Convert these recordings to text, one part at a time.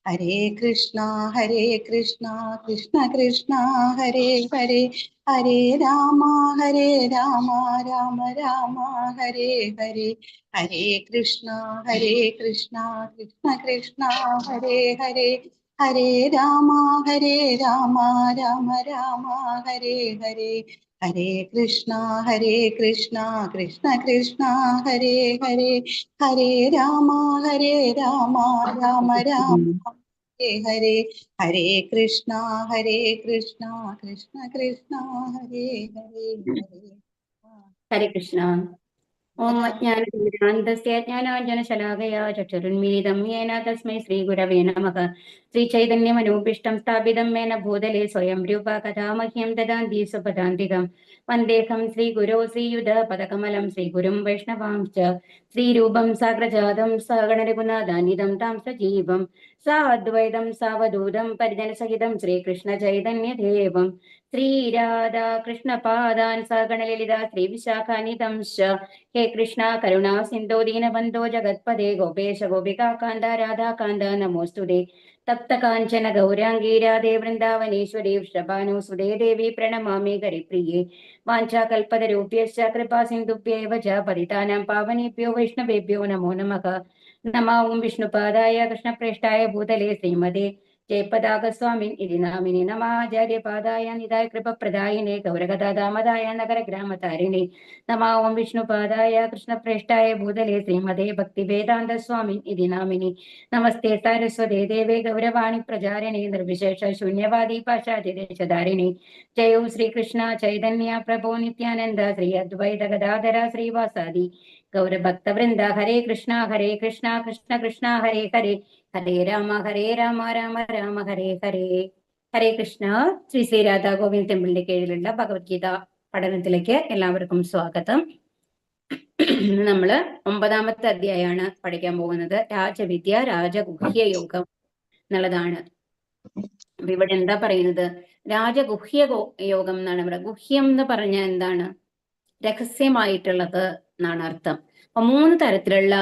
ഹരേ കൃഷ്ണ ഹരേ കൃഷ്ണ കൃഷ്ണ കൃഷ്ണ ഹരേ ഹരേ ഹരേ രാമ രാമ രാമ ഹരേ ഹരേ ഹരേ കൃഷ്ണ കൃഷ്ണ കൃഷ്ണ ഹരേ ഹരേ ഹരേ രാമ രാമ രാമ ഹരേ ഹരേ ഹരേ കൃഷ്ണ കൃഷ്ണ കൃഷ്ണ ഹരേ ഹരേ ഹരേ രാമ രാമ രാമ ഹരേ ഹരേ ഹരേ കൃഷ്ണ കൃഷ്ണ കൃഷ്ണ ഹരേ ഹരേ ഹരേ ഹരേ കൃഷ്ണ. ഓം അജ്ഞാനതിമിരാന്തസ്യ ജ്ഞാനാഞ്ജനശലാകയാ ചക്ഷുരുന്മീലിതം യേന തസ്മൈ ശ്രീഗുരവേ നമഃ. ശ്രീചൈതന്യമനൂപിഷ്ടം സ്ഥാപിതം മേന ഭൂതലേ സ്വയം രൂപ കഥാ മഹ്യം ദദാന്തി സ്വപദാന്തികം. വന്ദേഹം ശ്രീഗുരോ ശ്രീയുധപദകമലം ശ്രീഗുരും വൈഷ്ണവാംശ്ച ശ്രീരൂപം സാഗ്രജാതം സഗണരഘുനാഥാനിധം താം സജീവം സാദ്വൈതം സാവധൂതം പരിജനസഹിതം ശ്രീകൃഷ്ണചൈതന്യദേവം ശ്രീരാധാകൃഷ്ണപാദാൻ സഗണലളിത ശ്രീവിശാഖാനിധം ഹേ കൃഷ്ണ കരുണാ സിന്ധോ ദീനബന്ധോ ജഗത്പദേ ഗോപേശ ഗോപികാന്ത രാധാകാന്ത നമോസ്തുതേ. തപ്ത കാഞ്ചന ഗൗരാംഗീ രാധേ വൃന്ദാവനേശ്വരി വൃഷഭാനുസുതേ ദേവി പ്രണമാമി ഹരിപ്രിയേ. വാഞ്ചാകൽപതരൂപ്യശ്ച കൃപാ സിന്ധുഭ്യേവ ച പതിതാനാം പാവനേഭ്യോ വൈഷ്ണവേഭ്യോ നമോ നമഃ. നമോ വിഷ്ണുപാദായ കൃഷ്ണപ്രേഷ്ഠായ ഭൂതലേ ശ്രീമതേ ജയപതാകസ്വാമിൻ ഇതി നാമിനി നമാചാര്യപാദായ നിതായ കൃപപ്രദായിനെ ഗൗരഗദാമതായ നഗരഗ്രാമതാരിണി നമോ വിഷ്ണുപാദായ കൃഷ്ണപ്രേഷ്ഠായ ഭൂതലേ ശ്രീമതേ ഭക്തിവേദാന്ത സ്വാമിൻ ഇതി നാമിനി നമസ്തേ സാരസ്വതേ ദേവേ ഗൗരവാണി പ്രചാരിണി നിർവിശേഷ ശൂന്യവാദി പാശാതിദേശധാരിണി ജയോ ശ്രീകൃഷ്ണ ചൈതന്യ പ്രഭോ നിത്യാനന്ദ ശ്രീ അദ്വൈത ഗദാധര ശ്രീവാസാദി ഗൗരഭക്തവൃന്ദ. ഹരേ കൃഷ്ണ കൃഷ്ണ കൃഷ്ണ ഹരേ ഹരേ ഹരേ രാമ രാമ രാമ ഹരേ ഹരേ. ഹരേ കൃഷ്ണ. ശ്രീ ശ്രീ രാധാ ഗോവിന്ദ് ടെമ്പിളിന്റെ കീഴിലുള്ള ഭഗവത്ഗീത പഠനത്തിലേക്ക് എല്ലാവർക്കും സ്വാഗതം. നമ്മള് 9ാമത്തെ അധ്യായമാണ് പഠിക്കാൻ പോകുന്നത്. രാജവിദ്യ രാജഗുഹ്യ യോഗം എന്നുള്ളതാണ്. അപ്പൊ ഇവിടെ എന്താ പറയുന്നത്? രാജഗുഹ്യ യോഗം എന്നാണ് ഇവിടെ. ഗുഹ്യം എന്ന് പറഞ്ഞാൽ എന്താണ്? രഹസ്യമായിട്ടുള്ളത് എന്നാണ് അർത്ഥം. അപ്പൊ 3 തരത്തിലുള്ള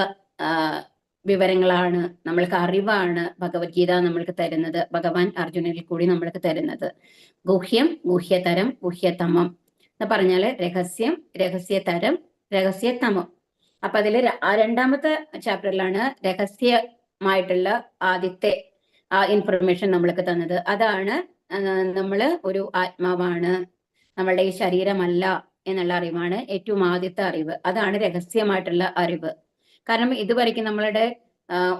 വിവരങ്ങളാണ്, നമ്മൾക്ക് അറിവാണ് ഭഗവത്ഗീത നമ്മൾക്ക് തരുന്നത്, ഭഗവാൻ അർജുനനിൽ കൂടി നമ്മൾക്ക് തരുന്നത്. ഗുഹ്യം, ഗുഹ്യതരം, ഗുഹ്യതമം എന്ന് പറഞ്ഞാല് രഹസ്യം, രഹസ്യതരം, രഹസ്യതമം. അപ്പൊ അതില് 2ാമത്തെ ചാപ്റ്ററിലാണ് രഹസ്യമായിട്ടുള്ള ആദ്യത്തെ ഇൻഫർമേഷൻ നമ്മൾക്ക് തന്നത്. അതാണ് നമ്മള് ഒരു ആത്മാവാണ്, നമ്മളുടെ ഈ ശരീരമല്ല എന്നുള്ള അറിവാണ് ഏറ്റവും ആദ്യത്തെ അറിവ്. അതാണ് രഹസ്യമായിട്ടുള്ള അറിവ്. കാരണം ഇതുവരെയ്ക്കും നമ്മളുടെ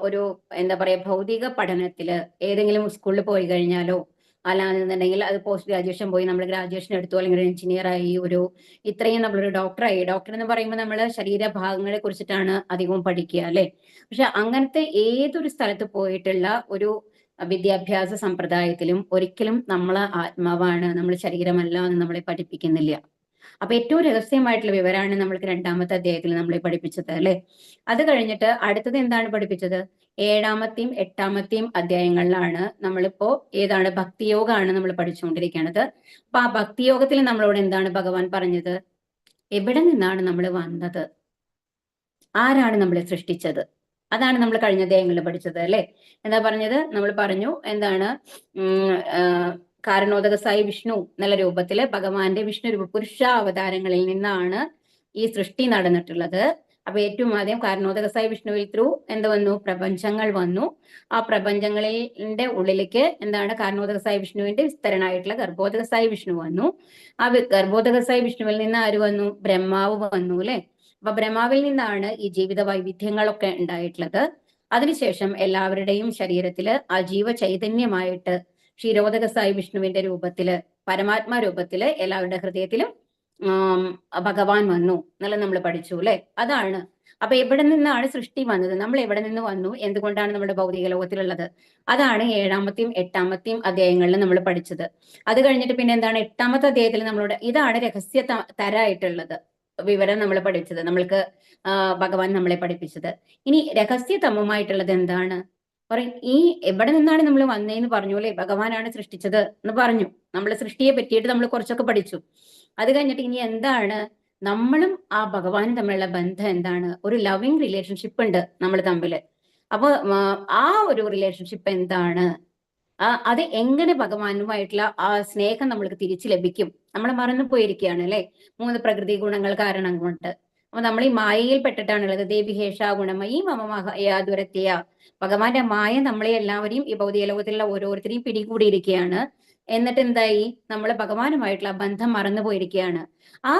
ഒരു എന്താ പറയാ ഭൗതിക പഠനത്തില് ഏതെങ്കിലും സ്കൂളിൽ പോയി കഴിഞ്ഞാലോ അല്ലാന്നുണ്ടെങ്കിൽ അത് പോസ്റ്റ് ഗ്രാജുവേഷൻ പോയി നമ്മൾ ഗ്രാജുവേഷൻ എടുത്തു, അല്ലെങ്കിൽ എഞ്ചിനീയർ ആയി, ഇത്രയും നമ്മളൊരു ഡോക്ടറായി. ഡോക്ടർ എന്ന് പറയുമ്പോൾ നമ്മൾ ശരീരഭാഗങ്ങളെ കുറിച്ചിട്ടാണ് അധികവും പഠിക്കുക അല്ലെ. പക്ഷെ അങ്ങനത്തെ ഏതൊരു സ്ഥലത്ത് പോയിട്ടുള്ള ഒരു വിദ്യാഭ്യാസ സമ്പ്രദായത്തിലും ഒരിക്കലും നമ്മളെ ആത്മാവാണ്, നമ്മൾ ശരീരമല്ല എന്ന് നമ്മളെ പഠിപ്പിക്കുന്നില്ല. അപ്പൊ ഏറ്റവും രഹസ്യമായിട്ടുള്ള വിവരമാണ് നമ്മൾക്ക് 2ാമത്തെ അധ്യായത്തിൽ നമ്മളെ പഠിപ്പിച്ചത് അല്ലെ. അത് കഴിഞ്ഞിട്ട് അടുത്തത് എന്താണ് പഠിപ്പിച്ചത്? 7ാമത്തെയും 8ാമത്തെയും അധ്യായങ്ങളിലാണ് നമ്മളിപ്പോ ഏതാണ് ഭക്തിയോഗമാണ് നമ്മൾ പഠിച്ചുകൊണ്ടിരിക്കുന്നത്. അപ്പൊ ആ ഭക്തിയോഗത്തിൽ നമ്മളോട് എന്താണ് ഭഗവാൻ പറഞ്ഞത്? എവിടെ നിന്നാണ് നമ്മൾ വന്നത്, ആരാണ് നമ്മളെ സൃഷ്ടിച്ചത്, അതാണ് നമ്മൾ കഴിഞ്ഞ അധ്യായങ്ങളിൽ പഠിച്ചത് അല്ലെ. എന്താ പറഞ്ഞത്? നമ്മൾ പറഞ്ഞു എന്താണ് കാരണോദകസായി വിഷ്ണു എന്നുള്ള രൂപത്തില് ഭഗവാന്റെ വിഷ്ണു രൂപ പുരുഷാവതാരങ്ങളിൽ നിന്നാണ് ഈ സൃഷ്ടി നടന്നിട്ടുള്ളത്. അപ്പൊ ഏറ്റവും ആദ്യം കാരണോദകസായി വിഷ്ണുവിൽ ത്രൂ എന്ത് വന്നു? പ്രപഞ്ചങ്ങൾ വന്നു. ആ പ്രപഞ്ചങ്ങളിന്റെ ഉള്ളിലേക്ക് എന്താണ് കാരണോദകസായി വിഷ്ണുവിന്റെ വിസ്തരണമായിട്ടുള്ള ഗർഭോദകസായി വിഷ്ണു വന്നു. ആ ഗർഭോദകസായി വിഷ്ണുവിൽ നിന്ന് ആര് വന്നു? ബ്രഹ്മാവ് വന്നു അല്ലെ. അപ്പൊ ബ്രഹ്മാവിൽ നിന്നാണ് ഈ ജീവിത വൈവിധ്യങ്ങളൊക്കെ ഉണ്ടായിട്ടുള്ളത്. അതിനുശേഷം എല്ലാവരുടെയും ശരീരത്തില് ആ ജീവ ചൈതന്യമായിട്ട് ക്ഷീരോദകസായി വിഷ്ണുവിന്റെ രൂപത്തില്, പരമാത്മാ രൂപത്തില് എല്ലാവരുടെ ഹൃദയത്തിലും ഭഗവാൻ വന്നു എന്നുള്ളത് നമ്മൾ പഠിച്ചു അല്ലെ. അതാണ്. അപ്പൊ എവിടെ നിന്നാണ് സൃഷ്ടി വന്നത്, നമ്മൾ എവിടെ നിന്ന് വന്നു, എന്തുകൊണ്ടാണ് നമ്മുടെ ഭൗതിക ലോകത്തിലുള്ളത്, അതാണ് 7ാമത്തെയും 8ാമത്തെയും അധ്യായങ്ങളിൽ നമ്മൾ പഠിച്ചത്. അത് കഴിഞ്ഞിട്ട് പിന്നെ എന്താണ് 8ാമത്തെ അധ്യായത്തിൽ നമ്മളോട് ഇതാണ് രഹസ്യ തരായിട്ടുള്ളത് വിവരം നമ്മൾ പഠിച്ചത്, നമ്മൾക്ക് ഭഗവാൻ നമ്മളെ പഠിപ്പിച്ചത്. ഇനി രഹസ്യതമമായിട്ടുള്ളത് എന്താണ് പറയും? ഈ എവിടെ നിന്നാണ് നമ്മൾ വന്നേന്ന് പറഞ്ഞു അല്ലെ. ഭഗവാനാണ് സൃഷ്ടിച്ചത് എന്ന് പറഞ്ഞു. നമ്മൾ സൃഷ്ടിയെ പറ്റിയിട്ട് നമ്മൾ കുറച്ചൊക്കെ പഠിച്ചു. അത് കഴിഞ്ഞിട്ട് ഇനി എന്താണ് നമ്മളും ആ ഭഗവാനും തമ്മിലുള്ള ബന്ധം എന്താണ്? ഒരു ലവിങ് റിലേഷൻഷിപ്പ് ഉണ്ട് നമ്മൾ തമ്മില്. അപ്പൊ ആ ഒരു റിലേഷൻഷിപ്പ് എന്താണ്, അത് എങ്ങനെ ഭഗവാനുമായിട്ടുള്ള ആ സ്നേഹം നമ്മൾക്ക് തിരിച്ചു ലഭിക്കും? നമ്മൾ മറന്നു പോയിരിക്കുകയാണ് അല്ലെ, 3 പ്രകൃതി ഗുണങ്ങൾ കാരണം കൊണ്ട്. അപ്പൊ നമ്മൾ ഈ മായയിൽ പെട്ടിട്ടാണുള്ളത്. ദേവിഹേഷ ഗുണമയി മമ മഹയാതുരത്യ. ഭഗവാന്റെ മായ നമ്മളെ എല്ലാവരെയും ഈ ഭൗതിക ലോകത്തിലുള്ള ഓരോരുത്തരെയും പിടികൂടിയിരിക്കുകയാണ്. എന്നിട്ട് എന്തായി, നമ്മൾ ഭഗവാനുമായിട്ടുള്ള ബന്ധം മറന്നു പോയിരിക്കുകയാണ്. ആ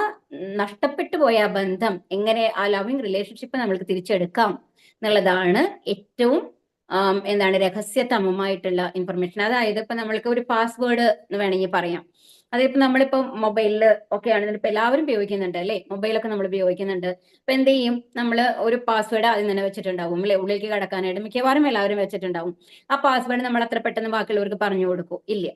നഷ്ടപ്പെട്ടു പോയ ആ ബന്ധം എങ്ങനെ, ആ ലവിങ് റിലേഷൻഷിപ്പ് നമ്മൾക്ക് തിരിച്ചെടുക്കാം എന്നുള്ളതാണ് ഏറ്റവും എന്താണ് രഹസ്യതമമായിട്ടുള്ള ഇൻഫർമേഷൻ. അതായത് ഇപ്പൊ നമ്മൾക്ക് ഒരു പാസ്വേഡ് എന്ന് വേണമെങ്കിൽ പറയാം. അതിപ്പോ നമ്മളിപ്പോ മൊബൈലിൽ ഒക്കെ ആണെന്ന് ഇപ്പൊ എല്ലാവരും ഉപയോഗിക്കുന്നുണ്ട് അല്ലെ, മൊബൈലൊക്കെ നമ്മൾ ഉപയോഗിക്കുന്നുണ്ട്. അപ്പൊ എന്ത് ചെയ്യും, നമ്മൾ ഒരു പാസ്വേഡ് ആദ്യം തന്നെ വെച്ചിട്ടുണ്ടാവും അല്ലെ, ഉള്ളിലേക്ക് കടക്കാനായിട്ട് മിക്കവാറും എല്ലാവരും വെച്ചിട്ടുണ്ടാവും. ആ പാസ്വേഡ് നമ്മൾ അത്ര പെട്ടെന്ന് ബാക്കിയുള്ളവർക്ക് പറഞ്ഞു കൊടുക്കും ഇല്ല.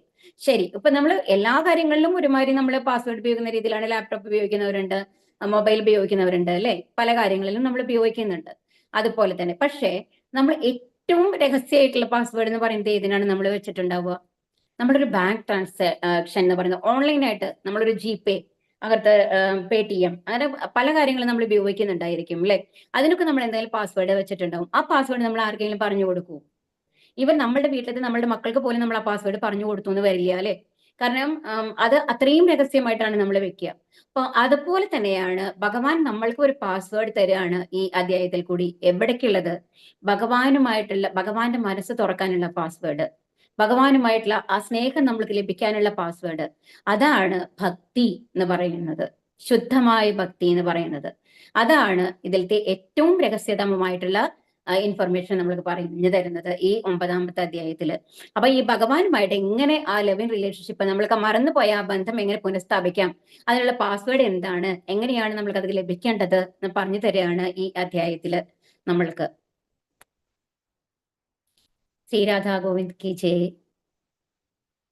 ശരി, ഇപ്പൊ നമ്മൾ എല്ലാ കാര്യങ്ങളിലും ഒരുമാതിരി നമ്മൾ പാസ്വേഡ് ഉപയോഗിക്കുന്ന രീതിയിലാണ്. ലാപ്ടോപ്പ് ഉപയോഗിക്കുന്നവരുണ്ട്, മൊബൈൽ ഉപയോഗിക്കുന്നവരുണ്ട് അല്ലെ, പല കാര്യങ്ങളിലും നമ്മൾ ഉപയോഗിക്കുന്നുണ്ട്. അതുപോലെ തന്നെ പക്ഷേ നമ്മൾ ഏറ്റവും രഹസ്യമായിട്ടുള്ള പാസ്വേഡ് എന്ന് പറയുന്നത് ഏതിനാണ് നമ്മൾ വെച്ചിട്ടുണ്ടാവുക? നമ്മുടെ ഒരു ബാങ്ക് ട്രാൻസാക്ഷൻ എന്ന് പറയുന്നത് ഓൺലൈനായിട്ട് നമ്മളൊരു ജിപേ, അകത്ത് പേടിഎം, അങ്ങനെ പല കാര്യങ്ങളും നമ്മൾ ഉപയോഗിക്കുന്നുണ്ടായിരിക്കും അല്ലെ. അതിനൊക്കെ നമ്മൾ എന്തെങ്കിലും പാസ്വേഡ് വെച്ചിട്ടുണ്ടാവും. ആ പാസ്വേഡ് നമ്മൾ ആർക്കെങ്കിലും പറഞ്ഞു കൊടുക്കൂ? ഈവൻ നമ്മുടെ വീട്ടിലത്തെ നമ്മുടെ മക്കൾക്ക് പോലും നമ്മൾ ആ പാസ്വേഡ് പറഞ്ഞു കൊടുത്തു എന്ന് വരില്ല അല്ലെ. കാരണം അത് അത്രയും രഹസ്യമായിട്ടാണ് നമ്മൾ വെക്കുക. അപ്പൊ അതുപോലെ തന്നെയാണ് ഭഗവാൻ നമ്മൾക്ക് ഒരു പാസ്വേഡ് തരികയാണ് ഈ അധ്യായത്തിൽ കൂടി. എവിടേക്കുള്ളത്? ഭഗവാനുമായിട്ടുള്ള, ഭഗവാന്റെ മനസ്സ് തുറക്കാനുള്ള പാസ്വേഡ്, ഭഗവാനുമായിട്ടുള്ള ആ സ്നേഹം നമ്മൾക്ക് ലഭിക്കാനുള്ള പാസ്വേഡ്. അതാണ് ഭക്തി എന്ന് പറയുന്നത്, ശുദ്ധമായ ഭക്തി എന്ന് പറയുന്നത്. അതാണ് ഇതിലത്തെ ഏറ്റവും രഹസ്യതമമായിട്ടുള്ള ഇൻഫർമേഷൻ നമ്മൾക്ക് പറഞ്ഞു തരുന്നത് ഈ 9ാമത്തെ അധ്യായത്തില്. അപ്പൊ ഈ ഭഗവാനുമായിട്ട് എങ്ങനെ ആ ലവിങ് റിലേഷൻഷിപ്പ്, നമ്മൾക്ക് മറന്നുപോയ ആ ബന്ധം എങ്ങനെ പുനഃസ്ഥാപിക്കാം, അതിനുള്ള പാസ്വേഡ് എന്താണ്, എങ്ങനെയാണ് നമ്മൾക്ക് അത് ലഭിക്കേണ്ടത് എന്ന് പറഞ്ഞു തരികയാണ് ഈ അധ്യായത്തില് നമ്മൾക്ക്. ശ്രീ രാധാ ഗോവിന്ദ് കി ജയ്,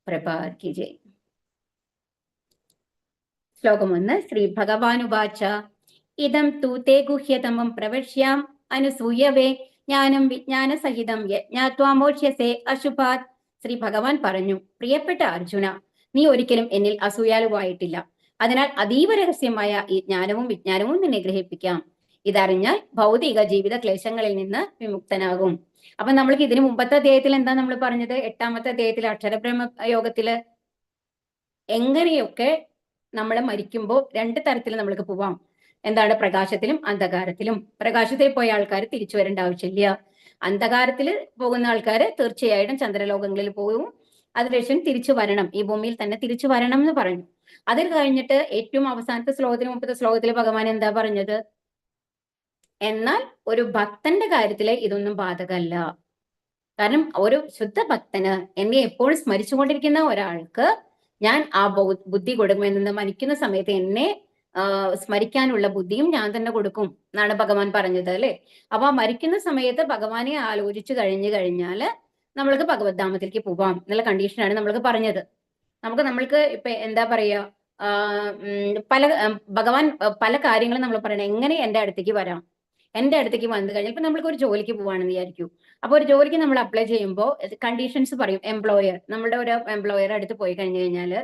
പ്രഭാത് കി ജയ്. ശ്ലോകം 1. ശ്രീ ഭഗവാനുവാച ഇദം തൂ തേ ഗുഹ്യതമം പ്രവശ്യാം അനുസൂയവേ ജ്ഞാനം വിജ്ഞാനസഹിതം യജ്ഞാത്വാമോക്ഷ്യസേ അശുഭാത്. ശ്രീ ഭഗവാൻ പറഞ്ഞു, പ്രിയപ്പെട്ട അർജുന, നീ ഒരിക്കലും എന്നിൽ അസൂയാലുവായിട്ടില്ല. അതിനാൽ അതീവ രഹസ്യമായ ഈ ജ്ഞാനവും വിജ്ഞാനവും നിന്നെ ഗ്രഹിപ്പിക്കാം. ഇതറിഞ്ഞാൽ ഭൗതിക ജീവിത ക്ലേശങ്ങളിൽ നിന്ന് വിമുക്തനാകും. അപ്പൊ നമ്മൾക്ക് ഇതിന് മുമ്പത്തെ അധ്യായത്തിൽ എന്താ നമ്മൾ പറഞ്ഞത്? 8ാമത്തെ അധ്യായത്തിൽ അക്ഷരബ്രഹ്മ യോഗത്തില് എങ്ങനെയൊക്കെ നമ്മൾ മരിക്കുമ്പോൾ 2 തരത്തിൽ നമ്മൾക്ക് പോവാം. എന്താണ്? പ്രകാശത്തിലും അന്ധകാരത്തിലും. പ്രകാശത്തിൽ പോയ ആൾക്കാർ തിരിച്ചു വരേണ്ട ആവശ്യമില്ല. അന്ധകാരത്തിൽ പോകുന്ന ആൾക്കാർ തീർച്ചയായിട്ടും ചന്ദ്രലോകങ്ങളിൽ പോകും. അതിനുശേഷം തിരിച്ചു വരണം, ഈ ഭൂമിയിൽ തന്നെ തിരിച്ചു വരണം എന്ന് പറഞ്ഞു. അതിൽ കഴിഞ്ഞിട്ട് ഏറ്റവും അവസാനത്തെ ശ്ലോകത്തിന് മുമ്പത്തെ ശ്ലോകത്തിൽ ഭഗവാൻ എന്താ പറഞ്ഞത്? എന്നാൽ ഒരു ഭക്തന്റെ കാര്യത്തില് ഇതൊന്നും ബാധകമല്ല. കാരണം ഒരു ശുദ്ധ ഭക്തന്, എന്നെ എപ്പോഴും സ്മരിച്ചുകൊണ്ടിരിക്കുന്ന ഒരാൾക്ക് ഞാൻ ആ ബുദ്ധി കൊടുക്കുമെന്ന് മരിക്കുന്ന സമയത്ത് എന്നെ സ്മരിക്കാനുള്ള ബുദ്ധിയും ഞാൻ തന്നെ കൊടുക്കും എന്നാണ് ഭഗവാൻ പറഞ്ഞത് അല്ലെ. അപ്പൊ ആ മരിക്കുന്ന സമയത്ത് ഭഗവാനെ ആലോചിച്ചു കഴിഞ്ഞാല് നമ്മൾക്ക് ഭഗവത് ധാമത്തിലേക്ക് പോവാം എന്നുള്ള കണ്ടീഷനാണ് നമ്മൾക്ക് പറഞ്ഞത്. നമ്മൾക്ക് ഇപ്പൊ എന്താ പറയാ, പല ഭഗവാൻ പല കാര്യങ്ങളും നമ്മൾ പറയണം. എങ്ങനെ എന്റെ അടുത്തേക്ക് വരാം, എന്റെ അടുത്തേക്ക് വന്നു കഴിഞ്ഞാൽ ഇപ്പൊ നമ്മൾക്ക് ഒരു ജോലിക്ക് പോവാണെന്ന് വിചാരിക്കൂ. അപ്പൊ ഒരു ജോലിക്ക് നമ്മൾ അപ്ലൈ ചെയ്യുമ്പോൾ കണ്ടീഷൻസ് പറയും. എംപ്ലോയർ, നമ്മുടെ ഒരു എംപ്ലോയർ അടുത്ത് പോയി കഴിഞ്ഞു കഴിഞ്ഞാൽ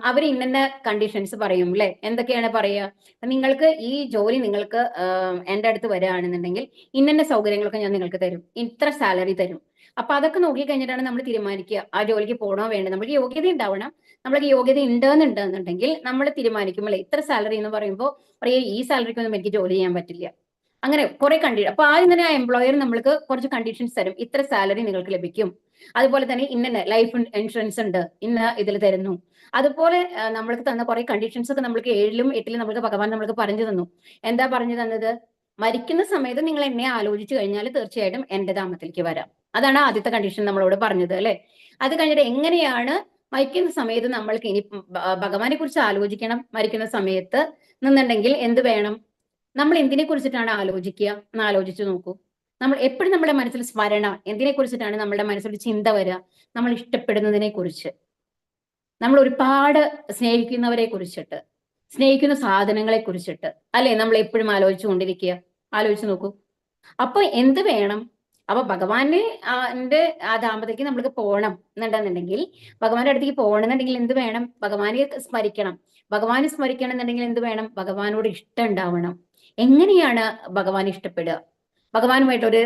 അവർ ഇന്ന കണ്ടീഷൻസ് പറയും അല്ലെ. എന്തൊക്കെയാണ് പറയുക? നിങ്ങൾക്ക് ഈ ജോലി നിങ്ങൾക്ക് എന്റെ അടുത്ത് വരികയാണെന്നുണ്ടെങ്കിൽ ഇന്ന സൗകര്യങ്ങളൊക്കെ ഞാൻ നിങ്ങൾക്ക് തരും, ഇത്ര സാലറി തരും. അപ്പൊ അതൊക്കെ നോക്കി കഴിഞ്ഞിട്ടാണ് നമ്മൾ തീരുമാനിക്കുക ആ ജോലിക്ക് പോകണോ വേണ്ടത്. നമുക്ക് യോഗ്യത ഉണ്ടാവണം. നമ്മൾക്ക് യോഗ്യത ഉണ്ടെന്നുണ്ടെങ്കിൽ നമ്മൾ തീരുമാനിക്കും അല്ലെ. ഇത്ര സാലറി എന്ന് പറയുമ്പോൾ പറയാ, ഈ സാലറിക്കൊന്നും എനിക്ക് ജോലി ചെയ്യാൻ പറ്റില്ല. അങ്ങനെ കുറെ കണ്ടീഷൻ. അപ്പൊ ആദ്യം തന്നെ ആ എംപ്ലോയർ നമ്മൾക്ക് കുറച്ച് കണ്ടീഷൻസ് തരും. ഇത്ര സാലറി നിങ്ങൾക്ക് ലഭിക്കും, അതുപോലെ തന്നെ ഇന്ന ലൈഫ് ഇൻഷുറൻസ് ഉണ്ട്, ഇന്ന ഇതിൽ തരുന്നു. അതുപോലെ നമ്മൾക്ക് തന്ന കുറെ കണ്ടീഷൻസ് ഒക്കെ നമ്മൾക്ക് 7ലും 8ലും നമ്മൾക്ക് ഭഗവാൻ നമ്മൾക്ക് പറഞ്ഞു തന്നു. എന്താ പറഞ്ഞു തന്നത്? മരിക്കുന്ന സമയത്ത് നിങ്ങൾ എന്നെ ആലോചിച്ചു കഴിഞ്ഞാൽ തീർച്ചയായിട്ടും എന്റെ ധാമത്തിലേക്ക് വരാം. അതാണ് ആദ്യത്തെ കണ്ടീഷൻ നമ്മളോട് പറഞ്ഞത് അല്ലെ. അത് കഴിഞ്ഞിട്ട് എങ്ങനെയാണ് മരിക്കുന്ന സമയത്ത് നമ്മൾക്ക് ഇനി ഭഗവാനെ കുറിച്ച് ആലോചിക്കണം. മരിക്കുന്ന സമയത്ത് എന്നുണ്ടെങ്കിൽ എന്ത് വേണം? നമ്മൾ എന്തിനെ കുറിച്ചിട്ടാണ് ആലോചിക്കുക എന്ന് ആലോചിച്ച് നോക്കൂ. നമ്മൾ എപ്പോഴും നമ്മുടെ മനസ്സിൽ സ്മരണ എന്തിനെ കുറിച്ചിട്ടാണ് നമ്മുടെ മനസ്സിൽ ചിന്ത വരിക? നമ്മൾ ഇഷ്ടപ്പെടുന്നതിനെ കുറിച്ച്, നമ്മൾ ഒരുപാട് സ്നേഹിക്കുന്നവരെ കുറിച്ചിട്ട്, സ്നേഹിക്കുന്ന സാധനങ്ങളെ കുറിച്ചിട്ട് അല്ലെ നമ്മൾ എപ്പോഴും ആലോചിച്ചു കൊണ്ടിരിക്കുക. ആലോചിച്ച് നോക്കൂ. അപ്പൊ എന്ത് വേണം? അപ്പൊ ഭഗവാന്റെ ആ ദാമ്പത്യക്ക് നമ്മൾക്ക് പോകണം എന്നുണ്ടെന്നുണ്ടെങ്കിൽ, ഭഗവാന്റെ അടുത്തേക്ക് പോകണമെന്നുണ്ടെങ്കിൽ എന്ത് വേണം? ഭഗവാനെ സ്മരിക്കണം. ഭഗവാനെ സ്മരിക്കണം എന്നുണ്ടെങ്കിൽ എന്ത് വേണം? ഭഗവാനോട് ഇഷ്ടം ഉണ്ടാവണം. എങ്ങനെയാണ് ഭഗവാൻ ഇഷ്ടപ്പെടുക? ഭഗവാനുമായിട്ട് ഒരു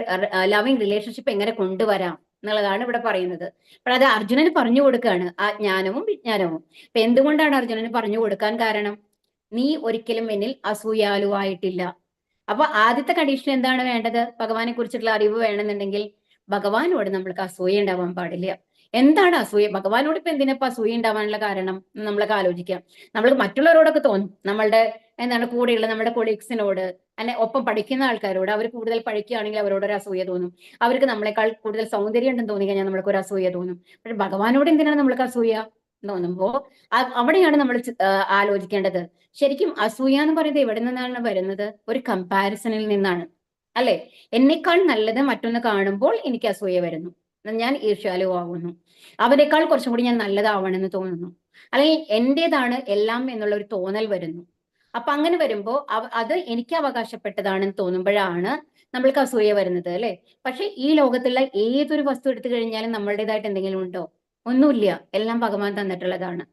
ലവിങ് റിലേഷൻഷിപ്പ് എങ്ങനെ കൊണ്ടുവരാം എന്നുള്ളതാണ് ഇവിടെ പറയുന്നത്. അപ്പോൾ അത് അർജുനന് പറഞ്ഞു കൊടുക്കുകയാണ്, ആ ജ്ഞാനവും വിജ്ഞാനവും. അപ്പൊ എന്തുകൊണ്ടാണ് അർജുനന് പറഞ്ഞു കൊടുക്കാൻ കാരണം? നീ ഒരിക്കലും എന്നിൽ അസൂയാലുവായിട്ടില്ല. അപ്പൊ ആദ്യത്തെ കണ്ടീഷൻ എന്താണ് വേണ്ടത്? ഭഗവാനെ കുറിച്ചിട്ടുള്ള അറിവ് വേണമെന്നുണ്ടെങ്കിൽ ഭഗവാനോട് നമ്മൾക്ക് അസൂയ ഉണ്ടാവാൻ പാടില്ല. എന്താണ് അസൂയ? ഭഗവാനോട് ഇപ്പൊ എന്തിനാ അസൂയ ഉണ്ടാവാനുള്ള കാരണം നമ്മളൊക്കെ ആലോചിക്കാം. നമ്മൾ മറ്റുള്ളവരോടൊക്കെ തോന്നും, നമ്മളുടെ എന്താണ് കൂടെയുള്ള നമ്മുടെ കൊളീഗ്സിനോട്, അല്ലെ ഒപ്പം പഠിക്കുന്ന ആൾക്കാരോട്, അവർ കൂടുതൽ പഠിക്കുകയാണെങ്കിൽ അവരോട് ഒരു അസൂയ തോന്നും. അവർക്ക് നമ്മളെക്കാൾ കൂടുതൽ സൗന്ദര്യം ഉണ്ടെന്ന് തോന്നി കഴിഞ്ഞാൽ നമ്മൾക്ക് ഒരു അസൂയ തോന്നും. പക്ഷെ ഭഗവാനോട് എന്തിനാണ് നമ്മൾക്ക് അസൂയ തോന്നുമ്പോ അവിടെയാണ് നമ്മൾ ആലോചിക്കേണ്ടത്. ശരിക്കും അസൂയ എന്ന് പറയുന്നത് എവിടെ നിന്നാണ് വരുന്നത്? ഒരു കമ്പാരിസണിൽ നിന്നാണ്, അല്ലെ? എന്നെക്കാൾ നല്ലത് മറ്റൊന്ന് കാണുമ്പോൾ എനിക്ക് അസൂയ വരുന്നു, ഞാൻ ഈർഷ്യാലുവാകുന്നു. അവരെക്കാൾ കുറച്ചും കൂടി ഞാൻ നല്ലതാവണമെന്ന് തോന്നുന്നു, അല്ലെങ്കിൽ എന്റേതാണ് എല്ലാം എന്നുള്ള ഒരു തോന്നൽ വരുന്നു. അപ്പൊ അങ്ങനെ വരുമ്പോ അത് എനിക്ക് അവകാശപ്പെട്ടതാണെന്ന് തോന്നുമ്പോഴാണ് നമ്മൾക്ക് അസൂയ വരുന്നത്, അല്ലെ? പക്ഷെ ഈ ലോകത്തുള്ള ഏതൊരു വസ്തു എടുത്തു കഴിഞ്ഞാലും നമ്മളുടേതായിട്ട് എന്തെങ്കിലും ഉണ്ടോ? ഒന്നുമില്ല. എല്ലാം ഭഗവാൻ തന്നിട്ടുള്ളതാണ്.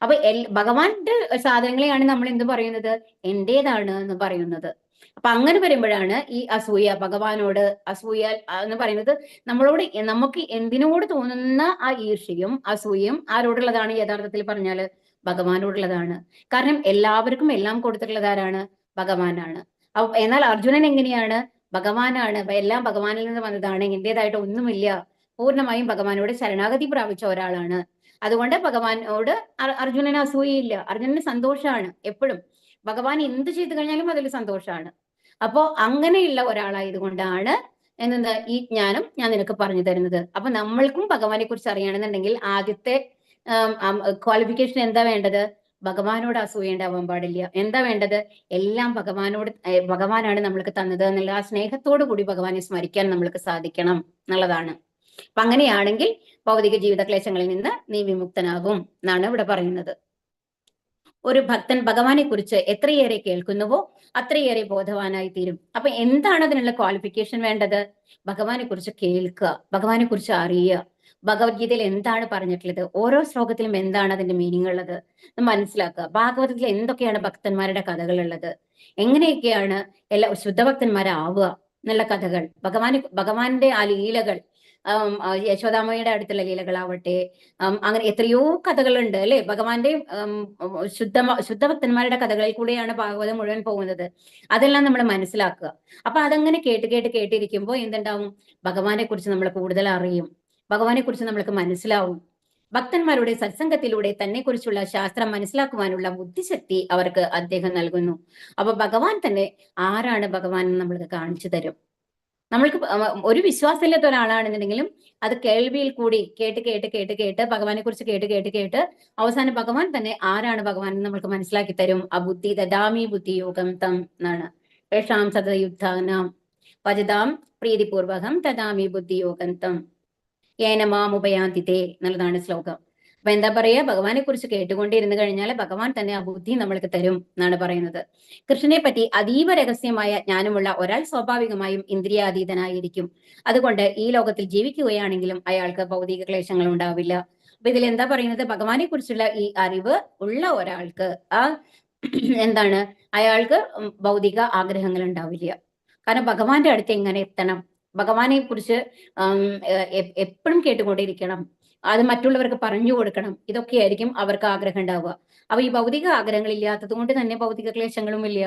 അപ്പൊ ഭഗവാന്റെ സാധനങ്ങളെയാണ് നമ്മൾ എന്ത് പറയുന്നത്? എന്റേതാണ് എന്ന് പറയുന്നത്. അപ്പൊ അങ്ങനെ വരുമ്പോഴാണ് ഈ അസൂയ, ഭഗവാനോട് അസൂയ എന്ന് പറയുന്നത്. നമ്മളോട് നമുക്ക് എന്തിനോട് തോന്നുന്ന ആ ഈർഷ്യയും അസൂയയും ആരോടുള്ളതാണ്? യഥാർത്ഥത്തിൽ പറഞ്ഞാല് ഭഗവാനോടുള്ളതാണ്. കാരണം എല്ലാവർക്കും എല്ലാം കൊടുത്തിട്ടുള്ളത് ആരാണ്? ഭഗവാനാണ്. എന്നാൽ അർജുനൻ എങ്ങനെയാണ്? ഭഗവാനാണ്, എല്ലാം ഭഗവാനിൽ നിന്ന് വന്നതാണ്, എന്റേതായിട്ട് ഒന്നുമില്ല, പൂർണ്ണമായും ഭഗവാനോട് ശരണാഗതി പ്രാപിച്ച ഒരാളാണ്. അതുകൊണ്ട് ഭഗവാനോട് അർജുനന് അസൂയയില്ല. അർജുനന് സന്തോഷമാണ് എപ്പോഴും. ഭഗവാൻ എന്ത് ചെയ്തു കഴിഞ്ഞാലും അതിൽ സന്തോഷമാണ്. അപ്പോ അങ്ങനെയുള്ള ഒരാളായതുകൊണ്ടാണ് എന്തെന്ന് ഈ ജ്ഞാനം ഞാൻ നിനക്ക് പറഞ്ഞു തരുന്നത്. അപ്പൊ നമ്മൾക്കും ഭഗവാനെ കുറിച്ച് അറിയണമെന്നുണ്ടെങ്കിൽ ആദ്യത്തെ ക്വാളിഫിക്കേഷൻ എന്താ വേണ്ടത്? ഭഗവാനോട് അസൂയ ഉണ്ടാവാൻ പാടില്ല. എന്താ വേണ്ടത്? എല്ലാം ഭഗവാനാണ് നമ്മൾക്ക് തന്നത് എന്നുള്ള ആ സ്നേഹത്തോടു കൂടി ഭഗവാനെ സ്മരിക്കാൻ നമ്മൾക്ക് സാധിക്കണം എന്നുള്ളതാണ്. അപ്പൊ അങ്ങനെയാണെങ്കിൽ ഭൗതിക ജീവിത ക്ലേശങ്ങളിൽ നിന്ന് നീ വിമുക്തനാകും എന്നാണ് ഇവിടെ പറയുന്നത്. ഒരു ഭക്തൻ ഭഗവാനെ കുറിച്ച് എത്രയേറെ കേൾക്കുന്നുവോ അത്രയേറെ ബോധവാനായി തീരും. അപ്പൊ എന്താണ് അതിനുള്ള ക്വാളിഫിക്കേഷൻ വേണ്ടത്? ഭഗവാനെ കുറിച്ച് കേൾക്കുക, ഭഗവാനെ കുറിച്ച് അറിയുക, ഭഗവത്ഗീതയിൽ എന്താണ് പറഞ്ഞിട്ടുള്ളത്, ഓരോ ശ്ലോകത്തിലും എന്താണ് അതിന്റെ മീനിങ് ഉള്ളത് മനസ്സിലാക്കുക. ഭാഗവതത്തിൽ എന്തൊക്കെയാണ് ഭക്തന്മാരുടെ കഥകൾ ഉള്ളത്, എങ്ങനെയൊക്കെയാണ് എല്ലാ ശുദ്ധഭക്തന്മാരാവുക എന്നുള്ള കഥകൾ, ഭഗവാന്റെ ആ ലീലകൾ, യശോദാമ്മയുടെ അടുത്തുള്ള ലീലകളാവട്ടെ, അങ്ങനെ എത്രയോ കഥകളുണ്ട്, അല്ലെ? ഭഗവാന്റെ ശുദ്ധഭക്തന്മാരുടെ കഥകളിൽ കൂടെയാണ് ഭാഗവതം മുഴുവൻ പോകുന്നത്. അതെല്ലാം നമ്മൾ മനസ്സിലാക്കുക. അപ്പൊ അതങ്ങനെ കേട്ടിരിക്കുമ്പോൾ എന്തുണ്ടാവും? ഭഗവാനെ കുറിച്ച് നമ്മൾ കൂടുതൽ അറിയും, ഭഗവാനെ കുറിച്ച് നമ്മൾക്ക് മനസ്സിലാവും. ഭക്തന്മാരുടെ സത്സംഗത്തിലൂടെ തന്നെ കുറിച്ചുള്ള ശാസ്ത്രം മനസ്സിലാക്കുവാനുള്ള ബുദ്ധിശക്തി അവർക്ക് അദ്ദേഹം നൽകുന്നു. അപ്പൊ ഭഗവാൻ തന്നെ ആരാണ് ഭഗവാൻ എന്ന് നമ്മൾക്ക് കാണിച്ചു തരും. നമ്മൾക്ക് ഒരു വിശ്വാസമില്ലാത്ത ഒരാളാണെന്നുണ്ടെങ്കിലും അത് കേൾവിയിൽ കൂടി കേട്ട് ഭഗവാനെ കുറിച്ച് കേട്ട് അവസാനം ഭഗവാൻ തന്നെ ആരാണ് ഭഗവാൻ എന്ന് നമ്മൾക്ക് മനസ്സിലാക്കി തരും. ആ ബുദ്ധി ദദാമി ബുദ്ധി യോഗം തം എന്നാണ്. യേഷാം സതയുദ്ധാനാം ഭജതാം പ്രീതിപൂർവകം ദദാമി ബുദ്ധി യോഗം തം ഏനമാമുപയാന്തിതേ എന്നുള്ളതാണ് ശ്ലോകം. അപ്പൊ എന്താ പറയാ? ഭഗവാനെ കുറിച്ച് കേട്ടുകൊണ്ടിരുന്നു കഴിഞ്ഞാൽ ഭഗവാൻ തന്നെ ആ ബുദ്ധി നമ്മൾക്ക് തരും എന്നാണ് പറയുന്നത്. കൃഷ്ണനെ പറ്റി അതീവ രഹസ്യമായ ജ്ഞാനമുള്ള ഒരാൾ സ്വാഭാവികമായും ഇന്ദ്രിയാതീതനായിരിക്കും. അതുകൊണ്ട് ഈ ലോകത്തിൽ ജീവിക്കുകയാണെങ്കിലും അയാൾക്ക് ഭൗതിക ക്ലേശങ്ങൾ ഉണ്ടാവില്ല. അപ്പൊ ഇതിൽ എന്താ പറയുന്നത്? ഭഗവാനെ കുറിച്ചുള്ള ഈ അറിവ് ഉള്ള ഒരാൾക്ക് എന്താണ്, അയാൾക്ക് ഭൗതിക ആഗ്രഹങ്ങൾ ഉണ്ടാവില്ല. കാരണം ഭഗവാന്റെ അടുത്ത് എങ്ങനെ എത്തണം, ഭഗവാനെ കുറിച്ച് എപ്പോഴും കേട്ടുകൊണ്ടിരിക്കണം, അത് മറ്റുള്ളവർക്ക് പറഞ്ഞു കൊടുക്കണം, ഇതൊക്കെയായിരിക്കും അവർക്ക് ആഗ്രഹം ഉണ്ടാവുക. അപ്പൊ ഈ ഭൗതിക ആഗ്രഹങ്ങൾ ഇല്ലാത്തത് കൊണ്ട് തന്നെ ഭൗതിക ക്ലേശങ്ങളും ഇല്ല.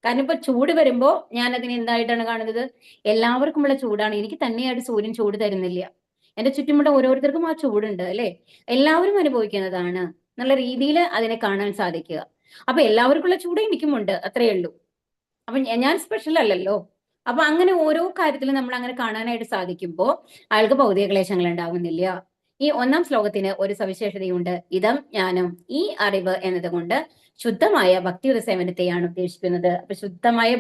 കാരണം ഇപ്പൊ ചൂട് വരുമ്പോ ഞാൻ അതിനെ എന്തായിട്ടാണ് കാണുന്നത്? എല്ലാവർക്കുമുള്ള ചൂടാണ്. എനിക്ക് തന്നെയായിട്ട് സൂര്യൻ ചൂട് തരുന്നില്ല. എന്റെ ചുറ്റുമുള്ള ഓരോരുത്തർക്കും ആ ചൂടുണ്ട്, അല്ലെ? എല്ലാവരും അനുഭവിക്കുന്നതാണ് എന്നുള്ള രീതിയിൽ അതിനെ കാണാൻ സാധിക്കുക. അപ്പൊ എല്ലാവർക്കുള്ള ചൂട് എനിക്കുമുണ്ട്, അത്രയേ ഉള്ളൂ. അപ്പൊ ഞാൻ സ്പെഷ്യൽ അല്ലല്ലോ. അപ്പൊ അങ്ങനെ ഓരോ കാര്യത്തിലും നമ്മൾ അങ്ങനെ കാണാനായിട്ട് സാധിക്കുമ്പോൾ അയാൾക്ക് ഭൗതിക ക്ലേശങ്ങൾ ഉണ്ടാവുന്നില്ല. ഈ 1-ാം ശ്ലോകത്തിന് ഒരു സവിശേഷതയുണ്ട്. ഇതം ജ്ഞാനം, ഈ അറിവ് എന്നതുകൊണ്ട് ശുദ്ധമായ ഭക്തിയുടെ സേവനത്തെയാണ് ഉദ്ദേശിക്കുന്നത്. അപ്പൊ ശുദ്ധമായ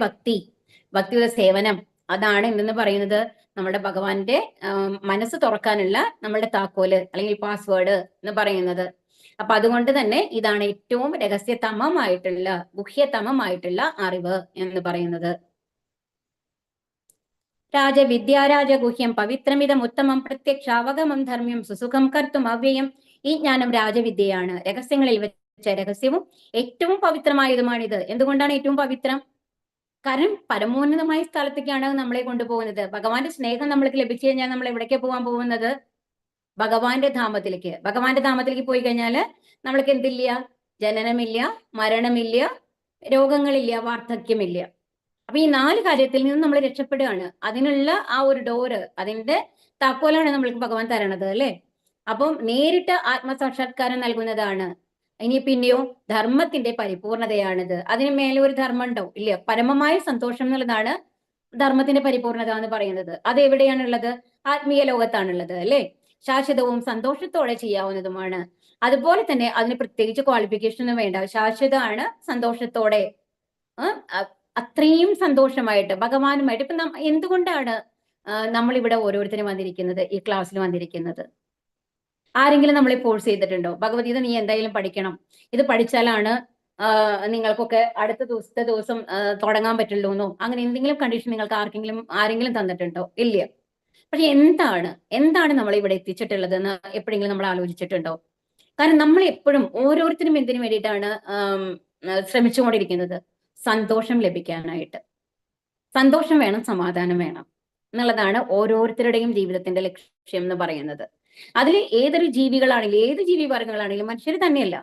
ഭക്തിയുടെ സേവനം, അതാണ് എന്തെന്ന് പറയുന്നത്? നമ്മുടെ ഭഗവാന്റെ മനസ്സ് തുറക്കാനുള്ള നമ്മളുടെ താക്കോല് അല്ലെങ്കിൽ പാസ്വേഡ് എന്ന് പറയുന്നത്. അപ്പൊ അതുകൊണ്ട് തന്നെ ഇതാണ് ഏറ്റവും രഹസ്യതമമായിട്ടുള്ള ഗുഹ്യതമമായിട്ടുള്ള അറിവ് എന്ന് പറയുന്നത്. രാജവിദ്യാരാജഗുഹ്യം പവിത്രമിതം ഉത്തമം പ്രത്യക്ഷാവഗമം ധർമ്മ്യം സുസുഖം കർത്തും അവ്യയം. ഈ ജ്ഞാനം രാജവിദ്യയാണ്, രഹസ്യങ്ങളിൽ വെച്ച രഹസ്യവും ഏറ്റവും പവിത്രമായതുമാണിത്. എന്തുകൊണ്ടാണ് ഏറ്റവും പവിത്രം? കാരണം പരമോന്നതമായ സ്ഥലത്തേക്കാണ് നമ്മളെ കൊണ്ടുപോകുന്നത്. ഭഗവാന്റെ സ്നേഹം നമ്മൾക്ക് ലഭിച്ചു കഴിഞ്ഞാൽ നമ്മൾ എവിടേക്കാ പോകാൻ പോകുന്നത്? ഭഗവാന്റെ ധാമത്തിലേക്ക്. ഭഗവാന്റെ ധാമത്തിലേക്ക് പോയി കഴിഞ്ഞാൽ നമ്മൾക്ക് എന്തില്ല? ജനനമില്ല, മരണമില്ല, രോഗങ്ങളില്ല, വാർദ്ധക്യമില്ല. അപ്പൊ ഈ 4 കാര്യത്തിൽ നിന്ന് നമ്മൾ രക്ഷപ്പെടുകയാണ്. അതിനുള്ള ആ ഒരു ഡോറ്, അതിന്റെ താക്കോലാണ് നമ്മൾക്ക് ഭഗവാൻ തരണത് അല്ലെ. അപ്പം നേരിട്ട് ആത്മസാക്ഷാത്കാരം നൽകുന്നതാണ്. ഇനി പിന്നെയോ ധർമ്മത്തിന്റെ പരിപൂർണതയാണിത്. അതിന് മേലെ ഒരു ധർമ്മം ഉണ്ടോ? ഇല്ല. പരമമായ സന്തോഷം എന്നുള്ളതാണ് ധർമ്മത്തിന്റെ പരിപൂർണത എന്ന് പറയുന്നത്. അത് എവിടെയാണുള്ളത്? ആത്മീയ ലോകത്താണുള്ളത് അല്ലെ. ശാശ്വതവും സന്തോഷത്തോടെ ചെയ്യാവുന്നതുമാണ്. അതുപോലെ തന്നെ അതിന് പ്രത്യേകിച്ച് ക്വാളിഫിക്കേഷൻ ഒന്നും വേണ്ട. ശാശ്വതമാണ്, സന്തോഷത്തോടെ അത്രയും സന്തോഷമായിട്ട് ഭഗവാനുമായിട്ട്. ഇപ്പൊ എന്തുകൊണ്ടാണ് നമ്മളിവിടെ ഓരോരുത്തരും വന്നിരിക്കുന്നത്, ഈ ക്ലാസ്സിൽ വന്നിരിക്കുന്നത്? ആരെങ്കിലും നമ്മളെ ഫോഴ്സ് ചെയ്തിട്ടുണ്ടോ? ഭഗവത്ഗീത നീ എന്തായാലും പഠിക്കണം, ഇത് പഠിച്ചാലാണ് നിങ്ങൾക്കൊക്കെ അടുത്ത ദിവസം തുടങ്ങാൻ പറ്റുള്ളൂ എന്നോ അങ്ങനെ എന്തെങ്കിലും കണ്ടീഷൻ നിങ്ങൾക്ക് ആരെങ്കിലും തന്നിട്ടുണ്ടോ? ഇല്ല. പക്ഷെ എന്താണ് നമ്മളെ ഇവിടെ എത്തിച്ചിട്ടുള്ളത് എന്ന് എപ്പോഴെങ്കിലും നമ്മൾ ആലോചിച്ചിട്ടുണ്ടോ? കാരണം നമ്മൾ എപ്പോഴും ഓരോരുത്തരും എന്തിനു വേണ്ടിയിട്ടാണ് ശ്രമിച്ചുകൊണ്ടിരിക്കുന്നത്? സന്തോഷം ലഭിക്കാനായിട്ട്. സന്തോഷം വേണം, സമാധാനം വേണം എന്നുള്ളതാണ് ഓരോരുത്തരുടെയും ജീവിതത്തിന്റെ ലക്ഷ്യം എന്ന് പറയുന്നത്. അതിൽ ഏതൊരു ജീവികളാണെങ്കിലും, ഏത് ജീവിവർഗങ്ങളാണെങ്കിലും, മനുഷ്യർ തന്നെയല്ല,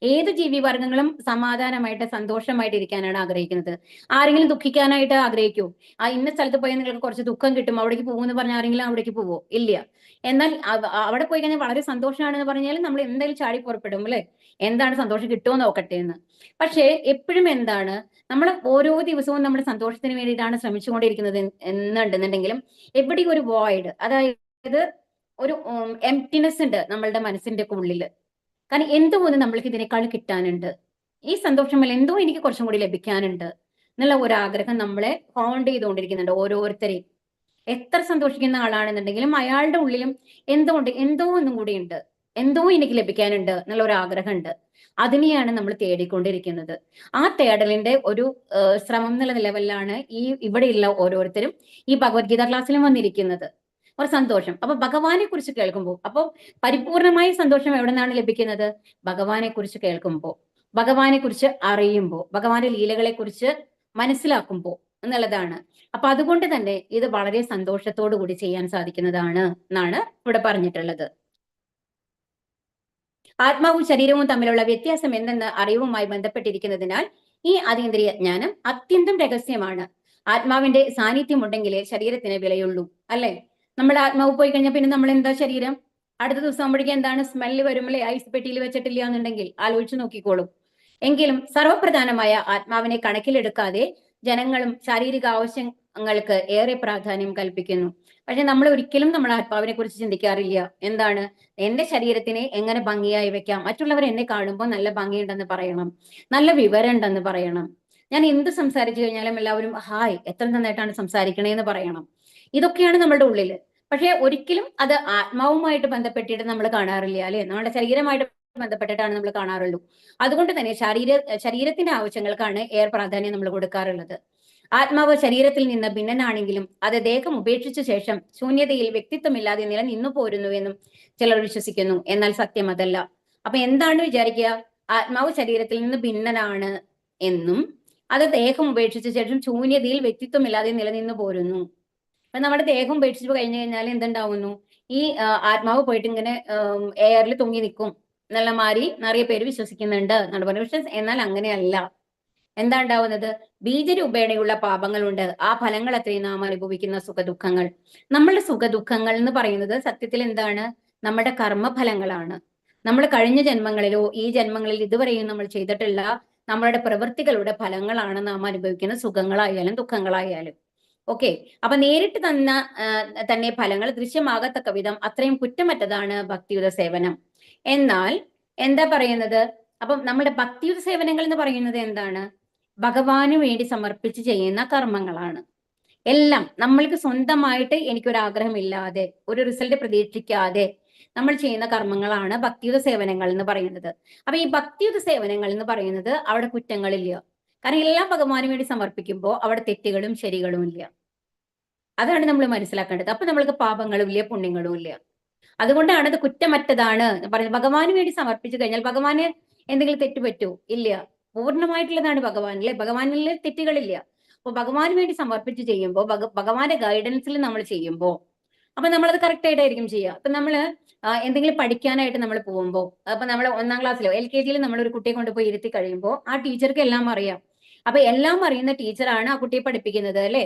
ഏത് ജീവിവർഗങ്ങളും സമാധാനമായിട്ട് സന്തോഷമായിട്ട് ഇരിക്കാനാണ് ആഗ്രഹിക്കുന്നത്. ആരെങ്കിലും ദുഃഖിക്കാനായിട്ട് ആഗ്രഹിക്കൂ? ഇന്ന സ്ഥലത്ത് പോയാൽ നിങ്ങൾക്ക് കുറച്ച് ദുഃഖം കിട്ടും, അവിടേക്ക് പോകുമെന്ന് പറഞ്ഞാൽ ആരെങ്കിലും അവിടേക്ക് പോവോ? ഇല്ല. എന്നാൽ അവിടെ പോയി കഴിഞ്ഞാൽ വളരെ സന്തോഷമാണെന്ന് പറഞ്ഞാൽ നമ്മൾ എന്തായാലും ചാടി പുറപ്പെടും അല്ലെ. എന്താണ് സന്തോഷം കിട്ടുമോ നോക്കട്ടെ എന്ന്. പക്ഷേ എപ്പോഴും എന്താണ്, നമ്മൾ ഓരോ ദിവസവും നമ്മുടെ സന്തോഷത്തിന് വേണ്ടിയിട്ടാണ് ശ്രമിച്ചുകൊണ്ടിരിക്കുന്നത് എന്നുണ്ടെന്നുണ്ടെങ്കിലും എവിടെയും ഒരു വോയിഡ്, അതായത് ഒരു എംപ്റ്റിനെസ് ഉണ്ട് നമ്മളുടെ മനസ്സിന്റെ ഉള്ളിൽ. കാരണം എന്തോ ഒന്ന് നമ്മൾക്ക് ഇതിനേക്കാൾ കിട്ടാനുണ്ട്, ഈ സന്തോഷമല്ല എന്തോ എനിക്ക് കുറച്ചും കൂടി ലഭിക്കാനുണ്ട് എന്നുള്ള ഒരു ആഗ്രഹം നമ്മളെ ഹോണ്ട് ചെയ്തുകൊണ്ടിരിക്കുന്നുണ്ട് ഓരോരുത്തരെയും. എത്ര സന്തോഷിക്കുന്ന ആളാണെന്നുണ്ടെങ്കിലും അയാളുടെ ഉള്ളിലും എന്തോ ഒന്നും കൂടി ഉണ്ട്, എന്തോ എനിക്ക് ലഭിക്കാനുണ്ട് എന്നുള്ള ഒരു ആഗ്രഹമുണ്ട്. അതിനെയാണ് നമ്മൾ തേടിക്കൊണ്ടിരിക്കുന്നത്. ആ തേടലിന്റെ ഒരു ശ്രമം എന്നുള്ള ലെവലിലാണ് ഇവിടെയുള്ള ഓരോരുത്തരും ഈ ഭഗവത്ഗീത ക്ലാസ്സിലും വന്നിരിക്കുന്നത്. ഒരു സന്തോഷം. അപ്പൊ ഭഗവാനെ കുറിച്ച് കേൾക്കുമ്പോൾ, അപ്പോൾ പരിപൂർണമായ സന്തോഷം എവിടെ നിന്നാണ് ലഭിക്കുന്നത്? ഭഗവാനെ കുറിച്ച് കേൾക്കുമ്പോൾ, ഭഗവാനെ കുറിച്ച് അറിയുമ്പോൾ, ഭഗവാന്റെ ലീലകളെ കുറിച്ച് മനസ്സിലാക്കുമ്പോൾ എന്നുള്ളതാണ്. അപ്പൊ അതുകൊണ്ട് തന്നെ ഇത് വളരെ സന്തോഷത്തോടു കൂടി ചെയ്യാൻ സാധിക്കുന്നതാണ് എന്നാണ് ഇവിടെ പറഞ്ഞിട്ടുള്ളത്. ആത്മാവും ശരീരവും തമ്മിലുള്ള വ്യത്യാസം എന്തെന്ന് അറിവുമായി ബന്ധപ്പെട്ടിരിക്കുന്നതിനാൽ ഈ അതീന്ദ്രിയ ജ്ഞാനം അത്യന്തം രഹസ്യമാണ്. ആത്മാവിന്റെ സാന്നിധ്യം ഉണ്ടെങ്കിലേ ശരീരത്തിന് വിലയുള്ളൂ അല്ലെ. നമ്മുടെ ആത്മാവ് പോയി കഴിഞ്ഞാൽ പിന്നെ നമ്മൾ എന്താ ശരീരം? അടുത്ത ദിവസം ആകുമ്പോഴേക്കും എന്താണ് സ്മെല്ല് വരും അല്ലെ. ഐസ് പെട്ടിയിൽ വെച്ചിട്ടില്ല എന്നുണ്ടെങ്കിൽ ആലോചിച്ച് നോക്കിക്കോളും. എങ്കിലും സർവപ്രധാനമായ ആത്മാവിനെ കണക്കിലെടുക്കാതെ ജനങ്ങളും ശാരീരിക ആവശ്യങ്ങൾക്ക് ഏറെ പ്രാധാന്യം കൽപ്പിക്കുന്നു. പക്ഷെ നമ്മൾ ഒരിക്കലും നമ്മുടെ ആത്മാവിനെ കുറിച്ച് ചിന്തിക്കാറില്ല. എന്താണ്, എന്റെ ശരീരത്തിനെ എങ്ങനെ ഭംഗിയായി വെക്കാം, മറ്റുള്ളവർ എന്നെ കാണുമ്പോൾ നല്ല ഭംഗിയുണ്ടെന്ന് പറയണം, നല്ല വിവരം ഉണ്ടെന്ന് പറയണം, ഞാൻ എന്ത് സംസാരിച്ചു കഴിഞ്ഞാലും എല്ലാവരും ഹായ് എത്ര നന്നായിട്ടാണ് സംസാരിക്കണേന്ന് പറയണം. ഇതൊക്കെയാണ് നമ്മുടെ ഉള്ളില്. പക്ഷെ ഒരിക്കലും അത് ആത്മാവുമായിട്ട് ബന്ധപ്പെട്ടിട്ട് നമ്മൾ കാണാറില്ല അല്ലെ. നമ്മുടെ ശരീരമായിട്ട് ബന്ധപ്പെട്ടിട്ടാണ് നമ്മൾ കാണാറുള്ളൂ. അതുകൊണ്ട് തന്നെ ശരീരത്തിന്റെ ആവശ്യങ്ങൾക്കാണ് ഏറെ പ്രാധാന്യം നമ്മൾ കൊടുക്കാറുള്ളത്. ആത്മാവ് ശരീരത്തിൽ നിന്ന് ഭിന്നനാണെങ്കിലും അത് ദേഹം ഉപേക്ഷിച്ച ശേഷം ശൂന്യതയിൽ വ്യക്തിത്വമില്ലാതെ നിലനിന്നു പോരുന്നുവെന്നും ചിലർ വിശ്വസിക്കുന്നു. എന്നാൽ സത്യം അതല്ല. അപ്പൊ എന്താണ് വിചാരിക്കുക? ആത്മാവ് ശരീരത്തിൽ നിന്ന് ഭിന്നനാണ് എന്നും അത് ദേഹം ഉപേക്ഷിച്ച ശേഷം ശൂന്യതയിൽ വ്യക്തിത്വമില്ലാതെ നിലനിന്നു പോരുന്നു. അപ്പൊ നമ്മുടെ ദേഹം ഉപേക്ഷിച്ചു കഴിഞ്ഞു കഴിഞ്ഞാൽ എന്തുണ്ടാവുന്നു? ഈ ആത്മാവ് പോയിട്ട് ഇങ്ങനെ എയറിൽ തൂങ്ങി നിൽക്കും എന്നുള്ള മാതിരി നിറയെ പേര് വിശ്വസിക്കുന്നുണ്ട് എന്നാണ് പറയുന്നത്. പക്ഷെ എന്നാൽ അങ്ങനെയല്ല. എന്താ ഉണ്ടാവുന്നത്? ബീജരൂപേണയുള്ള പാപങ്ങളുണ്ട്. ആ ഫലങ്ങൾ അത്രയും നാം അനുഭവിക്കുന്ന സുഖദുഃഖങ്ങൾ. നമ്മളുടെ സുഖദുഃഖങ്ങൾ എന്ന് പറയുന്നത് സത്യത്തിൽ എന്താണ്? നമ്മുടെ കർമ്മഫലങ്ങളാണ്. നമ്മൾ കഴിഞ്ഞ ജന്മങ്ങളിലോ ഈ ജന്മങ്ങളിൽ ഇതുവരെയും നമ്മൾ ചെയ്തിട്ടുള്ള നമ്മളുടെ പ്രവൃത്തികളുടെ ഫലങ്ങളാണ് നാം അനുഭവിക്കുന്ന സുഖങ്ങളായാലും ദുഃഖങ്ങളായാലും. ഓക്കെ. അപ്പൊ നേരിട്ട് തന്നെ ഫലങ്ങൾ ദൃശ്യമാകത്തക്ക വിധം അത്രയും കുറ്റമറ്റതാണ് ഭക്തിയുത സേവനം. എന്നാൽ എന്താ പറയുന്നത്? അപ്പം നമ്മുടെ ഭക്തിയുത സേവനങ്ങൾ എന്ന് പറയുന്നത് എന്താണ്? ഭഗവാന് വേണ്ടി സമർപ്പിച്ച് ചെയ്യുന്ന കർമ്മങ്ങളാണ്. എല്ലാം നമ്മൾക്ക് സ്വന്തമായിട്ട് എനിക്കൊരാഗ്രഹമില്ലാതെ ഒരു റിസൾട്ട് പ്രതീക്ഷിക്കാതെ നമ്മൾ ചെയ്യുന്ന കർമ്മങ്ങളാണ് ഭക്തിയുത സേവനങ്ങൾ എന്ന് പറയുന്നത്. അപ്പൊ ഈ ഭക്തിയുത സേവനങ്ങൾ എന്ന് പറയുന്നത് അവിടെ കുറ്റങ്ങളില്ല. കാരണം എല്ലാം ഭഗവാന് വേണ്ടി സമർപ്പിക്കുമ്പോൾ അവിടെ തെറ്റുകളും ശരികളും ഇല്ല. അതാണ് നമ്മൾ മനസ്സിലാക്കേണ്ടത്. അപ്പൊ നമ്മൾക്ക് പാപങ്ങളും ഇല്ല, പുണ്യങ്ങളും ഇല്ല. അതുകൊണ്ടാണ് അത് കുറ്റമറ്റതാണ് പറയുന്നത്. ഭഗവാന് വേണ്ടി സമർപ്പിച്ചു കഴിഞ്ഞാൽ ഭഗവാന് എന്തെങ്കിലും തെറ്റ് പറ്റൂ? ഇല്ല. പൂർണ്ണമായിട്ടുള്ളതാണ് ഭഗവാൻ അല്ലെ. ഭഗവാനിൽ തെറ്റുകളില്ല. അപ്പൊ ഭഗവാന് വേണ്ടി സമർപ്പിച്ച് ചെയ്യുമ്പോൾ ഭഗവാന്റെ ഗൈഡൻസിൽ നമ്മൾ ചെയ്യുമ്പോൾ അപ്പൊ നമ്മളത് കറക്റ്റ് ആയിട്ടായിരിക്കും ചെയ്യുക. അപ്പൊ നമ്മള് എന്തെങ്കിലും പഠിക്കാനായിട്ട് നമ്മൾ പോകുമ്പോൾ, അപ്പൊ നമ്മൾ 1-ാം ക്ലാസ്സിലോ LKG നമ്മൾ ഒരു കുട്ടിയെ കൊണ്ടുപോയി ഇരുത്തി കഴിയുമ്പോൾ ആ ടീച്ചർക്ക് എല്ലാം അറിയാം. അപ്പൊ എല്ലാം അറിയുന്ന ടീച്ചറാണ് ആ കുട്ടിയെ പഠിപ്പിക്കുന്നത് അല്ലെ.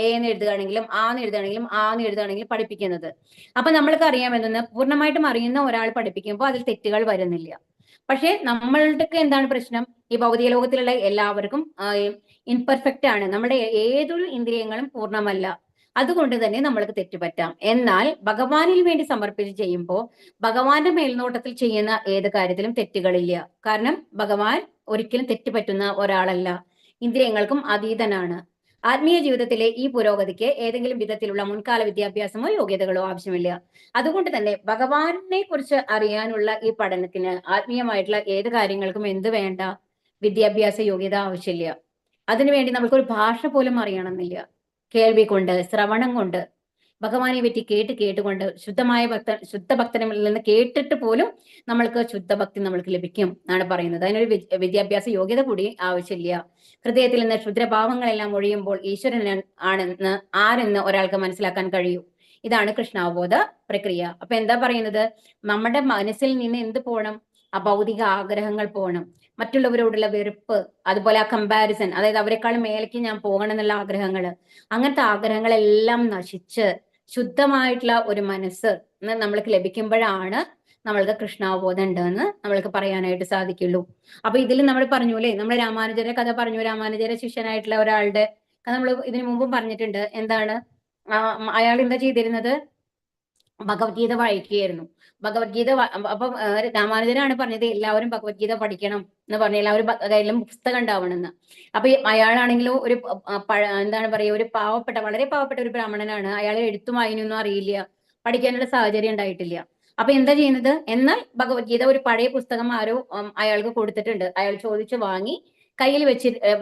എന്ന് എഴുതുകയാണെങ്കിലും ആന്ന് എഴുതുകയാണെങ്കിലും ആന്ന് എഴുതുകയാണെങ്കിലും പഠിപ്പിക്കുന്നത്. അപ്പൊ നമ്മൾക്ക് അറിയാമെന്ന് പൂർണ്ണമായിട്ടും അറിയുന്ന ഒരാൾ പഠിപ്പിക്കുമ്പോൾ അതിൽ തെറ്റുകൾ വരുന്നില്ല. പക്ഷെ നമ്മളുടെ എന്താണ് പ്രശ്നം? ഈ ഭൗതിക ലോകത്തിലുള്ള എല്ലാവർക്കും ഇൻപെർഫെക്റ്റ് ആണ്. നമ്മുടെ ഏതൊരു ഇന്ദ്രിയങ്ങളും പൂർണ്ണമല്ല. അതുകൊണ്ട് തന്നെ നമ്മൾക്ക് തെറ്റുപറ്റാം. എന്നാൽ ഭഗവാനിൽ വേണ്ടി സമർപ്പിച്ച് ചെയ്യുമ്പോൾ ഭഗവാന്റെ മേൽനോട്ടത്തിൽ ചെയ്യുന്ന ഏത് കാര്യത്തിലും തെറ്റുകളില്ല. കാരണം ഭഗവാൻ ഒരിക്കലും തെറ്റുപറ്റുന്ന ഒരാളല്ല, ഇന്ദ്രിയങ്ങൾക്കും അതീതനാണ്. ആത്മീയ ജീവിതത്തിലെ ഈ പുരോഗതിക്ക് ഏതെങ്കിലും വിധത്തിലുള്ള മുൻകാല വിദ്യാഭ്യാസമോ യോഗ്യതകളോ ആവശ്യമില്ല. അതുകൊണ്ട് തന്നെ ഭഗവാനെ കുറിച്ച് അറിയാനുള്ള ഈ പഠനത്തിന് ആത്മീയമായിട്ടുള്ള ഏത് കാര്യങ്ങൾക്കും എന്ത് വേണ്ട? വിദ്യാഭ്യാസ യോഗ്യത ആവശ്യമില്ല. അതിനുവേണ്ടി നമുക്കൊരു ഭാഷ പോലും അറിയണമെന്നില്ല. കേൾവി കൊണ്ട്, ശ്രവണം കൊണ്ട്, ഭഗവാനെ പറ്റി കേട്ടുകൊണ്ട് ശുദ്ധഭക്തനിൽ നിന്ന് കേട്ടിട്ട് പോലും നമ്മൾക്ക് ശുദ്ധഭക്തി നമ്മൾക്ക് ലഭിക്കും എന്നാണ് പറയുന്നത്. അതിനൊരു വിദ്യാഭ്യാസ യോഗ്യത കൂടി ആവശ്യമില്ല. ഹൃദയത്തിൽ നിന്ന് ക്ഷുദ്രഭാവങ്ങളെല്ലാം ഒഴിയുമ്പോൾ ഈശ്വരൻ ആരെന്ന് ഒരാൾക്ക് മനസ്സിലാക്കാൻ കഴിയൂ. ഇതാണ് കൃഷ്ണാവബോധ പ്രക്രിയ. അപ്പൊ എന്താ പറയുന്നത്? നമ്മുടെ മനസ്സിൽ നിന്ന് എന്ത് പോകണം? അഭൗതിക ആഗ്രഹങ്ങൾ പോകണം. മറ്റുള്ളവരോടുള്ള വെറുപ്പ്, അതുപോലെ ആ കമ്പാരിസൺ, അതായത് അവരെക്കാളും മേലേക്ക് ഞാൻ പോകണം എന്നുള്ള ആഗ്രഹങ്ങൾ, അങ്ങനത്തെ ആഗ്രഹങ്ങളെല്ലാം നശിച്ച് ശുദ്ധമായിട്ടുള്ള ഒരു മനസ്സ് നമ്മൾക്ക് ലഭിക്കുമ്പോഴാണ് നമ്മൾക്ക് കൃഷ്ണാവബോധം ഉണ്ടെന്ന് നമ്മൾക്ക് പറയാനായിട്ട് സാധിക്കുള്ളൂ. അപ്പൊ ഇതിൽ നമ്മൾ പറഞ്ഞു അല്ലേ, നമ്മൾ രാമാനുജരെ കഥ പറഞ്ഞു. രാമാനുജരെ ശിഷ്യനായിട്ടുള്ള ഒരാളുടെ കഥ നമ്മൾ ഇതിനു മുമ്പും പറഞ്ഞിട്ടുണ്ട്. എന്താണ് അയാൾ എന്താ ചെയ്തിരുന്നത്? ഭഗവത്ഗീത വായിക്കുകയായിരുന്നു. ഭഗവത്ഗീത അപ്പം രാമാനുജനാണ് പറഞ്ഞത് എല്ലാവരും ഭഗവത്ഗീത പഠിക്കണം എന്ന് പറഞ്ഞ, എല്ലാവരും കയ്യിലും പുസ്തകം ഉണ്ടാവണമെന്ന്. അപ്പൊ അയാളാണെങ്കിലോ ഒരു എന്താണ് പറയുക, ഒരു വളരെ പാവപ്പെട്ട ഒരു ബ്രാഹ്മണനാണ്. അയാൾ എഴുത്തും വായനയൊന്നും അറിയില്ല, പഠിക്കാനുള്ള സാഹചര്യം ഉണ്ടായിട്ടില്ല. അപ്പൊ എന്താ ചെയ്യുന്നത്? എന്നാൽ ഭഗവത്ഗീത ഒരു പഴയ പുസ്തകം ആരോ അയാൾക്ക് കൊടുത്തിട്ടുണ്ട്. അയാൾ ചോദിച്ചു വാങ്ങി കയ്യിൽ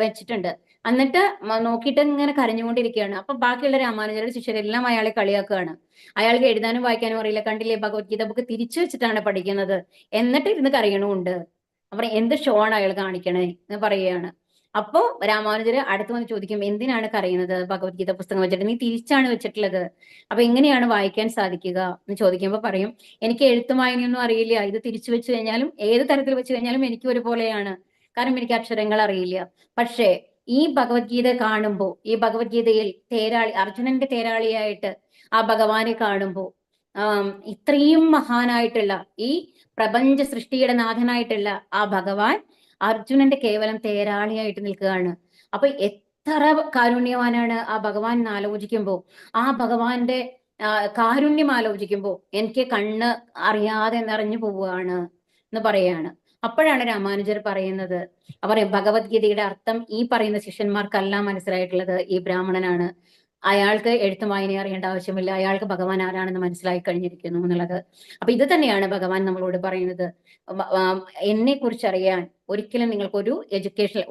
വെച്ചിട്ടുണ്ട്. എന്നിട്ട് നോക്കിയിട്ട് ഇങ്ങനെ കരഞ്ഞുകൊണ്ടിരിക്കുകയാണ്. അപ്പൊ ബാക്കിയുള്ള രാമാനുജരുടെ ശിഷ്യരെല്ലാം അയാളെ കളിയാക്കുകയാണ്. അയാൾക്ക് എഴുതാനും വായിക്കാനും അറിയില്ല, കണ്ടില്ലേ ഭഗവത്ഗീത ബുക്ക് തിരിച്ചു വെച്ചിട്ടാണ് പഠിക്കുന്നത്, എന്നിട്ട് ഇരുന്ന് കരയണമുണ്ട്. അപ്പൊ എന്ത് ഷോ ആണ് അയാൾ കാണിക്കണേ എന്ന് പറയുകയാണ്. അപ്പോ രാമാനുജര് അടുത്ത് വന്ന് ചോദിക്കും, എന്തിനാണ് കരയുന്നത്? ഭഗവത്ഗീത പുസ്തകം വെച്ചിട്ട് നീ തിരിച്ചാണ് വെച്ചിട്ടുള്ളത്, അപ്പൊ എങ്ങനെയാണ് വായിക്കാൻ സാധിക്കുക എന്ന് ചോദിക്കുമ്പോൾ പറയും, എനിക്ക് എഴുത്തും വായനയൊന്നും അറിയില്ല, ഇത് തിരിച്ചു വെച്ച് കഴിഞ്ഞാലും ഏത് തരത്തിൽ വെച്ച് കഴിഞ്ഞാലും എനിക്ക് ഒരുപോലെയാണ്, കാരണം എനിക്ക് അക്ഷരങ്ങൾ അറിയില്ല. പക്ഷേ ഈ ഭഗവത്ഗീത കാണുമ്പോൾ, ഈ ഭഗവത്ഗീതയിൽ അർജുനന്റെ തേരാളിയായിട്ട് ആ ഭഗവാനെ കാണുമ്പോൾ ഇത്രയും മഹാനായിട്ടുള്ള ഈ പ്രപഞ്ച സൃഷ്ടിയുടെ നാഥനായിട്ടുള്ള ആ ഭഗവാൻ അർജുനന്റെ കേവലം തേരാളിയായിട്ട് നിൽക്കുകയാണ്. അപ്പൊ എത്ര കാരുണ്യവാനാണ് ആ ഭഗവാൻ എന്ന് ആലോചിക്കുമ്പോൾ, ആ ഭഗവാന്റെ കാരുണ്യം ആലോചിക്കുമ്പോൾ എനിക്ക് കണ്ണ് അറിയാതെ നിറഞ്ഞു പോവുകയാണ് എന്ന് പറയാണ്. അപ്പോഴാണ് രാമാനുജർ പറയുന്നത്, ഭഗവത്ഗീതയുടെ അർത്ഥം ഈ പറയുന്ന ശിഷ്യന്മാർക്കല്ല മനസ്സിലായിട്ടുള്ളത്, ഈ ബ്രാഹ്മണനാണ്. അയാൾക്ക് എഴുത്തും വായനയും അറിയേണ്ട ആവശ്യമില്ല, അയാൾക്ക് ഭഗവാൻ ആരാണെന്ന് മനസ്സിലായി കഴിഞ്ഞിരിക്കുന്നു എന്നുള്ളത്. അപ്പൊ ഇത് തന്നെയാണ് ഭഗവാൻ നമ്മളോട് പറയുന്നത്. എന്നെ കുറിച്ച് അറിയാൻ ഒരിക്കലും നിങ്ങൾക്ക് ഒരു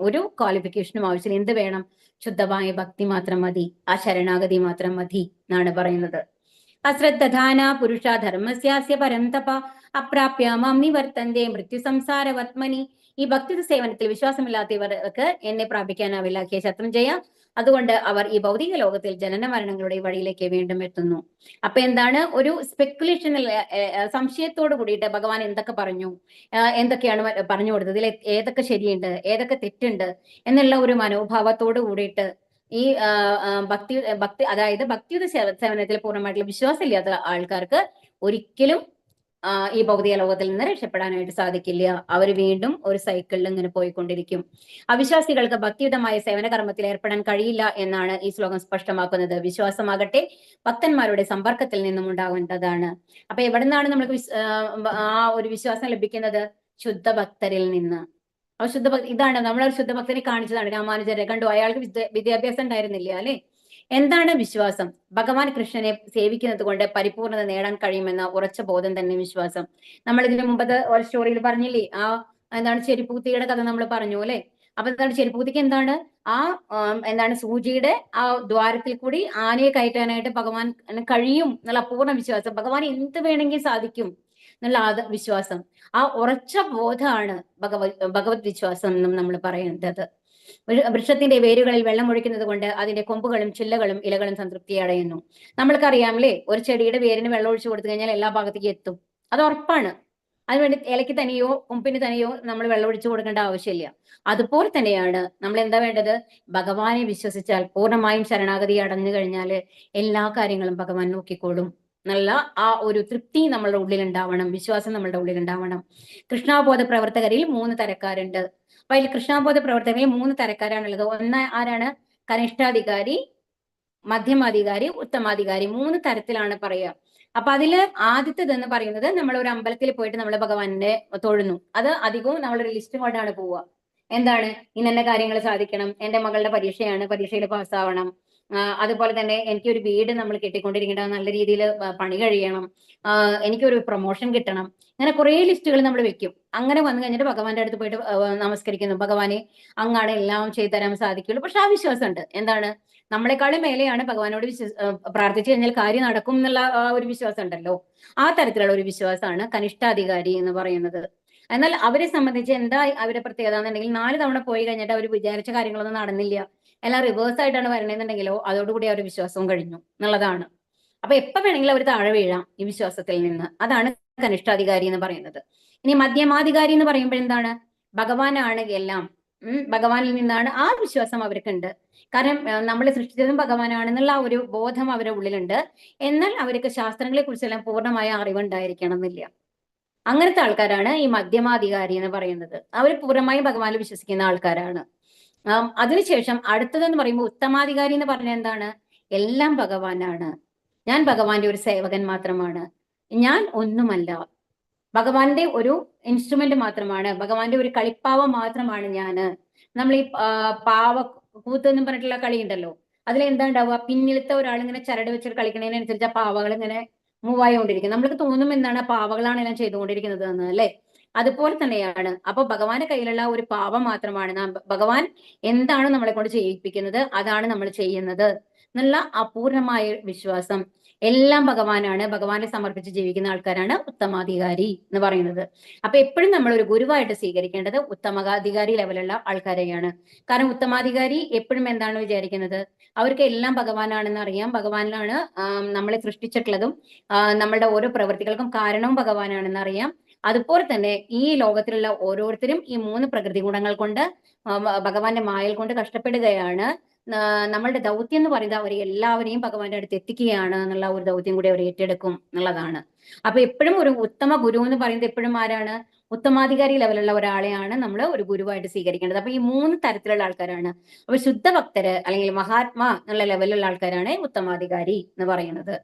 ഒരു ക്വാളിഫിക്കേഷനും ആവശ്യമില്ല. എന്ത് വേണം? ശുദ്ധമായ ഭക്തി മാത്രം മതി, ആ ശരണാഗതി മാത്രം മതി എന്നാണ് പറയുന്നത്. അശ്രദ്ധാന പുരുഷ ധർമ്മസ്യാസ്യ പരന്തപ അപ്രാപ്യ മാം നിവർത്തന്തേ മൃത്യു സംസാരവത്മനി. ഈ ഭക്തി സേവനത്തിൽ വിശ്വാസമില്ലാത്തവർക്ക് എന്നെ പ്രാപിക്കാനാവില്ല ഹേ ശത്രുഞ്ജയ. അതുകൊണ്ട് അവർ ഈ ഭൗതിക ലോകത്തിൽ ജനന മരണങ്ങളുടെ വഴിയിലേക്ക് വീണ്ടും എത്തുന്നു. അപ്പൊ എന്താണ്? ഒരു സ്പെക്കുലേഷനിൽ സംശയത്തോട് കൂടിയിട്ട് ഭഗവാൻ എന്തൊക്കെ പറഞ്ഞു, എന്തൊക്കെയാണ് പറഞ്ഞു കൊടുത്തത്, ഇതിൽ ഏതൊക്കെ ശരിയുണ്ട് ഏതൊക്കെ തെറ്റുണ്ട് എന്നുള്ള ഒരു മനോഭാവത്തോട് കൂടിയിട്ട് ഈ ഭക്തി അതായത് ഭക്തിയുടെ സേവനത്തിൽ പൂർണ്ണമായിട്ടുള്ള വിശ്വാസമില്ലാത്ത ആൾക്കാർക്ക് ഒരിക്കലും ഈ ഭൗതിക ലോകത്തിൽ നിന്ന് രക്ഷപ്പെടാനായിട്ട് സാധിക്കില്ല. അവർ വീണ്ടും ഒരു സൈക്കിളിൽ ഇങ്ങനെ പോയിക്കൊണ്ടിരിക്കും. അവിശ്വാസികൾക്ക് ഭക്തിയുതമായ സേവന കർമ്മത്തിൽ ഏർപ്പെടാൻ കഴിയില്ല എന്നാണ് ഈ ശ്ലോകം സ്പഷ്ടമാക്കുന്നത്. വിശ്വാസമാകട്ടെ ഭക്തന്മാരുടെ സമ്പർക്കത്തിൽ നിന്നും ഉണ്ടാകേണ്ടതാണ്. അപ്പൊ എവിടെ നിന്നാണ് നമുക്ക് ആ ഒരു വിശ്വാസം ലഭിക്കുന്നത്? ശുദ്ധ ഭക്തരിൽ നിന്ന്. അപ്പൊ ഇതാണ് നമ്മളൊരു ശുദ്ധഭക്തനെ കാണിച്ചതാണ്. രാമാനുജരെ കണ്ടു, അയാൾക്ക് വിദ്യാഭ്യാസം ഉണ്ടായിരുന്നില്ല അല്ലെ. എന്താണ് വിശ്വാസം? ഭഗവാൻ കൃഷ്ണനെ സേവിക്കുന്നത് കൊണ്ട് പരിപൂർണത നേടാൻ കഴിയുമെന്ന ഉറച്ച ബോധം തന്നെ വിശ്വാസം. നമ്മൾ ഇതിനു മുമ്പത്തെ ഒരു സ്റ്റോറിയിൽ പറഞ്ഞില്ലേ, ആ എന്താണ് ചെരുപ്പൂത്തിയുടെ കഥ നമ്മൾ പറഞ്ഞു അല്ലെ. അപ്പൊ എന്താണ് ചെരുപ്പൂത്തിക്ക് എന്താണ്? എന്താണ് സൂചിയുടെ ആ ദ്വാരത്തിൽ കൂടി ആനയെ കയറ്റാനായിട്ട് ഭഗവാൻ കഴിയും എന്നുള്ള അപൂർണ വിശ്വാസം. ഭഗവാൻ എന്ത് വേണമെങ്കിൽ സാധിക്കും എന്നുള്ള വിശ്വാസം, ആ ഉറച്ച ബോധമാണ് ഭഗവത് വിശ്വാസം എന്നും നമ്മൾ പറയുന്നത്. വൃക്ഷത്തിന്റെ വേരുകളിൽ വെള്ളം ഒഴിക്കുന്നത് കൊണ്ട് അതിന്റെ കൊമ്പുകളും ചില്ലകളും ഇലകളും സംതൃപ്തി അടയുന്നു. നമ്മൾക്കറിയാമല്ലേ, ഒരു ചെടിയുടെ വേരിന് വെള്ളം ഒഴിച്ചു കൊടുത്തു കഴിഞ്ഞാൽ എല്ലാ ഭാഗത്തേക്ക് എത്തും. അത് ഉറപ്പാണ്. അതിനുവേണ്ടി ഇലയ്ക്ക് തനിയോ കൊമ്പിന് തനിയോ നമ്മൾ വെള്ളം ഒഴിച്ചു കൊടുക്കേണ്ട ആവശ്യമില്ല. അതുപോലെ തന്നെയാണ് നമ്മൾ എന്താ വേണ്ടത്? ഭഗവാനെ വിശ്വസിച്ചാൽ, പൂർണ്ണമായും ശരണാഗതി അടഞ്ഞു കഴിഞ്ഞാൽ എല്ലാ കാര്യങ്ങളും ഭഗവാൻ നോക്കിക്കോളും എന്നുള്ള ആ ഒരു തൃപ്തി നമ്മളുടെ ഉള്ളിൽ ഉണ്ടാവണം, വിശ്വാസം നമ്മളുടെ ഉള്ളിൽ ഉണ്ടാവണം. കൃഷ്ണാബോധ പ്രവർത്തകരിൽ 3 തരക്കാരുണ്ട്. അപ്പൊ അതിൽ കൃഷ്ണാബോധ പ്രവർത്തകരിൽ 3 തരക്കാരാണുള്ളത്. ഒന്ന് ആരാണ്? കനിഷ്ഠാധികാരി, മധ്യമാധികാരി, ഉത്തമാധികാരി, 3 തരത്തിലാണ് പറയുക. അപ്പൊ അതില് ആദ്യത്തേതെന്ന് പറയുന്നത്, നമ്മൾ ഒരു അമ്പലത്തിൽ പോയിട്ട് നമ്മൾ ഭഗവാനെ തൊഴുന്നു. അത് അധികവും നമ്മളൊരു ലിസ്റ്റ് കൊണ്ടാണ് പോവുക. എന്താണ്? ഇന്ന കാര്യങ്ങൾ സാധിക്കണം, എന്റെ മകളുടെ പരീക്ഷയാണ്, പരീക്ഷയിൽ പാസ്സാവണം, അതുപോലെ തന്നെ എനിക്കൊരു വീട് നമ്മൾ കെട്ടിക്കൊണ്ടിരിക്കേണ്ട നല്ല രീതിയിൽ പണി കഴിയണം, എനിക്കൊരു പ്രൊമോഷൻ കിട്ടണം, അങ്ങനെ കുറെ ലിസ്റ്റുകൾ നമ്മൾ വെക്കും. അങ്ങനെ വന്നു കഴിഞ്ഞിട്ട് ഭഗവാന്റെ അടുത്ത് പോയിട്ട് നമസ്കരിക്കുന്നു. ഭഗവാനെ, അങ്ങാണ് എല്ലാം ചെയ്തു തരാൻ സാധിക്കുള്ളൂ. പക്ഷെ ആ വിശ്വാസമുണ്ട്. എന്താണ്? നമ്മളെക്കാളും മേലെയാണ് ഭഗവാനോട് പ്രാർത്ഥിച്ചു കഴിഞ്ഞാൽ കാര്യം നടക്കും എന്നുള്ള ആ ഒരു വിശ്വാസം ഉണ്ടല്ലോ. ആ തരത്തിലുള്ള ഒരു വിശ്വാസമാണ് കനിഷ്ഠാധികാരി എന്ന് പറയുന്നത്. എന്നാൽ അവരെ സംബന്ധിച്ച് എന്താ അവരുടെ പ്രത്യേകത എന്നുണ്ടെങ്കിൽ, 4 തവണ പോയി കഴിഞ്ഞിട്ട് അവർ വിചാരിച്ച കാര്യങ്ങളൊന്നും നടന്നില്ല, എല്ലാം റിവേഴ്സ് ആയിട്ടാണ് വരണമെന്നുണ്ടെങ്കിലോ അതോടുകൂടി അവരുടെ വിശ്വാസവും കഴിഞ്ഞു എന്നുള്ളതാണ്. അപ്പൊ എപ്പോ വേണമെങ്കിലും അവർ താഴെ വീഴാം ഈ വിശ്വാസത്തിൽ നിന്ന്. അതാണ് കനിഷ്ഠാധികാരി എന്ന് പറയുന്നത്. ഇനി മധ്യമാധികാരി എന്ന് പറയുമ്പോൾ എന്താണ്? ഭഗവാനാണ് എല്ലാം, ഭഗവാനിൽ നിന്നാണ് ആ വിശ്വാസം അവർക്കുണ്ട്. കാരണം നമ്മളെ സൃഷ്ടിച്ചതും ഭഗവാനാണെന്നുള്ള ഒരു ബോധം അവരുടെ ഉള്ളിലുണ്ട്. എന്നാൽ അവർക്ക് ശാസ്ത്രങ്ങളെ കുറിച്ചെല്ലാം പൂർണ്ണമായ അറിവുണ്ടായിരിക്കണം എന്നില്ല. അങ്ങനത്തെ ആൾക്കാരാണ് ഈ മധ്യമാധികാരി എന്ന് പറയുന്നത്. അവർ പൂർണ്ണമായും ഭഗവാനിൽ വിശ്വസിക്കുന്ന ആൾക്കാരാണ്. അതിനുശേഷം അടുത്തതെന്ന് പറയുമ്പോൾ ഉത്തമാധികാരി എന്ന് പറഞ്ഞാൽ എന്താണ്? എല്ലാം ഭഗവാനാണ്, ഞാൻ ഭഗവാന്റെ ഒരു സേവകൻ മാത്രമാണ്, ഞാൻ ഒന്നുമല്ല, ഭഗവാന്റെ ഒരു ഇൻസ്ട്രുമെന്റ് മാത്രമാണ്, ഭഗവാന്റെ ഒരു കളിപ്പാവം മാത്രമാണ് ഞാന്. നമ്മൾ ഈ പാവ കൂത്ത് എന്ന് പറഞ്ഞിട്ടുള്ള കളി ഉണ്ടല്ലോ, അതിലെന്താ ഉണ്ടാവുക? പിന്നിലത്തെ ഒരാൾ ഇങ്ങനെ ചരട് വെച്ചിട്ട് കളിക്കുന്നതിനനുസരിച്ച് ആ പാവകൾ ഇങ്ങനെ മൂവ് ആയിക്കൊണ്ടിരിക്കും. നമ്മൾക്ക് തോന്നും എന്താണ് പാവകളാണ് എല്ലാം ചെയ്തുകൊണ്ടിരിക്കുന്നത് എന്ന്, അല്ലെ? അതുപോലെ തന്നെയാണ്. അപ്പൊ ഭഗവാന്റെ കയ്യിലുള്ള ഒരു പാവം മാത്രമാണ് നാം. ഭഗവാൻ എന്താണ് നമ്മളെ കൊണ്ട് ചെയ്യിപ്പിക്കുന്നത് അതാണ് നമ്മൾ ചെയ്യുന്നത് എന്നുള്ള അപൂർണമായ വിശ്വാസം. എല്ലാം ഭഗവാനാണ്, ഭഗവാനെ സമർപ്പിച്ച് ജീവിക്കുന്ന ആൾക്കാരാണ് ഉത്തമാധികാരി എന്ന് പറയുന്നത്. അപ്പൊ എപ്പോഴും നമ്മൾ ഒരു ഗുരുവായിട്ട് സ്വീകരിക്കേണ്ടത് ഉത്തമാധികാരി ലെവലുള്ള ആൾക്കാരെയാണ്. കാരണം ഉത്തമാധികാരി എപ്പോഴും എന്താണ് വിചാരിക്കുന്നത്? അവർക്ക് എല്ലാം ഭഗവാനാണെന്ന് അറിയാം, ഭഗവാനിലാണ് നമ്മളെ സൃഷ്ടിച്ചിട്ടുള്ളതും നമ്മളുടെ ഓരോ പ്രവൃത്തികൾക്കും കാരണവും ഭഗവാനാണെന്ന് അറിയാം. അതുപോലെ തന്നെ ഈ ലോകത്തിലുള്ള ഓരോരുത്തരും ഈ 3 പ്രകൃതി ഗുണങ്ങൾ കൊണ്ട് ഭഗവാന്റെ മായൽ കൊണ്ട് കഷ്ടപ്പെടുകയാണ്. നമ്മളുടെ ദൗത്യം എന്ന് പറയുന്നത് അവരെ എല്ലാവരെയും ഭഗവാന്റെ അടുത്ത് എത്തിക്കുകയാണ് എന്നുള്ള ഒരു ദൗത്യം കൂടി അവർ ഏറ്റെടുക്കും എന്നുള്ളതാണ്. അപ്പൊ എപ്പോഴും ഒരു ഉത്തമ ഗുരു എന്ന് പറയുന്നത് എപ്പോഴും ആരാണ്? ഉത്തമാധികാരി ലെവലുള്ള ഒരാളെയാണ് നമ്മൾ ഒരു ഗുരുവായിട്ട് സ്വീകരിക്കേണ്ടത്. അപ്പൊ ഈ 3 തരത്തിലുള്ള ആൾക്കാരാണ്. അപ്പൊ ശുദ്ധ ഭക്തര് അല്ലെങ്കിൽ മഹാത്മാ എന്നുള്ള ലെവലിലുള്ള ആൾക്കാരാണ് ഉത്തമാധികാരി എന്ന് പറയുന്നത്.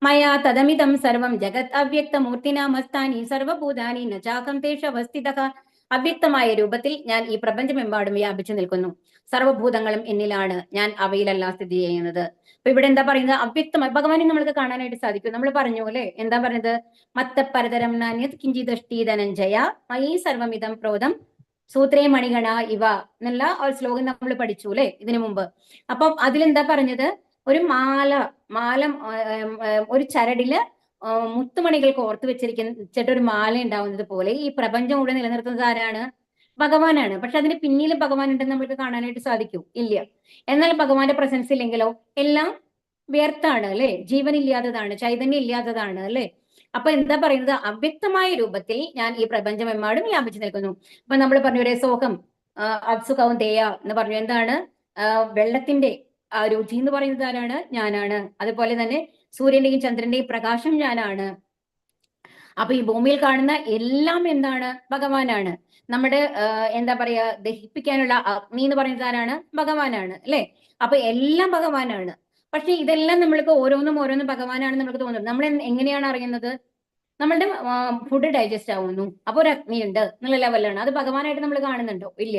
മയാ തദമിതം സർവം ജഗത് അവ്യക്തമൂർത്തിനാമസ്താനി സർവഭൂതാനി ന ചാകം തേഷവസ്ഥിതഃ. അവ്യക്തമായ രൂപത്തിൽ ഞാൻ ഈ പ്രപഞ്ചമെമ്പാടും വ്യാപിച്ചു നിൽക്കുന്നു. സർവ്വഭൂതങ്ങളും എന്നിലാണ്, ഞാൻ അവയിലല്ല സ്ഥിതി ചെയ്യുന്നത്. അപ്പൊ ഇവിടെ എന്താ പറയുന്നത്? അവ്യക്തമായി ഭഗവാനെ നമ്മൾക്ക് കാണാനായിട്ട് സാധിക്കും. നമ്മൾ പറഞ്ഞു അല്ലെ, എന്താ പറയുന്നത്? മത്ത പരതരം നാന്യത് കിഞ്ചിദഷ്ടി ധനഞ്ജയ മയി സർവമിതം പ്രോതം സൂത്രേ മണിഗണ ഇവ എന്നുള്ള ഒരു ശ്ലോകം നമ്മൾ പഠിച്ചു അല്ലെ ഇതിനു മുമ്പ്. അപ്പം അതിലെന്താ പറഞ്ഞത്? ഒരു മാല മാല ഒരു ചരടില് മുത്തുമണികൾ കോർത്തു വെച്ചിട്ട് ഒരു മാല ഉണ്ടാവുന്നത് പോലെ ഈ പ്രപഞ്ചം കൂടെ നിലനിർത്തുന്നത് ആരാണ്? ഭഗവാനാണ്. പക്ഷെ അതിന് പിന്നിൽ ഭഗവാൻ ഉണ്ടെന്ന് നമുക്ക് കാണാനായിട്ട് സാധിക്കൂ? ഇല്ല. എന്നാൽ ഭഗവാന്റെ പ്രസൻസ് ഇല്ലെങ്കിലോ എല്ലാം വ്യർത്ഥാണ് അല്ലെ, ജീവനില്ലാത്തതാണ്, ചൈതന്യം ഇല്ലാത്തതാണ് അല്ലെ. അപ്പൊ എന്താ പറയുന്നത്? അവ്യക്തമായ രൂപത്തിൽ ഞാൻ ഈ പ്രപഞ്ചമെമ്പാടും വ്യാപിച്ചു നിൽക്കുന്നു. അപ്പൊ നമ്മൾ പറഞ്ഞു ഒരു സോഹം അത്സുഖവും തേയ എന്ന് പറഞ്ഞു. എന്താണ്? വെള്ളത്തിന്റെ ആ രുചി എന്ന് പറയുന്നത് ആരാണ്? ഞാനാണ്. അതുപോലെ തന്നെ സൂര്യന്റെയും ചന്ദ്രന്റെയും പ്രകാശം ഞാനാണ്. അപ്പൊ ഈ ഭൂമിയിൽ കാണുന്ന എല്ലാം എന്താണ്? ഭഗവാനാണ്. നമ്മുടെ എന്താ പറയാ, ദഹിപ്പിക്കാനുള്ള അഗ്നി എന്ന് പറയുന്നത് ആരാണ്? ഭഗവാനാണ് അല്ലെ. അപ്പൊ എല്ലാം ഭഗവാനാണ്. പക്ഷെ ഇതെല്ലാം നമ്മൾക്ക് ഓരോന്നും ഓരോന്നും ഭഗവാനാണെന്ന് നമുക്ക് തോന്നുന്നു. നമ്മൾ എങ്ങനെയാണ് അറിയുന്നത്? നമ്മളുടെ ഫുഡ് ഡൈജസ്റ്റ് ആവുന്നു, അപ്പൊ ഒരു അഗ്നി ഉണ്ട് എന്നുള്ള ലെവലാണ്. അത് ഭഗവാനായിട്ട് നമ്മൾ കാണുന്നുണ്ടോ? ഇല്ല.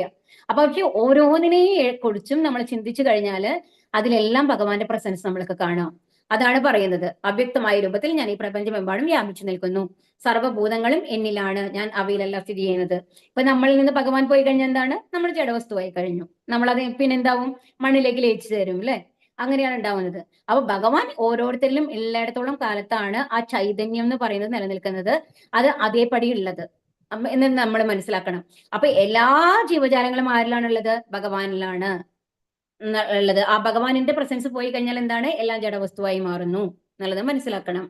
അപ്പൊ പക്ഷെ ഓരോന്നിനെയും കുറിച്ചും നമ്മൾ ചിന്തിച്ചു കഴിഞ്ഞാല് അതിലെല്ലാം ഭഗവാന്റെ പ്രസൻസ് നമ്മൾക്ക് കാണാം. അതാണ് പറയുന്നത്, അവ്യക്തമായ രൂപത്തിൽ ഞാൻ ഈ പ്രപഞ്ചമെമ്പാടും വ്യാപിച്ചു നിൽക്കുന്നു, സർവ്വഭൂതങ്ങളും എന്നിലാണ്, ഞാൻ അവയിലല്ല സ്ഥിതി ചെയ്യുന്നത്. ഇപ്പൊ നമ്മളിൽ നിന്ന് ഭഗവാൻ പോയി കഴിഞ്ഞാൽ എന്താണ്? നമ്മൾ ജഡവസ്തുവായി കഴിഞ്ഞു. നമ്മളത് പിന്നെന്താവും? മണ്ണിലേക്ക് ലയിച്ചു തരും അല്ലെ. അങ്ങനെയാണ് ഉണ്ടാവുന്നത്. അപ്പൊ ഭഗവാൻ ഓരോരുത്തരിലും എല്ലായിടത്തോളം കാലത്താണ് ആ ചൈതന്യം എന്ന് പറയുന്നത് നിലനിൽക്കുന്നത്. അത് അതേപടി ഉള്ളത്. എന്ന് നമ്മൾ മനസ്സിലാക്കണം. അപ്പൊ എല്ലാ ജീവജാലങ്ങളും ആരിലാണുള്ളത്? ഭഗവാനിലാണ് ഉള്ളത്. ആ ഭഗവാനിന്റെ പ്രസൻസ് പോയി കഴിഞ്ഞാൽ എന്താണ്? എല്ലാം ജഡവസ്തുവായി മാറുന്നു എന്നുള്ളത് മനസ്സിലാക്കണം.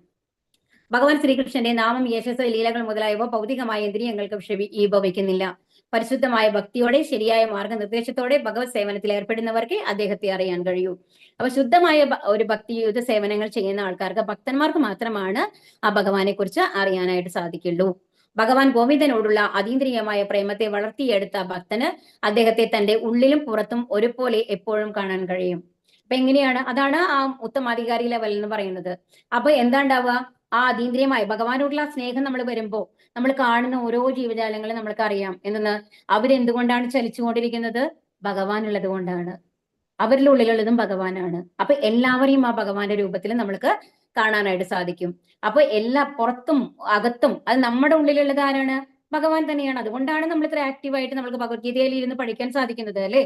ഭഗവാൻ ശ്രീകൃഷ്ണന്റെ നാമം, യശസ്, ലീലകൾ മുതലായവ ഭൗതികമായ ഇന്ദ്രിയങ്ങൾക്ക് വിഭവിക്കുന്നില്ല. പരിശുദ്ധമായ ഭക്തിയോടെ ശരിയായ മാർഗനിർദ്ദേശത്തോടെ ഭഗവത് സേവനത്തിൽ ഏർപ്പെടുന്നവർക്ക് അദ്ദേഹത്തെ അറിയാൻ കഴിയൂ. അപ്പൊ ശുദ്ധമായ ഒരു ഭക്തിയുത സേവനങ്ങൾ ചെയ്യുന്ന ആൾക്കാർക്ക്, ഭക്തന്മാർക്ക് മാത്രമാണ് ആ ഭഗവാനെ കുറിച്ച് അറിയാനായിട്ട് സാധിക്കുള്ളൂ. ഭഗവാൻ ഗോവിന്ദനോടുള്ള അതീന്ദ്രിയമായ പ്രേമത്തെ വളർത്തിയെടുത്ത ഭക്തന് അദ്ദേഹത്തെ തന്റെ ഉള്ളിലും പുറത്തും ഒരുപോലെ എപ്പോഴും കാണാൻ കഴിയും. അപ്പൊ എങ്ങനെയാണ്? അതാണ് ആ ഉത്തമാധികാരി ലെവൽ എന്ന് പറയുന്നത്. അപ്പൊ എന്താ ഉണ്ടാവുക? ആ അതീന്ദ്രിയമായ ഭഗവാനോടുള്ള സ്നേഹം നമ്മൾ വരുമ്പോ നമ്മൾ കാണുന്ന ഓരോ ജീവജാലങ്ങളും നമ്മൾക്ക് അറിയാം എന്തെന്ന്. അവരെന്തുകൊണ്ടാണ് ചലിച്ചുകൊണ്ടിരിക്കുന്നത്? ഭഗവാൻ ഉള്ളത് കൊണ്ടാണ്. അവരുടെ ഉള്ളിലുള്ളതും ഭഗവാനാണ്. അപ്പൊ എല്ലാവരെയും ആ ഭഗവാന്റെ രൂപത്തിൽ നമ്മൾക്ക് കാണാനായിട്ട് സാധിക്കും. അപ്പൊ എല്ലാ പുറത്തും അകത്തും അത് നമ്മുടെ ഉള്ളിലുള്ളത് ആരാണ്? ഭഗവാൻ തന്നെയാണ്. അതുകൊണ്ടാണ് നമ്മൾ ഇത്ര ആക്റ്റീവായിട്ട് നമുക്ക് ഭഗവത്ഗീതയിൽ ഇരുന്ന് പഠിക്കാൻ സാധിക്കുന്നത്, അല്ലെ?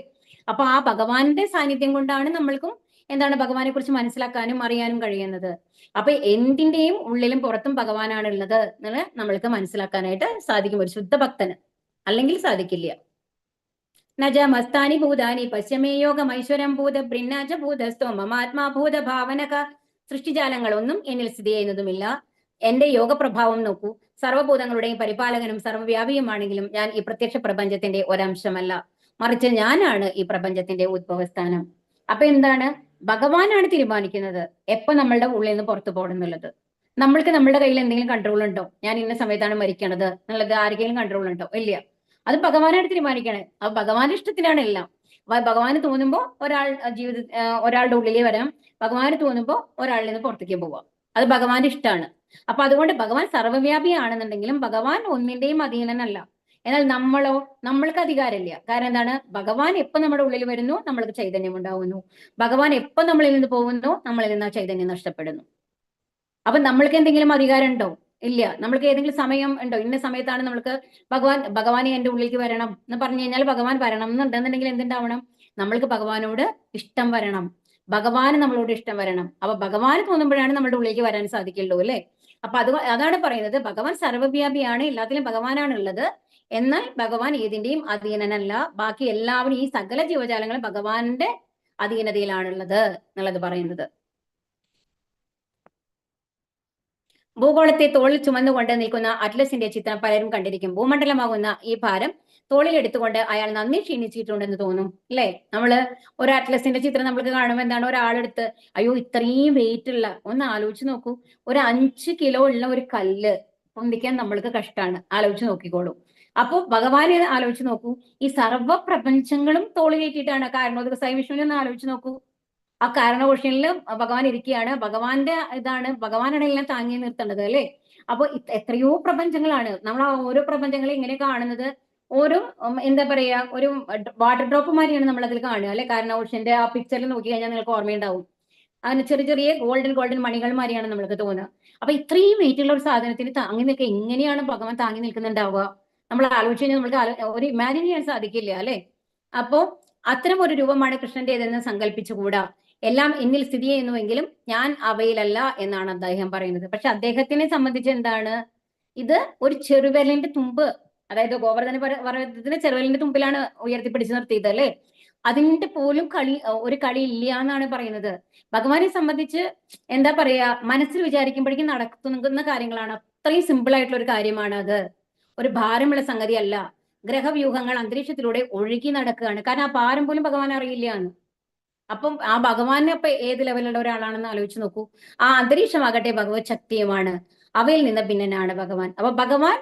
അപ്പൊ ആ ഭഗവാന്റെ സാന്നിധ്യം കൊണ്ടാണ് നമ്മൾക്കും എന്താണ് ഭഗവാനെ കുറിച്ച് മനസ്സിലാക്കാനും അറിയാനും കഴിയുന്നത്. അപ്പൊ എന്തിന്റെയും ഉള്ളിലും പുറത്തും ഭഗവാനാണ് ഉള്ളത് എന്ന് നമ്മൾക്ക് മനസ്സിലാക്കാനായിട്ട് സാധിക്കും ഒരു ശുദ്ധ ഭക്തന്. അല്ലെങ്കിൽ സാധിക്കില്ല. നജ മസ്താനി ഭൂതാനി പശ്യമേ യോഗമൈശ്വരം ഭൂത ബ്രിന്നാജ ഭൂതസ്തോ മമാത്മാഭൂത ഭാവനക. സൃഷ്ടിജാലങ്ങളൊന്നും എന്നിൽ സ്ഥിതി ചെയ്യുന്നതുമില്ല. എന്റെ യോഗപ്രഭാവം നോക്കൂ. സർവ്വഭൂതങ്ങളുടെയും പരിപാലകനും സർവ്വവ്യാപിയുമാണെങ്കിലും ഞാൻ ഈ പ്രത്യക്ഷ പ്രപഞ്ചത്തിന്റെ ഒരംശമല്ല, മറിച്ച് ഞാനാണ് ഈ പ്രപഞ്ചത്തിന്റെ ഉദ്ഭവസ്ഥാനം. അപ്പൊ എന്താണ്? ഭഗവാനാണ് തീരുമാനിക്കുന്നത് എപ്പോ നമ്മളുടെ ഉള്ളിൽ നിന്ന് പുറത്തു പോകണം എന്നുള്ളത്. നമ്മൾക്ക് നമ്മളുടെ കയ്യിൽ എന്തെങ്കിലും കൺട്രോൾ ഉണ്ടോ? ഞാൻ ഇന്ന സമയത്താണ് മരിക്കണത് എന്നുള്ളത് ആർക്കെങ്കിലും കൺട്രോൾ ഉണ്ടോ? ഇല്ല. അത് ഭഗവാനായിട്ട് തീരുമാനിക്കണേ. അത് ഭഗവാന്റെ ഇഷ്ടത്തിനാണ് എല്ലാം. ഭഗവാന് തോന്നുമ്പോ ഒരാളുടെ ഉള്ളിലേ വരാം, ഭഗവാന് തോന്നുമ്പോ ഒരാളിൽ നിന്ന് പുറത്തേക്ക് പോവാം. അത് ഭഗവാന്റെ ഇഷ്ടമാണ്. അപ്പൊ അതുകൊണ്ട് ഭഗവാൻ സർവ്വവ്യാപിയാണെന്നുണ്ടെങ്കിലും ഭഗവാൻ ഒന്നിന്റെയും അധീനനല്ല. എന്നാൽ നമ്മളോ? നമ്മൾക്ക് അധികാരമില്ല. കാരണം എന്താണ്? ഭഗവാൻ എപ്പോ നമ്മുടെ ഉള്ളിൽ വരുന്നു നമ്മൾക്ക് ചൈതന്യം ഉണ്ടാവുന്നു. ഭഗവാൻ എപ്പോ നമ്മളിൽ നിന്ന് പോകുന്നു നമ്മളിൽ നിന്ന് ആ ചൈതന്യം നഷ്ടപ്പെടുന്നു. അപ്പൊ നമ്മൾക്ക് എന്തെങ്കിലും അധികാരം ഉണ്ടോ? ഇല്ല. നമ്മൾക്ക് ഏതെങ്കിലും സമയം ഉണ്ടോ? ഇന്ന സമയത്താണ് നമ്മൾക്ക് ഭഗവാനെ എന്റെ ഉള്ളിലേക്ക് വരണം എന്ന് പറഞ്ഞു കഴിഞ്ഞാൽ ഭഗവാൻ വരണം എന്നുണ്ടെന്നുണ്ടെങ്കിൽ എന്തുണ്ടാവണം? നമ്മൾക്ക് ഭഗവാനോട് ഇഷ്ടം വരണം. ഭഗവാന് നമ്മളോട് ഇഷ്ടം വരണം. അപ്പൊ ഭഗവാന് തോന്നുമ്പോഴാണ് നമ്മുടെ ഉള്ളിലേക്ക് വരാൻ സാധിക്കുള്ളൂ, അല്ലെ? അപ്പൊ അതാണ് പറയുന്നത്, ഭഗവാൻ സർവ്വവ്യാപിയാണ്, എല്ലാത്തിലും ഭഗവാനാണ് ഉള്ളത്. എന്നാൽ ഭഗവാൻ ഏതിന്റെയും അധീനനല്ല. ബാക്കി എല്ലാവരും, ഈ സകല ജീവജാലങ്ങളും ഭഗവാന്റെ അധീനതയിലാണുള്ളത് എന്നുള്ളത് പറയുന്നത്. ഭൂഗോളത്തെ തോളിൽ ചുമന്നുകൊണ്ട് നിൽക്കുന്ന അറ്റ്ലസിന്റെ ചിത്രം പലരും കണ്ടിരിക്കും. ഭൂമണ്ഡലമാകുന്ന ഈ ഭാരം തോളിൽ എടുത്തുകൊണ്ട് അയാൾ നന്ദി ക്ഷീണിച്ചിട്ടുണ്ടെന്ന് തോന്നും, അല്ലെ? നമ്മള് ഒരു അറ്റ്ലസിന്റെ ചിത്രം നമ്മൾക്ക് കാണുമ്പോൾ എന്താണ്? ഒരാളെടുത്ത്, അയ്യോ ഇത്രയും വെയിറ്റ് ഉള്ള, ഒന്ന് ആലോചിച്ച് നോക്കൂ, ഒരു 5 കിലോ ഉള്ള ഒരു കല്ല് പൊന്തിക്കാൻ നമ്മൾക്ക് കഷ്ടമാണ്. ആലോചിച്ച് നോക്കിക്കോളൂ. അപ്പൊ ഭഗവാനെ ആലോചിച്ച് നോക്കൂ. ഈ സർവ്വ പ്രപഞ്ചങ്ങളും തോളിലേറ്റിട്ടാണ്. കാരണോദകസായി വിഷ്ണുവിനെ ഒന്ന് ആലോചിച്ച് നോക്കൂ. ആ കാരണകോശനിൽ ഭഗവാൻ ഇരിക്കുകയാണ്. ഭഗവാന്റെ ഇതാണ്, ഭഗവാനാണ് എല്ലാം താങ്ങി നിർത്തേണ്ടത്, അല്ലെ? അപ്പൊ എത്രയോ പ്രപഞ്ചങ്ങളാണ്. നമ്മൾ ആ ഓരോ പ്രപഞ്ചങ്ങളെ ഇങ്ങനെ കാണുന്നത് ഓരോ എന്താ പറയാ, ഒരു വാട്ടർ ഡ്രോപ്പ് മാതിരിയാണ് നമ്മൾ അതിൽ കാണുക, അല്ലെ? കാരണകോശന്റെ ആ പിക്ചറിൽ നോക്കി കഴിഞ്ഞാൽ നിങ്ങൾക്ക് ഓർമ്മയുണ്ടാവും. അങ്ങനെ ചെറിയ ചെറിയ ഗോൾഡൻ മണികൾ മാതിരിയാണ് നമ്മൾക്ക് തോന്നുക. അപ്പൊ ഇത്രയും വെയിറ്റ് ഉള്ള ഒരു സാധനത്തിന് താങ്ങി നിൽക്കുക എങ്ങനെയാണ് ഭഗവാൻ താങ്ങി നിൽക്കുന്നുണ്ടാവുക? നമ്മൾ ആലോചിച്ച് കഴിഞ്ഞാൽ നമുക്ക് ഒരു ഇമാജിൻ ചെയ്യാൻ സാധിക്കില്ല, അല്ലെ? അപ്പോ അത്തരം ഒരു രൂപമാണ് കൃഷ്ണന്റേതെന്ന് സങ്കല്പിച്ചുകൂടാ. എല്ലാം എന്നിൽ സ്ഥിതി ചെയ്യുന്നുവെങ്കിലും ഞാൻ അവയിലല്ല എന്നാണ് അദ്ദേഹം പറയുന്നത്. പക്ഷെ അദ്ദേഹത്തിനെ സംബന്ധിച്ച് എന്താണ്? ഇത് ഒരു ചെറുവിരലിന്റെ തുമ്പ്, അതായത് ഗോവർദ്ധന പർവ്വതത്തിന്റെ ചെറുവിരലിന്റെ തുമ്പിലാണ് ഉയർത്തിപ്പിടിച്ച് നിർത്തിയത്, അല്ലെ? അതിന്റെ പോലും ഒരു കളി ഇല്ല എന്നാണ് പറയുന്നത്. ഭഗവാനെ സംബന്ധിച്ച് എന്താ പറയാ, മനസ്സിൽ വിചാരിക്കുമ്പോഴേക്കും നടക്കുന്ന കാര്യങ്ങളാണ്. അത്രയും സിമ്പിൾ ആയിട്ടുള്ള ഒരു കാര്യമാണ് അത്. ഒരു ഭാരമുള്ള സംഗതിയല്ല. ഗ്രഹവ്യൂഹങ്ങൾ അന്തരീക്ഷത്തിലൂടെ ഒഴുകി നടക്കുകയാണ്. കാരണം ആ ഭാരം പോലും ഭഗവാൻ അറിയില്ല എന്ന്. അപ്പം ആ ഭഗവാനെ ഇപ്പൊ ഏത് ലെവലുള്ള ഒരാളാണെന്ന് ആലോചിച്ച് നോക്കൂ. ആ അന്തരീക്ഷമാകട്ടെ ഭഗവത് ശക്തിയുമാണ്. അവയിൽ നിന്ന് ഭിന്നനാണ് ഭഗവാൻ. അപ്പൊ ഭഗവാൻ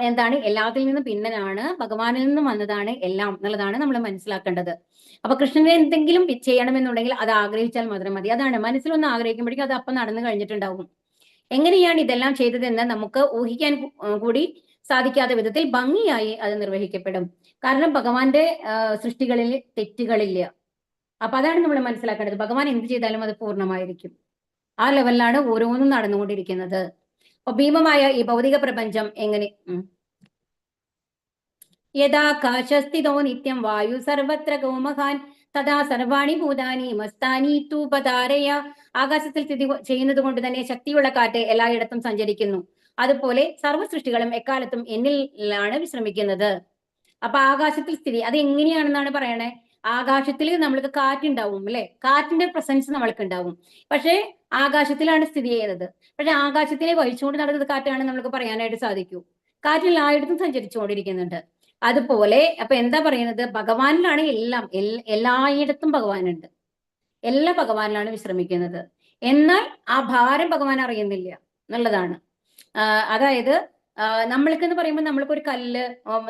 എന്താണ്? എല്ലാത്തിൽ നിന്നും ഭിന്നനാണ്. ഭഗവാനിൽ നിന്നും വന്നതാണ് എല്ലാം എന്നുള്ളതാണ് നമ്മൾ മനസ്സിലാക്കേണ്ടത്. അപ്പൊ കൃഷ്ണനെ എന്തെങ്കിലും ചെയ്യണമെന്നുണ്ടെങ്കിൽ അത് ആഗ്രഹിച്ചാൽ മാത്രം മതി. അതാണ്, മനസ്സിലൊന്ന് ആഗ്രഹിക്കുമ്പോഴേക്കും അത് അപ്പം നടന്നു കഴിഞ്ഞിട്ടുണ്ടാവും. എങ്ങനെയാണ് ഇതെല്ലാം ചെയ്തതെന്ന് നമുക്ക് ഊഹിക്കാൻ കൂടി സാധിക്കാത്ത വിധത്തിൽ ഭംഗിയായി അത് നിർവഹിക്കപ്പെടും. കാരണം ഭഗവാന്റെ സൃഷ്ടികളിൽ തെറ്റുകളില്ല. അപ്പൊ അതാണ് നമ്മൾ മനസ്സിലാക്കേണ്ടത്. ഭഗവാൻ എന്ത് ചെയ്താലും അത് പൂർണ്ണമായിരിക്കും. ആ ലെവലിലാണ് ഓരോന്നും നടന്നുകൊണ്ടിരിക്കുന്നത്. അപ്പൊ ഭീമമായ ഈ ഭൗതിക പ്രപഞ്ചം എങ്ങനെ യഥാകാശസ്ഥിതോ നിത്യം വായു സർവത്ര ഗോമഹാൻ തഥാ സർവാണി ഭൂതാനി മസ്താനി തൂപതാരയ. ആകാശത്തിൽ സ്ഥിതി ചെയ്യുന്നത് കൊണ്ട് തന്നെ ശക്തിയുള്ള കാറ്റ് എല്ലായിടത്തും സഞ്ചരിക്കുന്നു. അതുപോലെ സർവ്വ സൃഷ്ടികളും എക്കാലത്തും എന്നിലാണ് വിശ്രമിക്കുന്നത്. അപ്പൊ ആകാശത്തിൽ സ്ഥിതി അത് എങ്ങനെയാണെന്നാണ് പറയണേ. ആകാശത്തിൽ നമ്മൾക്ക് കാറ്റുണ്ടാവും അല്ലെ, കാറ്റിന്റെ പ്രസൻസ് നമ്മൾക്ക് ഉണ്ടാവും. പക്ഷേ ആകാശത്തിലാണ് സ്ഥിതി ചെയ്യുന്നത്. പക്ഷെ ആകാശത്തിനെ വഹിച്ചുകൊണ്ട് നടക്കുന്നത് കാറ്റാണ് നമ്മൾക്ക് പറയാനായിട്ട് സാധിക്കൂ. കാറ്റ് എല്ലായിടത്തും സഞ്ചരിച്ചുകൊണ്ടിരിക്കുന്നുണ്ട്. അതുപോലെ അപ്പൊ എന്താ പറയുന്നത്, ഭഗവാനിലാണ് എല്ലാം, എല്ലായിടത്തും ഭഗവാനുണ്ട്. എല്ലാ ഭഗവാനിലാണ് വിശ്രമിക്കുന്നത്. എന്നാൽ ആ ഭാരം ഭഗവാൻ അറിയുന്നില്ല എന്നുള്ളതാണ്. അതായത് നമ്മൾക്ക് എന്ന് പറയുമ്പോൾ നമ്മൾക്ക് ഒരു കല്ല്,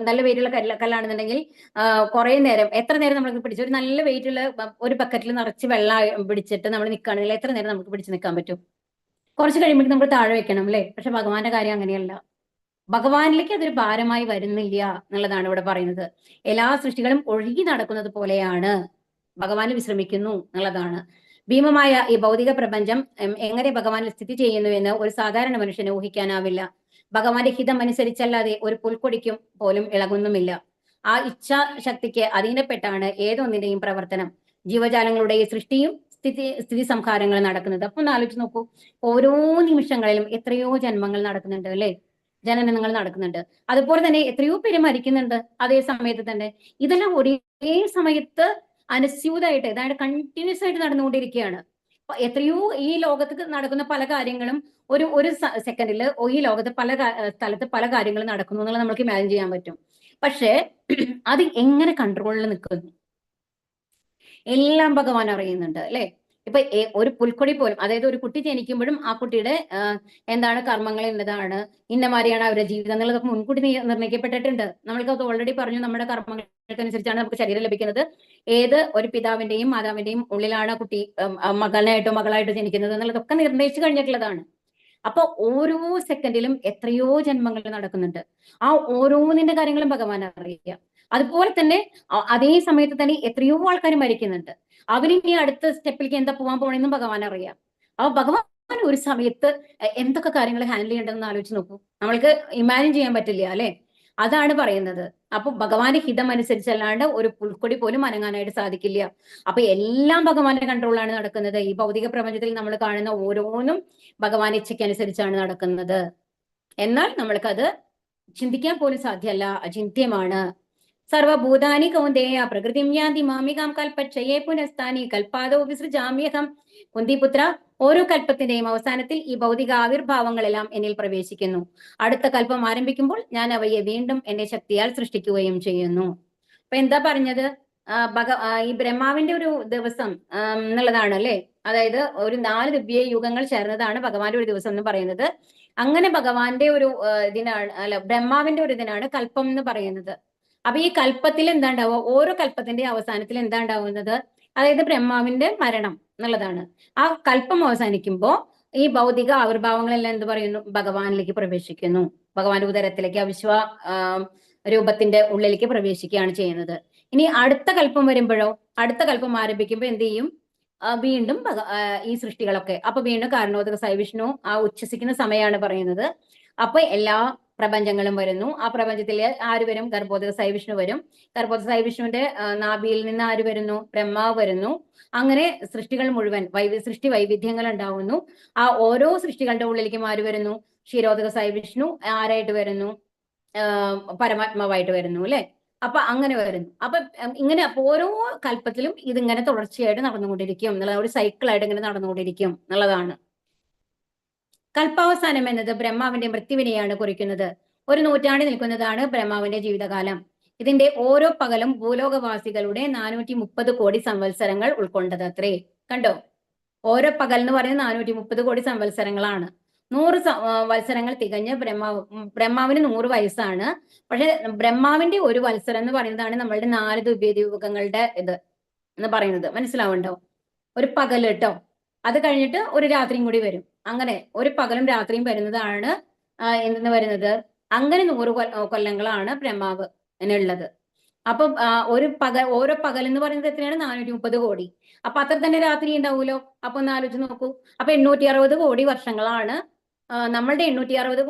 നല്ല വെയിറ്റുള്ള കല്ലാണെന്നുണ്ടെങ്കിൽ കുറെ നേരം, എത്ര നേരം നമ്മൾക്ക് പിടിച്ചു, ഒരു നല്ല വെയിറ്റുള്ള ഒരു ബക്കറ്റിൽ നിറച്ച് വെള്ളം പിടിച്ചിട്ട് നമ്മൾ നിൽക്കുകയാണെങ്കിൽ എത്ര നേരം നമുക്ക് പിടിച്ചു നിൽക്കാൻ പറ്റും? കുറച്ച് കഴിയുമ്പോഴേക്കും നമ്മൾ താഴെ വെക്കണം അല്ലേ. പക്ഷെ ഭഗവാന്റെ കാര്യം അങ്ങനെയല്ല. ഭഗവാനിലേക്ക് അതൊരു ഭാരമായി വരുന്നില്ല എന്നുള്ളതാണ് ഇവിടെ പറയുന്നത്. എല്ലാ സൃഷ്ടികളും ഒഴുകി നടക്കുന്നത് പോലെയാണ്, ഭഗവാൻ വിശ്രമിക്കുന്നു എന്നുള്ളതാണ്. ഭീമമായ ഈ ഭൗതിക പ്രപഞ്ചം എങ്ങനെ ഭഗവാനിൽ സ്ഥിതി ചെയ്യുന്നു എന്ന് ഒരു സാധാരണ മനുഷ്യന് ഊഹിക്കാനാവില്ല. ഭഗവാന്റെ ഹിതം അനുസരിച്ചല്ലാതെ ഒരു പുൽക്കൊടിക്കും പോലും ഇളകുന്നുമില്ല. ആ ഇച്ഛാശക്തിക്ക് അധീനപ്പെട്ടാണ് ഏതൊന്നിന്റെയും പ്രവർത്തനം, ജീവജാലങ്ങളുടെ ഈ സൃഷ്ടിയും സ്ഥിതി സംഹാരങ്ങൾ നടക്കുന്നത്. അപ്പൊ ഒന്ന് ആലോചിച്ച് നോക്കൂ, ഓരോ നിമിഷങ്ങളിലും എത്രയോ ജന്മങ്ങൾ നടക്കുന്നുണ്ട് അല്ലെ, ജനനങ്ങൾ നടക്കുന്നുണ്ട്. അതുപോലെ തന്നെ എത്രയോ പേര് മരിക്കുന്നുണ്ട് അതേ സമയത്ത് തന്നെ. ഇതെല്ലാം ഒരേ സമയത്ത് അനസ്യൂതമായിട്ട്, അതായത് കണ്ടിന്യൂസ് ആയിട്ട് നടന്നുകൊണ്ടിരിക്കുകയാണ്. എത്രയോ ഈ ലോകത്ത് നടക്കുന്ന പല കാര്യങ്ങളും ഒരു ഒരു സെക്കൻഡിൽ ഈ ലോകത്ത് പല സ്ഥലത്ത് പല കാര്യങ്ങളും നടക്കുന്നു എന്നുള്ളത് നമുക്ക് ഇമാജിൻ ചെയ്യാൻ പറ്റും. പക്ഷേ അത് എങ്ങനെ കൺട്രോളിൽ നിൽക്കുന്നു, എല്ലാം ഭഗവാൻ അറിയുന്നുണ്ട് അല്ലെ. ഇപ്പൊ ഒരു പുൽക്കൊടി പോലും, അതായത് ഒരു കുട്ടി ജനിക്കുമ്പോഴും ആ കുട്ടിയുടെ എന്താണ് കർമ്മങ്ങൾ എന്നതാണ്, ഇന്നമാതിരിയാണ് അവരുടെ ജീവിതം എന്നുള്ളതൊക്കെ മുൻകൂട്ടി നിർണ്ണയിക്കപ്പെട്ടിട്ടുണ്ട്. നമ്മൾക്കത് ഓൾറെഡി പറഞ്ഞു, നമ്മുടെ കർമ്മങ്ങൾക്കനുസരിച്ചാണ് നമുക്ക് ശരീരം ലഭിക്കുന്നത്. ഏത് ഒരു പിതാവിന്റെയും മാതാവിന്റെയും ഉള്ളിലാണ് കുട്ടി മകനായിട്ടോ മകളായിട്ടോ ജനിക്കുന്നത് എന്നുള്ളതൊക്കെ നിർണ്ണയിച്ചു കഴിഞ്ഞിട്ടുള്ളതാണ്. അപ്പൊ ഓരോ സെക്കൻഡിലും എത്രയോ ജന്മങ്ങൾ നടക്കുന്നുണ്ട്. ആ ഓരോന്നിന്റെ കാര്യങ്ങളും ഭഗവാൻ അറിയാം. അതുപോലെ തന്നെ അതേ സമയത്ത് തന്നെ എത്രയോ ആൾക്കാർ മരിക്കുന്നുണ്ട്. അവരിനി അടുത്ത സ്റ്റെപ്പിലേക്ക് എന്താ പോകാൻ പോണെന്നും ഭഗവാൻ അറിയാം. അപ്പൊ ഭഗവാൻ ഒരു സമയത്ത് എന്തൊക്കെ കാര്യങ്ങൾ ഹാൻഡിൽ ചെയ്യേണ്ടതെന്ന് ആലോചിച്ച് നോക്കൂ. നമ്മൾക്ക് ഇമാജിൻ ചെയ്യാൻ പറ്റില്ല അല്ലെ. അതാണ് പറയുന്നത്. അപ്പൊ ഭഗവാന്റെ ഹിതം അനുസരിച്ചല്ലാണ്ട് ഒരു പുൽക്കൊടി പോലും അനങ്ങാനായിട്ട് സാധിക്കില്ല. അപ്പൊ എല്ലാം ഭഗവാന്റെ കൺട്രോളാണ് നടക്കുന്നത്. ഈ ഭൗതിക പ്രപഞ്ചത്തിൽ നമ്മൾ കാണുന്ന ഓരോന്നും ഭഗവാന്റെ ഇച്ഛയ്ക്കനുസരിച്ചാണ് നടക്കുന്നത്. എന്നാൽ നമ്മൾക്കത് ചിന്തിക്കാൻ പോലും സാധ്യമല്ല, അചിന്ത്യമാണ്. സർവഭൂതാനി കൗന്ദേയ പ്രകൃതിം യാന്തി മാമികാം കൽപ്പച്ചയെ പുനഃസ്ഥാനി കൽപ്പാദോ വിസൃജാമ്യഹം. കുന്തിപുത്ര, ഓരോ കൽപ്പത്തിന്റെയും അവസാനത്തിൽ ഈ ഭൗതിക ആവിർഭാവങ്ങളെല്ലാം എന്നിൽ പ്രവേശിക്കുന്നു. അടുത്ത കൽപ്പം ആരംഭിക്കുമ്പോൾ ഞാൻ അവയെ വീണ്ടും എന്റെ ശക്തിയാൽ സൃഷ്ടിക്കുകയും ചെയ്യുന്നു. അപ്പൊ എന്താ പറഞ്ഞത്, ഈ ബ്രഹ്മാവിന്റെ ഒരു ദിവസം എന്നുള്ളതാണ് അല്ലെ. അതായത് ഒരു 4 ദിവ്യ യുഗങ്ങൾ ചേർന്നതാണ് ഭഗവാന്റെ ഒരു ദിവസം എന്ന് പറയുന്നത്. അങ്ങനെ ഭഗവാന്റെ ഒരു ഇതിനാണ്, അല്ല ബ്രഹ്മാവിന്റെ ഒരു ഇതിനാണ് കൽപ്പം എന്ന് പറയുന്നത്. അപ്പൊ ഈ കൽപ്പത്തിൽ എന്താ ഉണ്ടാവുക, ഓരോ കൽപ്പത്തിന്റെ അവസാനത്തിൽ എന്താ ഉണ്ടാവുന്നത്, അതായത് ബ്രഹ്മാവിന്റെ മരണം എന്നുള്ളതാണ്. ആ കൽപ്പം അവസാനിക്കുമ്പോ ഈ ഭൗതിക ആവിർഭാവങ്ങളെല്ലാം എന്ത് പറയുന്നു, ഭഗവാനിലേക്ക് പ്രവേശിക്കുന്നു. ഭഗവാന്റെ ഉദരത്തിലേക്ക്, അവിശ്വ രൂപത്തിന്റെ ഉള്ളിലേക്ക് പ്രവേശിക്കുകയാണ് ചെയ്യുന്നത്. ഇനി അടുത്ത കൽപ്പം വരുമ്പോഴോ, അടുത്ത കൽപ്പം ആരംഭിക്കുമ്പോൾ എന്ത് ചെയ്യും, വീണ്ടും ഈ സൃഷ്ടികളൊക്കെ, അപ്പൊ വീണ്ടും കാരണോദക സവിഷ്ണു ആ ഉച്ഛസിക്കുന്ന സമയമാണ് പറയുന്നത്. അപ്പൊ എല്ലാ പ്രപഞ്ചങ്ങളും വരുന്നു. ആ പ്രപഞ്ചത്തിൽ ആര് വരും, ഗർഭോദക സവിഷ്ണു വരും. ഗർഭോദക സവിഷ്ണുവിന്റെ നാഭിയിൽ നിന്ന് ആര് വരുന്നു, ബ്രഹ്മാവ് വരുന്നു. അങ്ങനെ സൃഷ്ടികൾ മുഴുവൻ സൃഷ്ടി വൈവിധ്യങ്ങൾ ഉണ്ടാവുന്നു. ആ ഓരോ സൃഷ്ടികളുടെ ഉള്ളിലേക്കും ആര് വരുന്നു, ക്ഷീരോദക സവിഷ്ണു ആരായിട്ട് വരുന്നു, പരമാത്മാവായിട്ട് വരുന്നു അല്ലെ. അപ്പൊ അങ്ങനെ വരുന്നു. അപ്പൊ ഇങ്ങനെ ഓരോ കൽപ്പത്തിലും ഇതിങ്ങനെ തുടർച്ചയായിട്ട് നടന്നുകൊണ്ടിരിക്കും എന്നുള്ള ഒരു സൈക്കിളായിട്ട് ഇങ്ങനെ നടന്നുകൊണ്ടിരിക്കും എന്നുള്ളതാണ്. കൽപ്പാവസാനം എന്നത് ബ്രഹ്മാവിന്റെ മൃത്യുവിനെയാണ് കുറിക്കുന്നത്. ഒരു നൂറ്റാണ്ട് നിൽക്കുന്നതാണ് ബ്രഹ്മാവിന്റെ ജീവിതകാലം. ഇതിന്റെ ഓരോ പകലും ഭൂലോകവാസികളുടെ 430 കോടി സംവത്സരങ്ങൾ ഉൾക്കൊണ്ടത് അത്രേ. കണ്ടോ, ഓരോ പകൽ എന്ന് പറയുന്നത് 430 കോടി സംവത്സരങ്ങളാണ്. 100 വത്സരങ്ങൾ തികഞ്ഞ് ബ്രഹ്മാവിന് 100 വയസ്സാണ്. പക്ഷെ ബ്രഹ്മാവിന്റെ ഒരു വത്സരം എന്ന് പറയുന്നതാണ് നമ്മളുടെ 4 ദിവ്യയുഗങ്ങളുടെ ഇത് എന്ന് പറയുന്നത്. മനസ്സിലാവുണ്ടോ? ഒരു പകൽ കേട്ടോ, അത് കഴിഞ്ഞിട്ട് ഒരു രാത്രിയും കൂടി വരും. അങ്ങനെ ഒരു പകലും രാത്രിയും വരുന്നതാണ് എന്തെന്ന് വരുന്നത്. അങ്ങനെ 100 കൊല്ലങ്ങളാണ് ബ്രഹ്മാവ് ഉള്ളത്. അപ്പൊ ഓരോ പകൽ എന്ന് പറയുന്നത് എത്രയാണ്, 430 കോടി. അപ്പൊ അത്ര തന്നെ രാത്രി ഉണ്ടാവുമല്ലോ. അപ്പൊ ഒന്ന് ആലോചിച്ച് നോക്കൂ. അപ്പൊ 860 കോടി വർഷങ്ങളാണ്, നമ്മളുടെ 860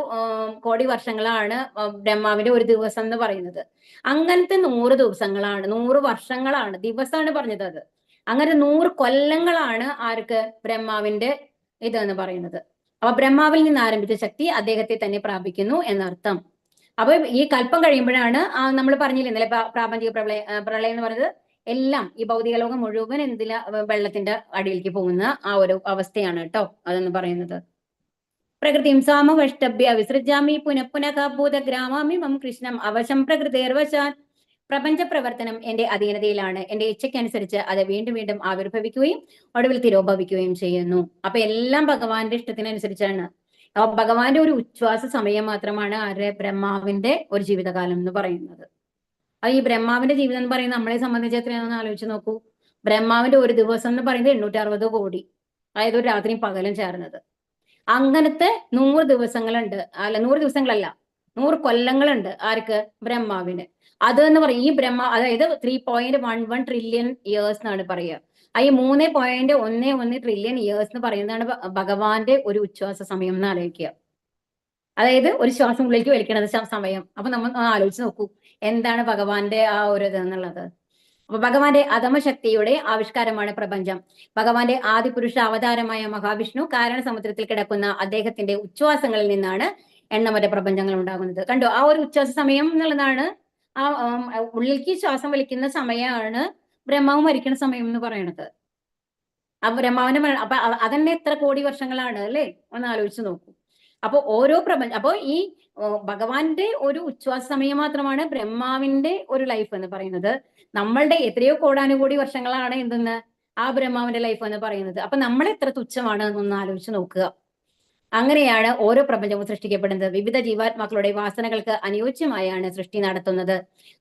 കോടി വർഷങ്ങളാണ് ബ്രഹ്മാവിന്റെ ഒരു ദിവസം എന്ന് പറയുന്നത്. അങ്ങനത്തെ 100 ദിവസങ്ങളാണ്, 100 വർഷങ്ങളാണ്, ദിവസമാണ് പറഞ്ഞത് അത്. അങ്ങനെ 100 കൊല്ലങ്ങളാണ് ആർക്ക്, ബ്രഹ്മാവിന്റെ ഇതെന്ന് പറയുന്നത്. അപ്പൊ ബ്രഹ്മാവിൽ നിന്ന് ആരംഭിച്ച ശക്തി അദ്ദേഹത്തെ തന്നെ പ്രാപിക്കുന്നു എന്നർത്ഥം. അപ്പൊ ഈ കൽപ്പം കഴിയുമ്പോഴാണ് നമ്മൾ പറഞ്ഞില്ല ഇന്നലെ പ്രാപഞ്ചിക പ്രളയം എന്ന് പറയുന്നത് എല്ലാം ഈ ഭൗതിക ലോകം മുഴുവൻ എന്തില വെള്ളത്തിന്റെ അടിയിലേക്ക് പോകുന്ന ആ ഒരു അവസ്ഥയാണ് കേട്ടോ അതെന്ന് പറയുന്നത്. പ്രകൃതിം സാമവഷ്ടഭ്യ വിസൃജാമി പുനഃ ഭൂതഗ്രാമാമിമം കൃഷ്ണം അവശം പ്രകൃതിർവശാൻ. പ്രപഞ്ച പ്രവർത്തനം എന്റെ അധീനതയിലാണ്. എന്റെ ഇച്ഛയ്ക്കനുസരിച്ച് അത് വീണ്ടും വീണ്ടും ആവിർഭവിക്കുകയും ഒടുവിൽ തിരോഭവിക്കുകയും ചെയ്യുന്നു. അപ്പൊ എല്ലാം ഭഗവാന്റെ ഇഷ്ടത്തിനനുസരിച്ചാണ്. അപ്പൊ ഭഗവാന്റെ ഒരു ഉച്ഛ്വാസ സമയം മാത്രമാണ് ആരുടെ ബ്രഹ്മാവിന്റെ ഒരു ജീവിതകാലം എന്ന് പറയുന്നത്. അത് ഈ ബ്രഹ്മാവിന്റെ ജീവിതം എന്ന് പറയുന്നത് നമ്മളെ സംബന്ധിച്ച് എത്രയാണെന്ന് ആലോചിച്ച് നോക്കൂ. ബ്രഹ്മാവിന്റെ ഒരു ദിവസം എന്ന് പറയുന്നത് 860 കോടി, അതായത് ഒരു രാത്രിയും പകലും ചേർന്നത്. അങ്ങനത്തെ 100 ദിവസങ്ങളുണ്ട്, അല്ല 100 ദിവസങ്ങളല്ല 100 കൊല്ലങ്ങളുണ്ട് ആർക്ക്? ബ്രഹ്മാവിന്. അത് എന്ന് പറയും ഈ അതായത് 3.11 ട്രില്യൺ ഇയേഴ്സ് എന്നാണ് പറയുക. ഈ 3.11 ട്രില്യൺ ഇയേഴ്സ് എന്ന് പറയുന്നതാണ് ഭഗവാന്റെ ഒരു ഉച്ഛ്വാസ സമയം എന്ന് ആലോചിക്കുക. അതായത് ഒരു ശ്വാസം ഉള്ളിലേക്ക് വലിക്കണത് സമയം. അപ്പൊ നമ്മൾ ആലോചിച്ച് നോക്കൂ എന്താണ് ഭഗവാന്റെ ആ ഒരു ഇത് എന്നുള്ളത്. അപ്പൊ ഭഗവാന്റെ അധമശക്തിയുടെ ആവിഷ്കാരമാണ് പ്രപഞ്ചം. ഭഗവാന്റെ ആദിപുരുഷ അവതാരമായ മഹാവിഷ്ണു കാരണസമുദ്രത്തിൽ കിടക്കുന്ന അദ്ദേഹത്തിന്റെ ഉച്ഛ്വാസങ്ങളിൽ നിന്നാണ് എണ്ണമറ്റ പ്രപഞ്ചങ്ങൾ ഉണ്ടാകുന്നത്. കണ്ടോ, ആ ഒരു ഉച്ഛ്വാസ സമയം എന്നുള്ളതാണ് ആ ഉള്ളിലേക്ക് ശ്വാസം വലിക്കുന്ന സമയമാണ് ബ്രഹ്മാവ് മരിക്കുന്ന സമയം എന്ന് പറയുന്നത്. ആ ബ്രഹ്മാവിന്റെ അപ്പൊ അതന്നെ എത്ര കോടി വർഷങ്ങളാണ് അല്ലേ, ഒന്ന് ആലോചിച്ച് നോക്കൂ. അപ്പൊ ഓരോ അപ്പൊ ഈ ഭഗവാന്റെ ഒരു ഉച്ഛ്വാസ സമയം മാത്രമാണ് ബ്രഹ്മാവിന്റെ ഒരു ലൈഫ് എന്ന് പറയുന്നത്. നമ്മളുടെ എത്രയോ കോടാനുകോടി വർഷങ്ങളാണ് എന്തെന്ന് ആ ബ്രഹ്മാവിന്റെ ലൈഫ് എന്ന് പറയുന്നത്. അപ്പൊ നമ്മൾ എത്ര തുച്ഛമാണ് എന്നൊന്ന് ആലോചിച്ച് നോക്കുക. അങ്ങനെയാണ് ഓരോ പ്രപഞ്ചവും സൃഷ്ടിക്കപ്പെടുന്നത്. വിവിധ ജീവാത്മാക്കളുടെ വാസനകൾക്ക് അനുയോജ്യമായാണ് സൃഷ്ടി നടത്തുന്നത്.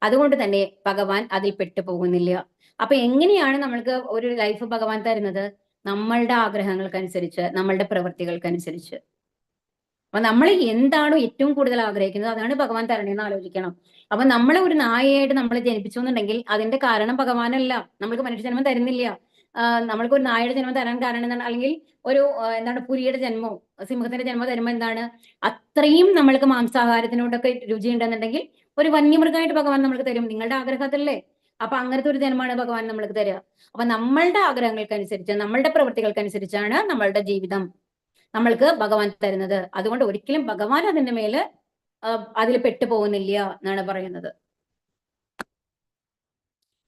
അതുകൊണ്ട് തന്നെ ഭഗവാൻ അതിൽ പെട്ടുപോകുന്നില്ല. അപ്പൊ എങ്ങനെയാണ് നമ്മൾക്ക് ഒരു ലൈഫ് ഭഗവാൻ തരുന്നത്? നമ്മളുടെ ആഗ്രഹങ്ങൾക്കനുസരിച്ച്, നമ്മളുടെ പ്രവൃത്തികൾക്കനുസരിച്ച്. അപ്പൊ നമ്മൾ എന്താണോ ഏറ്റവും കൂടുതൽ ആഗ്രഹിക്കുന്നത് അതാണ് ഭഗവാൻ തരണേന്ന് ആലോചിക്കണം. അപ്പൊ നമ്മളെ ഒരു നായയായിട്ട് നമ്മൾ ജനിപ്പിച്ചു എന്നുണ്ടെങ്കിൽ അതിന്റെ കാരണം ഭഗവാനല്ല, നമ്മൾക്ക് മനുഷ്യജന്മം തരുന്നില്ല. നമ്മൾക്ക് ഒരു നായയുടെ ജന്മം തരാൻ കാരണം എന്താണ്? അല്ലെങ്കിൽ ഒരു എന്താണ് പുലിയുടെ ജന്മോ സിംഹത്തിന്റെ ജന്മം തരുമ്പോൾ എന്താണ്? അത്രയും നമ്മൾക്ക് മാംസാഹാരത്തിനോടൊക്കെ രുചി ഉണ്ടെന്നുണ്ടെങ്കിൽ ഒരു വന്യമൃഗമായിട്ട് ഭഗവാൻ നമ്മൾക്ക് തരും. നിങ്ങളുടെ ആഗ്രഹത്തിലല്ലേ? അപ്പൊ അങ്ങനത്തെ ഒരു ജന്മമാണ് ഭഗവാൻ നമ്മൾക്ക് തരിക. അപ്പൊ നമ്മളുടെ ആഗ്രഹങ്ങൾക്കനുസരിച്ച്, നമ്മളുടെ പ്രവൃത്തികൾക്കനുസരിച്ചാണ് നമ്മളുടെ ജീവിതം നമ്മൾക്ക് ഭഗവാൻ തരുന്നത്. അതുകൊണ്ട് ഒരിക്കലും ഭഗവാൻ അതിന്റെ മേല് അതിൽ പെട്ടുപോകുന്നില്ല എന്നാണ് പറയുന്നത്.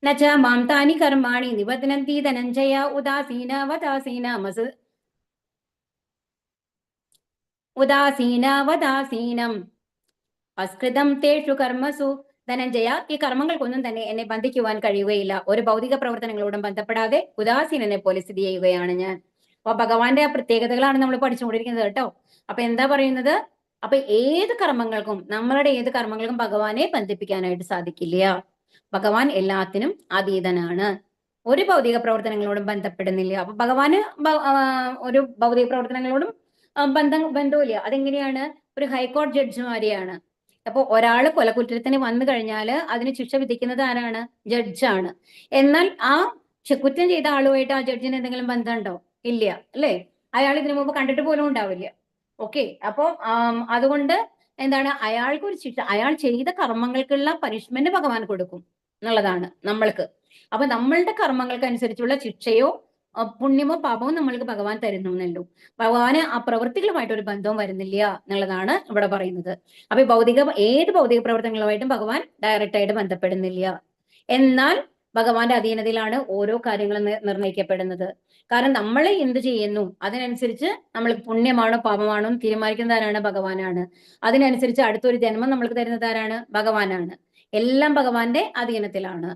നച്ച മാം താനി കർമാണി നിബധ്നന്തി ധനഞ്ജയ ഉദാസീനവദാസീനം അസ്കൃതം തേഷു കർമ്മസു. ധനഞ്ജയ, ഈ കർമ്മങ്ങൾക്കൊന്നും തന്നെ എന്നെ ബന്ധിക്കുവാൻ കഴിയുകയില്ല. ഒരു ഭൗതിക പ്രവർത്തനങ്ങളോടും ബന്ധപ്പെടാതെ ഉദാസീനനെ പോലെ സ്ഥിതി ചെയ്യുകയാണ് ഞാൻ. അപ്പൊ ഭഗവാന്റെ ആ പ്രത്യേകതകളാണ് നമ്മൾ പഠിച്ചുകൊണ്ടിരിക്കുന്നത് കേട്ടോ. അപ്പൊ എന്താ പറയുന്നത്? അപ്പൊ ഏത് കർമ്മങ്ങൾക്കും, നമ്മളുടെ ഏത് കർമ്മങ്ങൾക്കും ഭഗവാനെ ബന്ധിപ്പിക്കാനായിട്ട് സാധിക്കില്ല. ഭഗവാൻ എല്ലാത്തിനും അതീതനാണ്. ഒരു ഭൗതിക പ്രവർത്തനങ്ങളോടും ബന്ധപ്പെടുന്നില്ല. അപ്പൊ ഭഗവാന് ഒരു ഭൗതിക പ്രവർത്തനങ്ങളോടും ബന്ധമില്ല. അതെങ്ങനെയാണ്? ഒരു ഹൈക്കോടതി ജഡ്ജിമാരെയാണ്. അപ്പൊ ഒരാള് കൊലകുറ്റത്തിന് വന്നു കഴിഞ്ഞാല് അതിന് ശിക്ഷ വിധിക്കുന്നത് ആരാണ്? ജഡ്ജാണ്. എന്നാൽ ആ കുറ്റം ചെയ്ത ആളുമായിട്ട് ആ ജഡ്ജിന് എന്തെങ്കിലും ബന്ധമുണ്ടോ? ഇല്ല, അല്ലേ? അയാൾ ഇതിനു മുമ്പ് കണ്ടിട്ട് പോലും ഉണ്ടാവില്ല. ഓക്കെ, അപ്പോ അതുകൊണ്ട് എന്താണ്? അയാൾക്ക് ഒരു ശിക്ഷ, അയാൾ ചെയ്ത കർമ്മങ്ങൾക്കുള്ള പനിഷ്മെന്റ് ഭഗവാൻ കൊടുക്കും എന്നുള്ളതാണ് നമ്മൾക്ക്. അപ്പൊ നമ്മളുടെ കർമ്മങ്ങൾക്ക് അനുസരിച്ചുള്ള ശിക്ഷയോ പുണ്യമോ പാപമോ നമ്മൾക്ക് ഭഗവാൻ തരുന്നു എന്നല്ലോ. ഭഗവാന് ആ പ്രവൃത്തികളുമായിട്ട് ഒരു ബന്ധവും വരുന്നില്ല എന്നുള്ളതാണ് ഇവിടെ പറയുന്നത്. അപ്പൊ ഏത് ഭൗതിക പ്രവർത്തനങ്ങളുമായിട്ടും ഭഗവാൻ ഡയറക്റ്റ് ആയിട്ട് ബന്ധപ്പെടുന്നില്ല. എന്നാൽ ഭഗവാന്റെ അധീനതയിലാണ് ഓരോ കാര്യങ്ങളും നിർണ്ണയിക്കപ്പെടുന്നത്. കാരണം നമ്മൾ എന്ത് ചെയ്യുന്നു അതിനനുസരിച്ച് നമ്മൾ പുണ്യമാണോ പാപമാണോ എന്ന് തീരുമാനിക്കുന്നത് ആരാണ്? ഭഗവാനാണ്. അതിനനുസരിച്ച് അടുത്തൊരു ജന്മം നമ്മൾക്ക് തരുന്നത് ആരാണ്? ഭഗവാനാണ്. എല്ലാം ഭഗവാന്റെ അധീനത്തിലാണ്.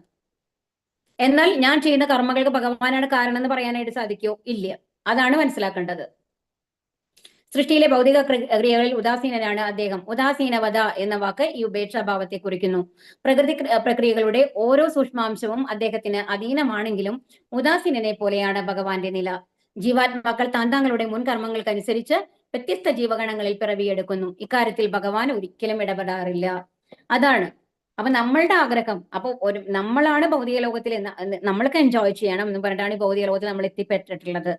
എന്നാൽ ഞാൻ ചെയ്യുന്ന കർമ്മങ്ങൾക്ക് ഭഗവാനാണ് കാരണം എന്ന് പറയാനായിട്ട് സാധിക്കുമോ? ഇല്ല. അതാണ് മനസ്സിലാക്കേണ്ടത്. സൃഷ്ടിയിലെ ഭൗതിക ക്രിയകളിൽ ഉദാസീനനാണ് അദ്ദേഹം. ഉദാസീനവത എന്ന വാക്ക് ഈ ഉപേക്ഷാഭാവത്തെ കുറിക്കുന്നു. പ്രകൃതി പ്രക്രിയകളുടെ ഓരോ സൂക്ഷ്മാംശവും അദ്ദേഹത്തിന് അധീനമാണെങ്കിലും ഉദാസീനനെ പോലെയാണ് ഭഗവാന്റെ നില. ജീവാത്മാക്കൾ താന്താങ്ങളുടെ മുൻ കർമ്മങ്ങൾക്കനുസരിച്ച് വ്യത്യസ്ത ജീവഗണങ്ങളിൽ പിറവിയെടുക്കുന്നു. ഇക്കാര്യത്തിൽ ഭഗവാൻ ഒരിക്കലും ഇടപെടാറില്ല. അതാണ്. അപ്പൊ നമ്മളുടെ ആഗ്രഹം, അപ്പൊ നമ്മളാണ് ഭൗതിക ലോകത്തിൽ നമ്മൾക്ക് എൻജോയ് ചെയ്യണം എന്ന് പറഞ്ഞിട്ടാണ് ഈ ഭൗതിക ലോകത്തിൽ നമ്മൾ എത്തിപ്പെട്ടിട്ടുള്ളത്.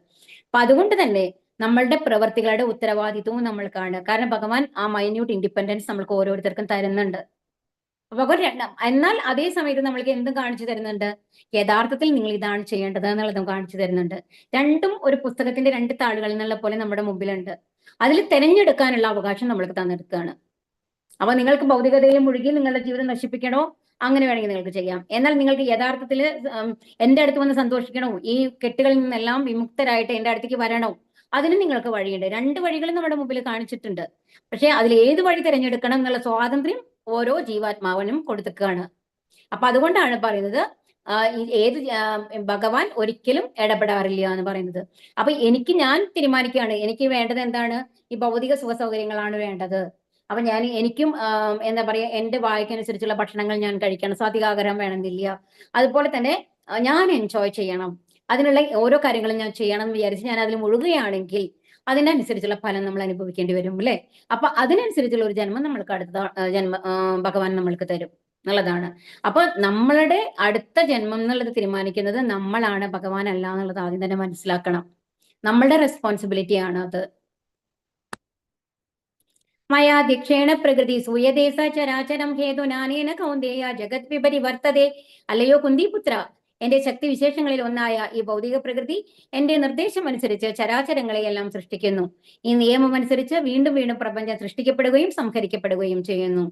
അപ്പൊ അതുകൊണ്ട് തന്നെ നമ്മളുടെ പ്രവർത്തികളുടെ ഉത്തരവാദിത്വവും നമ്മൾക്കാണ്. കാരണം ഭഗവാൻ ആ മൈന്യൂട്ട് ഇൻഡിപെൻഡൻസ് നമ്മൾക്ക് ഓരോരുത്തർക്കും തരുന്നുണ്ട്. എന്നാൽ അതേ സമയത്ത് നമ്മൾക്ക് എന്തും കാണിച്ചു തരുന്നുണ്ട്? യഥാർത്ഥത്തിൽ നിങ്ങൾ ഇതാണ് ചെയ്യേണ്ടത് എന്നുള്ളതും കാണിച്ചു തരുന്നുണ്ട്. രണ്ടും ഒരു പുസ്തകത്തിന്റെ രണ്ട് താളുകൾ എന്നുള്ള പോലെ നമ്മുടെ മുമ്പിലുണ്ട്. അതിൽ തിരഞ്ഞെടുക്കാനുള്ള അവകാശം നമ്മൾക്ക് തന്നെടുക്കുകയാണ്. അപ്പൊ നിങ്ങൾക്ക് ഭൗതികതയിൽ മുഴുകി നിങ്ങളുടെ ജീവിതം നശിപ്പിക്കണോ, അങ്ങനെ വേണമെങ്കിൽ നിങ്ങൾക്ക് ചെയ്യാം. എന്നാൽ നിങ്ങൾക്ക് യഥാർത്ഥത്തിൽ എന്റെ അടുത്ത് വന്ന് സന്തോഷിക്കണോ, ഈ കെട്ടുകളിൽ നിന്നെല്ലാം വിമുക്തരായിട്ട് എന്റെ അടുത്തേക്ക് വരണോ, അതിന് നിങ്ങൾക്ക് വഴിയുണ്ട്. രണ്ട് വഴികളും നമ്മുടെ മുമ്പിൽ കാണിച്ചിട്ടുണ്ട്. പക്ഷെ അതിൽ ഏത് വഴി തിരഞ്ഞെടുക്കണം എന്നുള്ള സ്വാതന്ത്ര്യം ഓരോ ജീവാത്മാവിനും കൊടുത്തിക്കുകയാണ്. അപ്പൊ അതുകൊണ്ടാണ് പറയുന്നത് ഏത് ഭഗവാൻ ഒരിക്കലും ഇടപെടാറില്ല എന്ന് പറയുന്നത്. അപ്പൊ ഞാൻ തീരുമാനിക്കുകയാണ്, എനിക്ക് വേണ്ടത് എന്താണ്, ഈ ഭൗതിക സുഖ സൗകര്യങ്ങളാണ് വേണ്ടത്. അപ്പൊ എനിക്കും എന്താ പറയാ, എന്റെ വായ്ക്കനുസരിച്ചുള്ള ഭക്ഷണങ്ങൾ ഞാൻ കഴിക്കണം, സാത്വികാഹാരം വേണമെന്നില്ല. അതുപോലെ തന്നെ ഞാൻ എൻജോയ് ചെയ്യണം, അതിനുള്ള ഓരോ കാര്യങ്ങളും ഞാൻ ചെയ്യണം എന്ന് വിചാരിച്ച് ഞാൻ അതിൽ മുഴുകുകയാണെങ്കിൽ അതിനനുസരിച്ചുള്ള ഫലം നമ്മൾ അനുഭവിക്കേണ്ടി വരും അല്ലെ. അപ്പൊ അതിനനുസരിച്ചുള്ള ഒരു ജന്മം നമ്മൾക്ക് അടുത്ത ഭഗവാൻ നമ്മൾക്ക് തരും എന്നുള്ളതാണ്. അപ്പൊ നമ്മളുടെ അടുത്ത ജന്മം എന്നുള്ളത് തീരുമാനിക്കുന്നത് നമ്മളാണ്, ഭഗവാൻ അല്ല എന്നുള്ളത് ആദ്യം തന്നെ മനസ്സിലാക്കണം. നമ്മളുടെ റെസ്പോൺസിബിലിറ്റി ആണ് അത്. മയാധ്യക്ഷേണ പ്രകൃതി സൂയദേശ ചരാചരം ഹേതുനാനേന കൗന്ദേയ ജഗത് വിപരിവർത്തതേ. അല്ലയോ കുന്തിപുത്ര, എന്റെ ശക്തി വിശേഷങ്ങളിൽ ഒന്നായ ഈ ഭൗതിക പ്രകൃതി എന്റെ നിർദ്ദേശം അനുസരിച്ച് ചരാചരങ്ങളെയെല്ലാം സൃഷ്ടിക്കുന്നു. ഈ നിയമം അനുസരിച്ച് വീണ്ടും വീണ്ടും പ്രപഞ്ചം സൃഷ്ടിക്കപ്പെടുകയും സംഹരിക്കപ്പെടുകയും ചെയ്യുന്നു.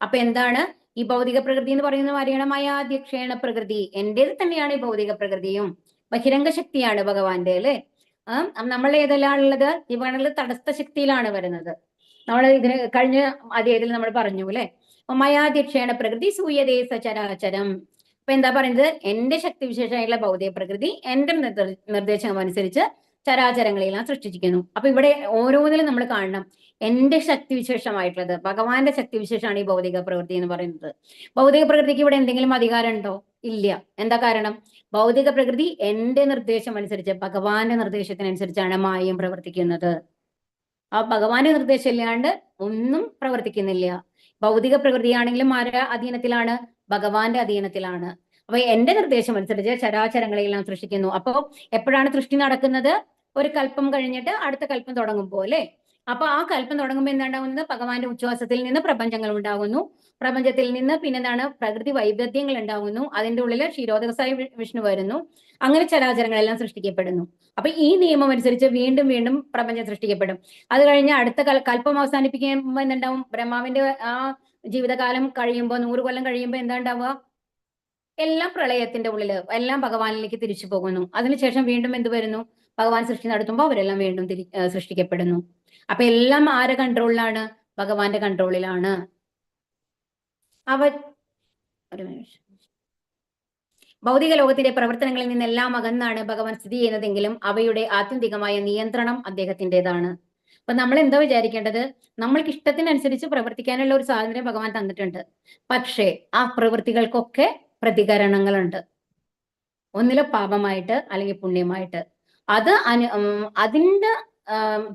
അപ്പൊ എന്താണ് ഈ ഭൗതിക പ്രകൃതി എന്ന് പറയുന്നത്? മയാധ്യക്ഷേണ പ്രകൃതി, എന്റേത് തന്നെയാണ് ഈ ഭൗതിക പ്രകൃതിയും. ബഹിരംഗ ശക്തിയാണ് ഭഗവാന്റെ അല്ലെ. നമ്മൾ ഏതെല്ലാം ഉള്ളത്? ഇവകളിൽ തടസ്ഥ ശക്തിയിലാണ് വരുന്നത്. നമ്മൾ ഇതിന് കഴിഞ്ഞ അധ്യായത്തിൽ നമ്മൾ പറഞ്ഞു അല്ലെ. മയാധ്യക്ഷേണ പ്രകൃതി സൂയദേശ ചരാചരം. അപ്പൊ എന്താ പറയുന്നത്? എന്റെ ശക്തിവിശേഷമായിട്ടുള്ള ഭൗതിക പ്രകൃതി എന്റെ നിർദ്ദേശം അനുസരിച്ച് ചരാചരങ്ങളെല്ലാം സൃഷ്ടിച്ചിരിക്കുന്നു. അപ്പൊ ഇവിടെ ഓരോന്നിലും നമ്മൾ കാണണം എന്റെ ശക്തിവിശേഷമായിട്ടുള്ളത്. ഭഗവാന്റെ ശക്തിവിശേഷമാണ് ഈ ഭൗതിക പ്രകൃതി എന്ന് പറയുന്നത്. ഭൗതിക പ്രകൃതിക്ക് ഇവിടെ എന്തെങ്കിലും അധികാരം ഉണ്ടോ? ഇല്ല. എന്താ കാരണം? ഭൗതിക പ്രകൃതി എന്റെ നിർദ്ദേശം അനുസരിച്ച്, ഭഗവാന്റെ നിർദ്ദേശത്തിനനുസരിച്ചാണ് മായയും പ്രവർത്തിക്കുന്നത്. ആ ഭഗവാന്റെ നിർദ്ദേശം ഇല്ലാണ്ട് ഒന്നും പ്രവർത്തിക്കുന്നില്ല. ഭൗതിക പ്രകൃതിയാണെങ്കിലും ആരുടെ അധീനത്തിലാണ്? ഭഗവാന്റെ അധീനത്തിലാണ്. അപ്പൊ എന്റെ നിർദ്ദേശം അനുസരിച്ച് ചരാചരങ്ങളെല്ലാം സൃഷ്ടിക്കുന്നു. അപ്പോ എപ്പോഴാണ് സൃഷ്ടി നടക്കുന്നത്? ഒരു കൽപ്പം കഴിഞ്ഞിട്ട് അടുത്ത കൽപ്പം തുടങ്ങുമ്പോ അല്ലെ. അപ്പൊ ആ കൽപ്പം തുടങ്ങുമ്പോൾ എന്താണ്ടാവുന്നത്? ഭഗവാന്റെ ഉച്ഛ്വാസത്തിൽ നിന്ന് പ്രപഞ്ചങ്ങൾ ഉണ്ടാകുന്നു. പ്രപഞ്ചത്തിൽ നിന്ന് പിന്നെന്താണ്? പ്രകൃതി വൈവിധ്യങ്ങൾ ഉണ്ടാകുന്നു. അതിന്റെ ഉള്ളിൽ ക്ഷീരോദകസായി വിഷ്ണു വരുന്നു. അങ്ങനെ ചരാചരങ്ങളെല്ലാം സൃഷ്ടിക്കപ്പെടുന്നു. അപ്പൊ ഈ നിയമം അനുസരിച്ച് വീണ്ടും വീണ്ടും പ്രപഞ്ചം സൃഷ്ടിക്കപ്പെടും. അത് കഴിഞ്ഞ് അടുത്ത കൽപ്പം അവസാനിപ്പിക്കുമ്പോൾ എന്തുണ്ടാവും? ബ്രഹ്മാവിന്റെ ആ ജീവിതകാലം കഴിയുമ്പോൾ, 100 കൊല്ലം കഴിയുമ്പോൾ എന്താ ഉണ്ടാവുക? എല്ലാം പ്രളയത്തിന്റെ ഉള്ളില് എല്ലാം ഭഗവാനിലേക്ക് തിരിച്ചു പോകുന്നു. അതിനുശേഷം വീണ്ടും എന്ത് വരുന്നു? ഭഗവാൻ സൃഷ്ടി നടത്തുമ്പോൾ അവരെല്ലാം വീണ്ടും സൃഷ്ടിക്കപ്പെടുന്നു. അപ്പൊ എല്ലാം ആരുടെ കൺട്രോളിലാണ്? ഭഗവാന്റെ കൺട്രോളിലാണ്. ഒരു നിമിഷം. ഭൗതിക ലോകത്തിന്റെ പ്രവർത്തനങ്ങളിൽ നിന്നെല്ലാം അകന്നാണ് ഭഗവാൻ സ്ഥിതി ചെയ്യുന്നതെങ്കിലും അവയുടെ ആത്യന്തികമായ നിയന്ത്രണം അദ്ദേഹത്തിൻ്റെതാണ്. അപ്പൊ നമ്മൾ എന്താ വിചാരിക്കേണ്ടത്? നമ്മൾക്ക് ഇഷ്ടത്തിനനുസരിച്ച് പ്രവർത്തിക്കാനുള്ള ഒരു സ്വാതന്ത്ര്യം ഭഗവാൻ തന്നിട്ടുണ്ട്. പക്ഷേ ആ പ്രവൃത്തികൾക്കൊക്കെ പ്രതികരണങ്ങളുണ്ട്. ഒന്നിലെ പാപമായിട്ട് അല്ലെങ്കിൽ പുണ്യമായിട്ട്. അത് അതിന്റെ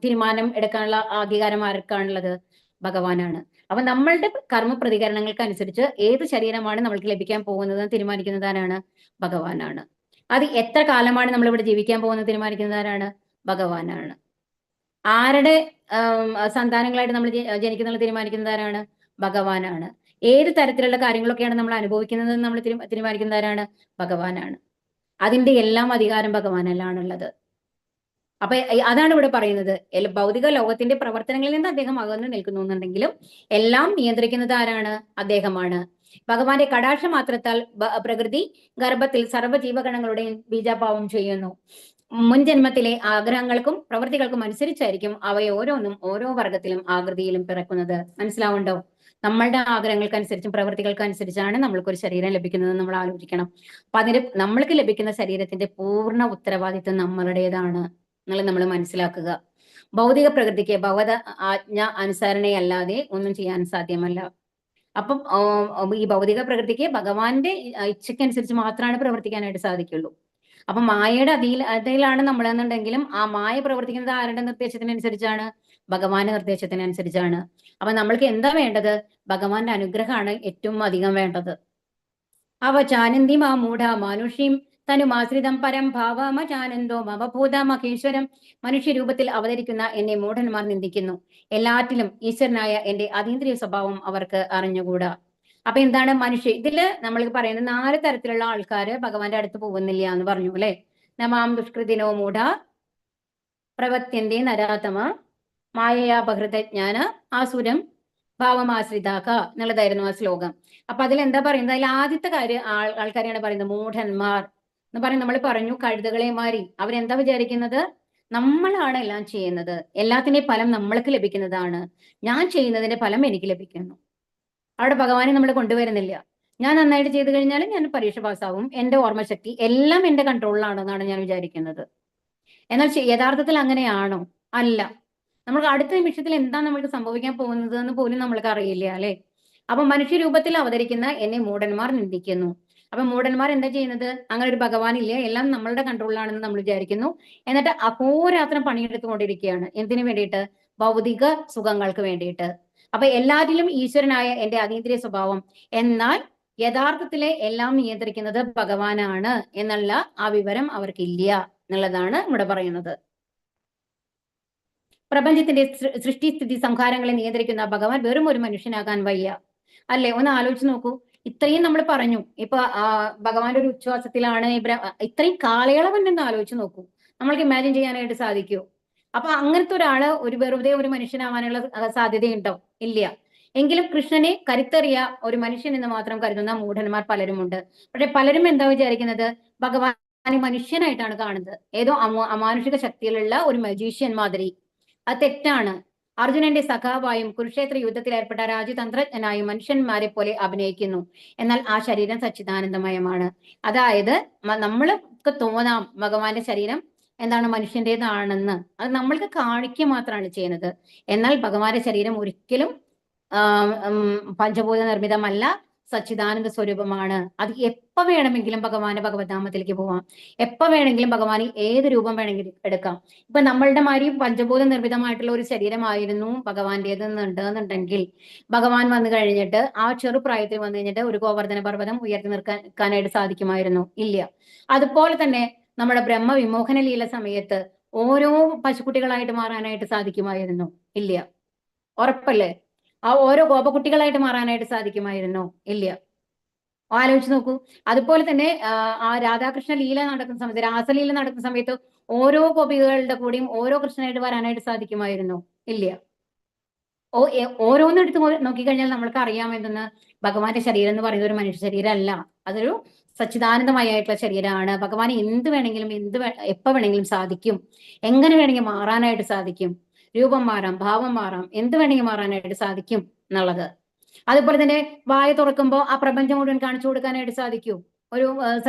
തീരുമാനം എടുക്കാനുള്ള അധികാരം ആർക്കാണുള്ളത്? ഭഗവാനാണ്. അപ്പൊ നമ്മളുടെ കർമ്മ പ്രതികരണങ്ങൾക്ക് അനുസരിച്ച് ഏത് ശരീരമാണ് നമ്മൾക്ക് ലഭിക്കാൻ പോകുന്നത് തീരുമാനിക്കുന്നത് ആരാണ്? ഭഗവാനാണ്. അത് എത്ര കാലമാണ് നമ്മൾ ഇവിടെ ജീവിക്കാൻ പോകുന്നത് തീരുമാനിക്കുന്നത് ആരാണ്? ഭഗവാനാണ്. ആരുടെ സന്താനങ്ങളായിട്ട് നമ്മൾ ജനിക്കുന്നത് തീരുമാനിക്കുന്നത് ആരാണ്? ഭഗവാനാണ്. ഏത് തരത്തിലുള്ള കാര്യങ്ങളൊക്കെയാണ് നമ്മൾ അനുഭവിക്കുന്നത് നമ്മൾ തീരുമാനിക്കുന്നത് ആരാണ്? ഭഗവാനാണ്. അതിന്റെ എല്ലാം അധികാരം ഭഗവാനിലാണുള്ളത്. അപ്പൊ അതാണ് ഇവിടെ പറയുന്നത്. ഭൗതിക ലോകത്തിന്റെ പ്രവർത്തനങ്ങളിൽ നിന്ന് അദ്ദേഹം അകന്നു നിൽക്കുന്നു എന്നുണ്ടെങ്കിലും എല്ലാം നിയന്ത്രിക്കുന്നത് ആരാണ്? അദ്ദേഹമാണ്. ഭഗവാന്റെ കടാക്ഷ മാത്രത്താൽ പ്രകൃതി ഗർഭത്തിൽ സർവ്വജീവഗണങ്ങളുടെയും ബീജാപാവം ചെയ്യുന്നു. മുൻ ജന്മത്തിലെ ആഗ്രഹങ്ങൾക്കും പ്രവൃത്തികൾക്കും അനുസരിച്ചായിരിക്കും അവയോരോന്നും ഓരോ വർഗത്തിലും ആകൃതിയിലും പിറക്കുന്നത്. മനസ്സിലാവുണ്ടോ? നമ്മളുടെ ആഗ്രഹങ്ങൾക്കനുസരിച്ചും പ്രവൃത്തികൾക്കനുസരിച്ചാണ് നമ്മൾക്കൊരു ശരീരം ലഭിക്കുന്നത് നമ്മൾ ആലോചിക്കണം. അപ്പൊ അതിന് നമ്മൾക്ക് ലഭിക്കുന്ന ശരീരത്തിന്റെ പൂർണ്ണ ഉത്തരവാദിത്വം നമ്മളുടേതാണ് എന്നുള്ളത് നമ്മൾ മനസ്സിലാക്കുക. ഭൗതിക പ്രകൃതിക്ക് ഭഗവത് ആജ്ഞ അനുസരണയല്ലാതെ ഒന്നും ചെയ്യാൻ സാധ്യമല്ല. അപ്പം ഈ ഭൗതിക പ്രകൃതിക്ക് ഭഗവാന്റെ ഇച്ഛയ്ക്കനുസരിച്ച് മാത്രമാണ് പ്രവർത്തിക്കാനായിട്ട് സാധിക്കുള്ളൂ. അപ്പൊ മായയുടെ അതിലാണ് നമ്മളെന്നുണ്ടെങ്കിലും ആ മായ പ്രവർത്തിക്കുന്നത് ആരുടെ നിർദ്ദേശത്തിനനുസരിച്ചാണ്? ഭഗവാന്റെ നിർദ്ദേശത്തിനനുസരിച്ചാണ്. അപ്പൊ നമ്മൾക്ക് എന്താ വേണ്ടത്? ഭഗവാന്റെ അനുഗ്രഹമാണ് ഏറ്റവും അധികം വേണ്ടത്. അവചാനന്തി മാ മൂഢ മാനുഷ്യം തനുമാശ്രിതം പരം ഭാവമചാനന്ദോ മമഭൂത മഹേശ്വരം. മനുഷ്യരൂപത്തിൽ അവതരിക്കുന്ന എന്നെ മൂഢന്മാർ നിന്ദിക്കുന്നു. എല്ലാറ്റിലും ഈശ്വരനായ എന്റെ അതീന്ദ്രിയ സ്വഭാവം അവർക്ക് അറിഞ്ഞുകൂടാ. അപ്പൊ എന്താണ് ഇതില് നമ്മൾ പറയുന്നത്? 4 തരത്തിലുള്ള ആൾക്കാര് ഭഗവാന്റെ അടുത്ത് പോകുന്നില്ല എന്ന് പറഞ്ഞു അല്ലെ. നമാം ദുഷ്കൃതിനോ മൂഢ പ്രവത്യന്തേ നരാതമ മായയാപഹൃതജ്ഞാന ആസുരം ഭാവമാശ്രിതാക്ക എന്നുള്ളതായിരുന്നു ആ ശ്ലോകം. അപ്പൊ അതിലെന്താ പറയുന്നത്? അതിൽ ആദ്യത്തെ കാര്യം ആൾക്കാരെയാണ് പറയുന്നത് മൂഢന്മാർ എന്ന് പറയും. നമ്മൾ പറഞ്ഞു കഴുതകളെ മാറി അവരെന്താ വിചാരിക്കുന്നത്? നമ്മളാണ് എല്ലാം ചെയ്യുന്നത്, എല്ലാത്തിന്റെയും ഫലം നമ്മൾക്ക് ലഭിക്കുന്നതാണ്, ഞാൻ ചെയ്യുന്നതിന്റെ ഫലം എനിക്ക് ലഭിക്കുന്നു. അവിടെ ഭഗവാനെ നമ്മൾ കൊണ്ടുവരുന്നില്ല. ഞാൻ നന്നായിട്ട് ചെയ്തു കഴിഞ്ഞാൽ ഞാൻ പരീക്ഷ പാസ്സാവും, എന്റെ ഓർമ്മശക്തി എല്ലാം എന്റെ കൺട്രോളിലാണെന്നാണ് ഞാൻ വിചാരിക്കുന്നത്. എന്നാൽ യഥാർത്ഥത്തിൽ അങ്ങനെയാണോ? അല്ല. നമുക്ക് അടുത്ത നിമിഷത്തിൽ എന്താ നമ്മൾക്ക് സംഭവിക്കാൻ പോകുന്നത് എന്ന് പോലും നമ്മൾക്ക് അറിയില്ല, അല്ലെ? അപ്പൊ മനുഷ്യരൂപത്തിൽ അവതരിക്കുന്ന എന്നെ മൂഢന്മാർ നിന്ദിക്കുന്നു. അപ്പൊ മൂഢന്മാർ എന്താ ചെയ്യുന്നത്? അങ്ങനെ ഒരു ഭഗവാൻ ഇല്ല, എല്ലാം നമ്മളുടെ കൺട്രോളിലാണെന്ന് നമ്മൾ വിചാരിക്കുന്നു. എന്നിട്ട് അഹോരാത്രം പണിയെടുത്തുകൊണ്ടിരിക്കുകയാണ്. എന്തിനു വേണ്ടിയിട്ട്? ഭൗതിക സുഖങ്ങൾക്ക് വേണ്ടിയിട്ട്. അപ്പൊ എല്ലാറ്റിലും ഈശ്വരനായ എന്റെ അതീന്ദ്രിയ സ്വഭാവം, എന്നാൽ യഥാർത്ഥത്തിലെ എല്ലാം നിയന്ത്രിക്കുന്നത് ഭഗവാനാണ് എന്നുള്ള ആ വിവരം അവർക്കില്ല എന്നുള്ളതാണ് ഇവിടെ പറയുന്നത്. പ്രപഞ്ചത്തിന്റെ സൃഷ്ടിസ്ഥിതി സംഹാരങ്ങളെ നിയന്ത്രിക്കുന്ന ഭഗവാൻ വെറും ഒരു മനുഷ്യനാകാൻ വയ്യ, അല്ലെ? ഒന്ന് ആലോചിച്ച് നോക്കൂ. ഇത്രയും നമ്മൾ പറഞ്ഞു, ഇപ്പൊ ഭഗവാന്റെ ഒരു ഉച്ഛ്വാസത്തിലാണ് ഇത്രയും കാലയളവെന്ന് ആലോചിച്ച് നോക്കൂ. നമ്മൾക്ക് ഇമാജിൻ ചെയ്യാനായിട്ട് സാധിക്കൂ? അപ്പൊ അങ്ങനത്തെ ഒരാള് വെറുതെ ഒരു മനുഷ്യനാവാനുള്ള സാധ്യതയുണ്ടോ? ഇല്ല. എങ്കിലും കൃഷ്ണനെ കരുത്തറിയ ഒരു മനുഷ്യൻ എന്ന് മാത്രം കരുതുന്ന മൂഢന്മാർ പലരുമുണ്ട്. പക്ഷെ പലരും എന്താ വിചാരിക്കുന്നത്? ഭഗവാനെ മനുഷ്യനായിട്ടാണ് കാണുന്നത്, ഏതോ അമാനുഷിക ശക്തിയിലുള്ള ഒരു മജീഷ്യൻ മാതിരി. അത് തെറ്റാണ്. അർജുനന്റെ സഖാവായും കുരുക്ഷേത്ര യുദ്ധത്തിൽ ഏർപ്പെട്ട രാജ്യതന്ത്രജ്ഞനായും മനുഷ്യന്മാരെ പോലെ അഭിനയിക്കുന്നു. എന്നാൽ ആ ശരീരം സച്ചിദാനന്ദമയമാണ്. അതായത് നമ്മൾക്ക് തോന്നാം ഭഗവാന്റെ ശരീരം എന്താണ് മനുഷ്യന്റേതാണെന്ന്, അത് നമ്മൾക്ക് കാണിക്കുക മാത്രമാണ് ചെയ്യുന്നത്. എന്നാൽ ഭഗവാന്റെ ശരീരം ഒരിക്കലും പഞ്ചഭൂത നിർമ്മിതമല്ല, സച്ചിദാനന്ദ സ്വരൂപമാണ്. അത് എപ്പോ വേണമെങ്കിലും ഭഗവാന്റെ ഭഗവത്ധാമത്തിലേക്ക് പോവാം, എപ്പോ വേണമെങ്കിലും ഭഗവാന് ഏത് രൂപം വേണമെങ്കിലും എടുക്കാം. ഇപ്പൊ നമ്മളുടെ മാതിരി പഞ്ചഭൂത നിർമ്മിതമായിട്ടുള്ള ഒരു ശരീരമായിരുന്നു ഭഗവാന്റേതെന്നുണ്ടെങ്കിൽ ഭഗവാൻ വന്നു കഴിഞ്ഞിട്ട് ആ ചെറുപ്രായത്തിൽ വന്നു കഴിഞ്ഞിട്ട് ഒരു ഗോവർദ്ധന പർവ്വതം ഉയർത്തി നിൽക്കാനായിട്ട് സാധിക്കുമായിരുന്നു? ഇല്ല. അതുപോലെ തന്നെ നമ്മുടെ ബ്രഹ്മവിമോഹന ലീല സമയത്ത് ഓരോ പശുക്കുട്ടികളായിട്ട് മാറാനായിട്ട് സാധിക്കുമായിരുന്നു? ഇല്ല. ഉറപ്പല്ലേ? ആ ഓരോ ഗോപകുട്ടികളായിട്ട് മാറാനായിട്ട് സാധിക്കുമായിരുന്നോ? ഇല്ല. ആലോചിച്ച് നോക്കൂ. അതുപോലെ തന്നെ ആ രാധാകൃഷ്ണ ലീല നടക്കുന്ന സമയത്ത്, രാസലീല നടക്കുന്ന സമയത്ത് ഓരോ ഗോപികളുടെ കൂടെയും ഓരോ കൃഷ്ണനായിട്ട് വരാനായിട്ട് സാധിക്കുമായിരുന്നോ? ഇല്ല. ഓരോന്നെടുത്ത് നോക്കിക്കഴിഞ്ഞാൽ നമ്മൾക്ക് അറിയാം എന്തെന്ന്. ഭഗവാന്റെ ശരീരം എന്ന് പറയുന്നത് ഒരു മനുഷ്യ ശരീരമല്ല, അതൊരു സച്ചിദാനന്ദമയായിട്ടുള്ള ശരീരമാണ്. ഭഗവാൻ എന്ത് വേണമെങ്കിലും എപ്പോ വേണമെങ്കിലും സാധിക്കും, എങ്ങനെ വേണമെങ്കിലും മാറാനായിട്ട് സാധിക്കും. രൂപം മാറാം, ഭാവം മാറാം, എന്ത് വേണമെങ്കിലും മാറാനായിട്ട് സാധിക്കും എന്നുള്ളത്. അതുപോലെ തന്നെ വായ തുറക്കുമ്പോൾ ആ പ്രപഞ്ചം മുഴുവൻ കാണിച്ചു കൊടുക്കാനായിട്ട് സാധിക്കൂ. ഒരു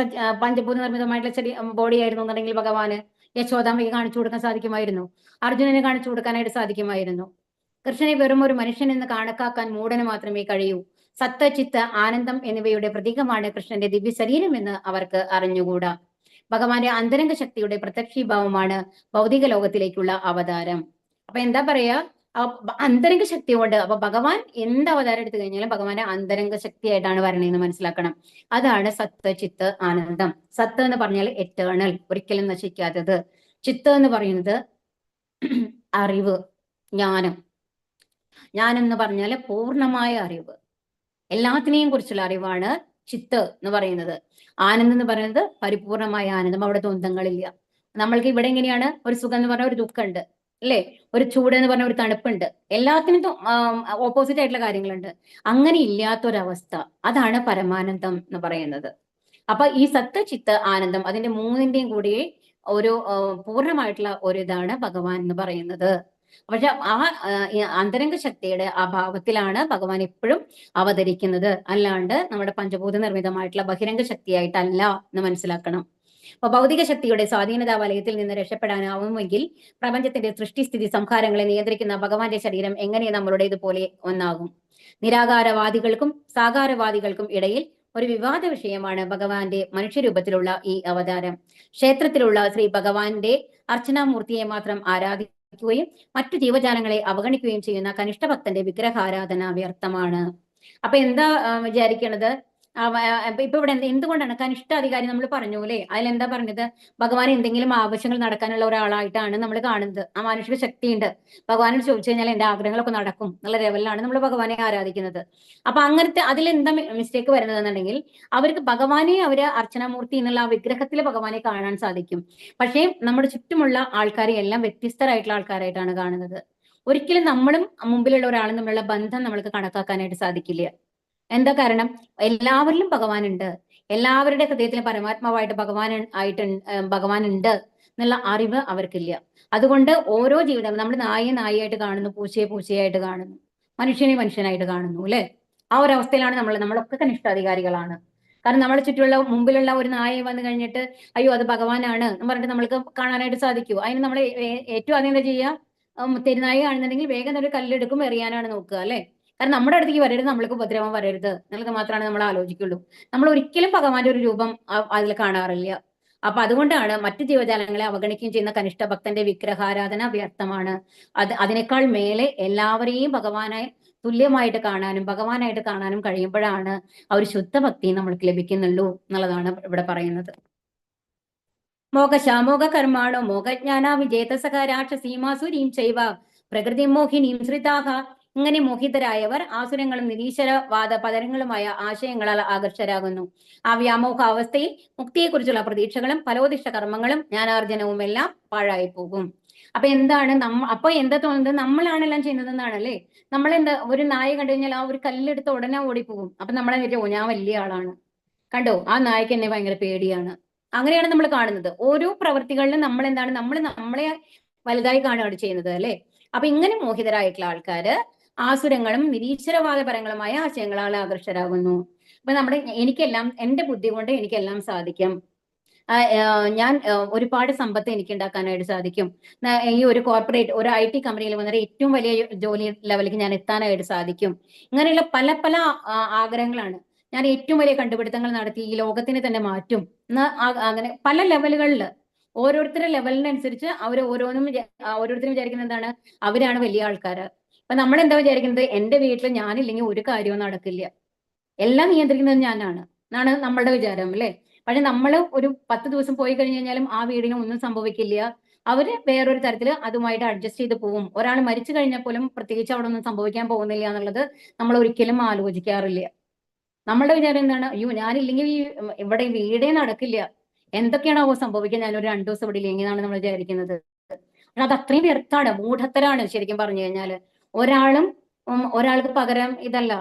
പഞ്ചഭൂത നിർമ്മിതമായിട്ടുള്ള ബോഡി ആയിരുന്നു എന്നുണ്ടെങ്കിൽ ഭഗവാന് യശോദാമ്മയ്ക്ക് കാണിച്ചു കൊടുക്കാൻ സാധിക്കുമായിരുന്നു, അർജുനന് കാണിച്ചു കൊടുക്കാനായിട്ട് സാധിക്കുമായിരുന്നു. കൃഷ്ണനെ വെറും ഒരു മനുഷ്യൻ എന്ന് കണക്കാക്കാൻ മൂഢന് മാത്രമേ കഴിയൂ. സത്ത്, ചിത്ത്, ആനന്ദം എന്നിവയുടെ പ്രതീകമാണ് കൃഷ്ണന്റെ ദിവ്യ ശരീരം എന്ന് അവർക്ക് അറിഞ്ഞുകൂടാ. ഭഗവാന്റെ അന്തരംഗ ശക്തിയുടെ പ്രത്യക്ഷീഭാവമാണ് ഭൗതിക ലോകത്തിലേക്കുള്ള അവതാരം. അപ്പൊ എന്താ പറയാ? അന്തരംഗ ശക്തി കൊണ്ട്, അപ്പൊ ഭഗവാൻ എന്ത് അവതാരം എടുത്തു കഴിഞ്ഞാലും ഭഗവാന്റെ അന്തരംഗ ശക്തിയായിട്ടാണ് വരണേന്ന് മനസ്സിലാക്കണം. അതാണ് സത്ത്, ചിത്ത്, ആനന്ദം. സത്ത് എന്ന് പറഞ്ഞാൽ എറ്റേണൽ, ഒരിക്കലും നശിക്കാത്തത്. ചിത്ത് എന്ന് പറയുന്നത് അറിവ്, ജ്ഞാനം. ജ്ഞാനം എന്ന് പറഞ്ഞാൽ പൂർണ്ണമായ അറിവ്, എല്ലാത്തിനെയും കുറിച്ചുള്ള അറിവാണ് ചിത്ത് എന്ന് പറയുന്നത്. ആനന്ദം എന്ന് പറയുന്നത് പരിപൂർണമായ ആനന്ദം, അവിടെ ദ്വന്ദ്ങ്ങളില്ല. നമ്മൾക്ക് ഇവിടെ എങ്ങനെയാണ്? ഒരു സുഖം എന്ന് പറഞ്ഞ ഒരു ദുഃഖമുണ്ട്, അല്ലേ? ഒരു ചൂട് എന്ന് പറഞ്ഞ ഒരു തണുപ്പുണ്ട്, എല്ലാത്തിനും ഓപ്പോസിറ്റ് ആയിട്ടുള്ള കാര്യങ്ങളുണ്ട്. അങ്ങനെ ഇല്ലാത്തൊരവസ്ഥ, അതാണ് പരമാനന്ദം എന്ന് പറയുന്നത്. അപ്പൊ ഈ സത്ത്, ചിത്ത്, ആനന്ദം, അതിന്റെ മൂന്നിന്റെയും കൂടി ഒരു പൂർണ്ണമായിട്ടുള്ള ഒരു ഇതാണ് ഭഗവാൻ എന്ന് പറയുന്നത്. പക്ഷെ ആ അന്തരംഗ ശക്തിയുടെ ആ ഭാവത്തിലാണ് ഭഗവാൻ എപ്പോഴും അവതരിക്കുന്നത്, അല്ലാണ്ട് നമ്മുടെ പഞ്ചഭൂത നിർമ്മിതമായിട്ടുള്ള ബഹിരംഗ ശക്തിയായിട്ടല്ല എന്ന് മനസ്സിലാക്കണം. അപ്പൊ ഭൗതിക ശക്തിയുടെ സ്വാധീനതാ വലയത്തിൽ നിന്ന് രക്ഷപ്പെടാനാവുമെങ്കിൽ പ്രപഞ്ചത്തിന്റെ സൃഷ്ടിസ്ഥിതി സംഹാരങ്ങളെ നിയന്ത്രിക്കുന്ന ഭഗവാന്റെ ശരീരം എങ്ങനെ നമ്മളുടേതുപോലെ ഒന്നാകും? നിരാകാരവാദികൾക്കും സാകാരവാദികൾക്കും ഇടയിൽ ഒരു വിവാദ വിഷയമാണ് ഭഗവാന്റെ മനുഷ്യരൂപത്തിലുള്ള ഈ അവതാരം. ക്ഷേത്രത്തിലുള്ള ശ്രീ ഭഗവാന്റെ അർച്ചനാമൂർത്തിയെ മാത്രം ആരാധിക്കുകയും മറ്റു ജീവജാലങ്ങളെ അവഗണിക്കുകയും ചെയ്യുന്ന കനിഷ്ഠ ഭക്തന്റെ വിഗ്രഹാരാധന വ്യർത്ഥമാണ്. അപ്പൊ എന്താ വിചാരിക്കണത്? ഇപ്പൊ ഇവിടെ എന്തുകൊണ്ടാണ് കനിഷ്ഠാധികാരി നമ്മൾ പറഞ്ഞു അല്ലെ? അതിലെന്താ പറഞ്ഞത്? ഭഗവാൻ എന്തെങ്കിലും ആവശ്യങ്ങൾ നടക്കാനുള്ള ഒരാളായിട്ടാണ് നമ്മൾ കാണുന്നത്. ആ മാനുഷിക ശക്തിയുണ്ട്, ഭഗവാനോട് ചോദിച്ചു കഴിഞ്ഞാൽ എന്റെ ആഗ്രഹങ്ങളൊക്കെ നടക്കും എന്നുള്ള ലെവലിലാണ് നമ്മൾ ഭഗവാനെ ആരാധിക്കുന്നത്. അപ്പൊ അങ്ങനത്തെ അതിലെന്താ മിസ്റ്റേക്ക് വരുന്നതെന്നുണ്ടെങ്കിൽ, അവർക്ക് ഭഗവാനെ അവര് അർച്ചനാമൂർത്തി എന്നുള്ള ആ വിഗ്രഹത്തിൽ ഭഗവാനെ കാണാൻ സാധിക്കും. പക്ഷേ നമ്മുടെ ചുറ്റുമുള്ള ആൾക്കാരെ എല്ലാം വ്യത്യസ്തരായിട്ടുള്ള ആൾക്കാരായിട്ടാണ് കാണുന്നത്. ഒരിക്കലും നമ്മളും മുമ്പിലുള്ള ഒരാളും തമ്മിലുള്ള ബന്ധം നമ്മൾക്ക് കണക്കാക്കാനായിട്ട് സാധിക്കില്ല. എന്താ കാരണം? എല്ലാവരിലും ഭഗവാനുണ്ട്. എല്ലാവരുടെ ഹൃദയത്തിലും പരമാത്മാവായിട്ട് ഭഗവാൻ ഉണ്ട് എന്നുള്ള അറിവ് അവർക്കില്ല. അതുകൊണ്ട് ഓരോ ജീവിതം നമ്മൾ നായയെ നായയായിട്ട് കാണുന്നു, പൂച്ചയെ പൂച്ചയായിട്ട് കാണുന്നു, മനുഷ്യനെ മനുഷ്യനായിട്ട് കാണുന്നു, അല്ലെ? ആ ഒരു അവസ്ഥയിലാണ് നമ്മളൊക്കെ കനിഷ്ഠാധികാരികളാണ്. കാരണം നമ്മളെ ചുറ്റുമുള്ള മുമ്പിലുള്ള ഒരു നായയെ വന്നു കഴിഞ്ഞിട്ട് അയ്യോ അത് ഭഗവാനാണ് എന്ന് പറഞ്ഞിട്ട് നമ്മൾക്ക് കാണാനായിട്ട് സാധിക്കുമോ? അതിന് നമ്മൾ ഏറ്റവും ആദ്യം എന്താ ചെയ്യുക? തെരുനായി കാണുന്നുണ്ടെങ്കിൽ വേഗം ഒരു കല്ലെടുക്കും എറിയാനാണ് നോക്കുക, അല്ലെ? കാരണം നമ്മുടെ അടുത്തേക്ക് വരരുത്, നമ്മൾക്ക് ഉപദ്രവം വരരുത് എന്നുള്ളത് മാത്രമാണ് നമ്മൾ ആലോചിക്കുള്ളൂ. നമ്മൾ ഒരിക്കലും ഭഗവാന്റെ ഒരു രൂപം അതിൽ കാണാറില്ല. അപ്പൊ അതുകൊണ്ടാണ് മറ്റു ജീവജാലങ്ങളെ അവഗണിക്കുകയും ചെയ്യുന്ന കനിഷ്ഠ ഭക്തന്റെ വിഗ്രഹാരാധന വ്യർത്ഥമാണ്. അതിനേക്കാൾ മേലെ എല്ലാവരെയും ഭഗവാനായി തുല്യമായിട്ട് കാണാനും ഭഗവാനായിട്ട് കാണാനും കഴിയുമ്പോഴാണ് ആ ഒരു ശുദ്ധ ഭക്തി നമ്മൾക്ക് ലഭിക്കുന്നുള്ളൂ എന്നുള്ളതാണ് ഇവിടെ പറയുന്നത്. മോഹശാമോഹ കർമാണോ മോഹജ്ഞാന വിജേതസക രാക്ഷസീമാസുരീം ചൈവ പ്രകൃതി മോഹിനീം ശ്രിതാഹ. ഇങ്ങനെ മോഹിതരായവർ ആസുരങ്ങളും നിരീശ്വരവാദ പതനങ്ങളുമായ ആശയങ്ങളാൽ ആകർഷരാകുന്നു. ആ വ്യാമോഹ അവസ്ഥയിൽ മുക്തിയെക്കുറിച്ചുള്ള പ്രതീക്ഷകളും ഫലോദിഷ്ട കർമ്മങ്ങളും ജ്ഞാനാർജനവും എല്ലാം പാഴായി പോകും. അപ്പൊ എന്താണ് അപ്പൊ എന്താ തോന്നുന്നത്? നമ്മളാണെല്ലാം ചെയ്യുന്നതെന്നാണല്ലേ? നമ്മളെന്താ ഒരു നായ കണ്ടു കഴിഞ്ഞാൽ ആ ഒരു കല്ലെടുത്ത് ഉടനെ ഓടിപ്പോകും. അപ്പൊ നമ്മളെ വിചാരിക്കും, ഞാൻ വലിയ ആളാണ്, കണ്ടോ ആ നായ്ക്ക് എന്നെ ഭയങ്കര പേടിയാണ്. അങ്ങനെയാണ് നമ്മൾ കാണുന്നത്. ഓരോ പ്രവൃത്തികളിലും നമ്മൾ എന്താണ് നമ്മളെ വലുതായി കാണുകയാണ് ചെയ്യുന്നത്, അല്ലെ? അപ്പൊ ഇങ്ങനെ മോഹിതരായിട്ടുള്ള ആൾക്കാര് ആസുരങ്ങളും നിരീശ്വരവാദപരങ്ങളുമായ ആശയങ്ങളാൽ ആകർഷരാകുന്നു. അപ്പൊ എനിക്കെല്ലാം എന്റെ ബുദ്ധി കൊണ്ട് എനിക്കെല്ലാം സാധിക്കും. ഞാൻ ഒരുപാട് സമ്പത്ത് എനിക്ക് ഉണ്ടാക്കാനായിട്ട് സാധിക്കും. ഈ ഒരു കോർപ്പറേറ്റ് ഒരു IT കമ്പനിയിൽ വന്നിട്ട് ഏറ്റവും വലിയ ജോലി ലെവലിലേക്ക് ഞാൻ എത്താനായിട്ട് സാധിക്കും. ഇങ്ങനെയുള്ള പല പല ആഗ്രഹങ്ങളാണ്. ഞാൻ ഏറ്റവും വലിയ കണ്ടുപിടുത്തങ്ങൾ നടത്തി ഈ ലോകത്തിനെ തന്നെ മാറ്റും. അങ്ങനെ പല ലെവലുകളിൽ ഓരോരുത്തരുടെ ലെവലിനനുസരിച്ച് ഓരോരുത്തരും വിചാരിക്കുന്നത് എന്താണ്? അവരാണ് വലിയ ആൾക്കാര്. അപ്പൊ നമ്മൾ എന്താ വിചാരിക്കുന്നത്? എന്റെ വീട്ടിൽ ഞാനില്ലെങ്കിൽ ഒരു കാര്യവും നടക്കില്ല, എല്ലാം നിയന്ത്രിക്കുന്നത് ഞാനാണ് എന്നാണ് നമ്മളുടെ വിചാരം, അല്ലെ? പക്ഷെ നമ്മൾ ഒരു 10 ദിവസം പോയി കഴിഞ്ഞു കഴിഞ്ഞാലും ആ വീടിന് ഒന്നും സംഭവിക്കില്ല. അവര് വേറൊരു തരത്തിൽ അതുമായിട്ട് അഡ്ജസ്റ്റ് ചെയ്ത് പോവും. ഒരാൾ മരിച്ചു കഴിഞ്ഞാൽ പോലും പ്രത്യേകിച്ച് അവിടെ ഒന്നും സംഭവിക്കാൻ പോകുന്നില്ല എന്നുള്ളത് നമ്മൾ ഒരിക്കലും ആലോചിക്കാറില്ല. നമ്മളുടെ വിചാരം എന്താണ്? അയ്യോ ഞാനില്ലെങ്കിൽ ഇവിടെ വീടേ നടക്കില്ല, എന്തൊക്കെയാണാവോ സംഭവിക്കുക, ഞാനൊരു 2 ദിവസം ഇവിടെ ഇല്ലെങ്കിൽ എന്നാണ് നമ്മൾ വിചാരിക്കുന്നത്. അത് അത്രയും വ്യർത്ഥാണ്, മൂഢത്തരാണ് ശരിക്കും പറഞ്ഞു കഴിഞ്ഞാൽ. ഒരാൾക്ക് പകരം ഇതല്ല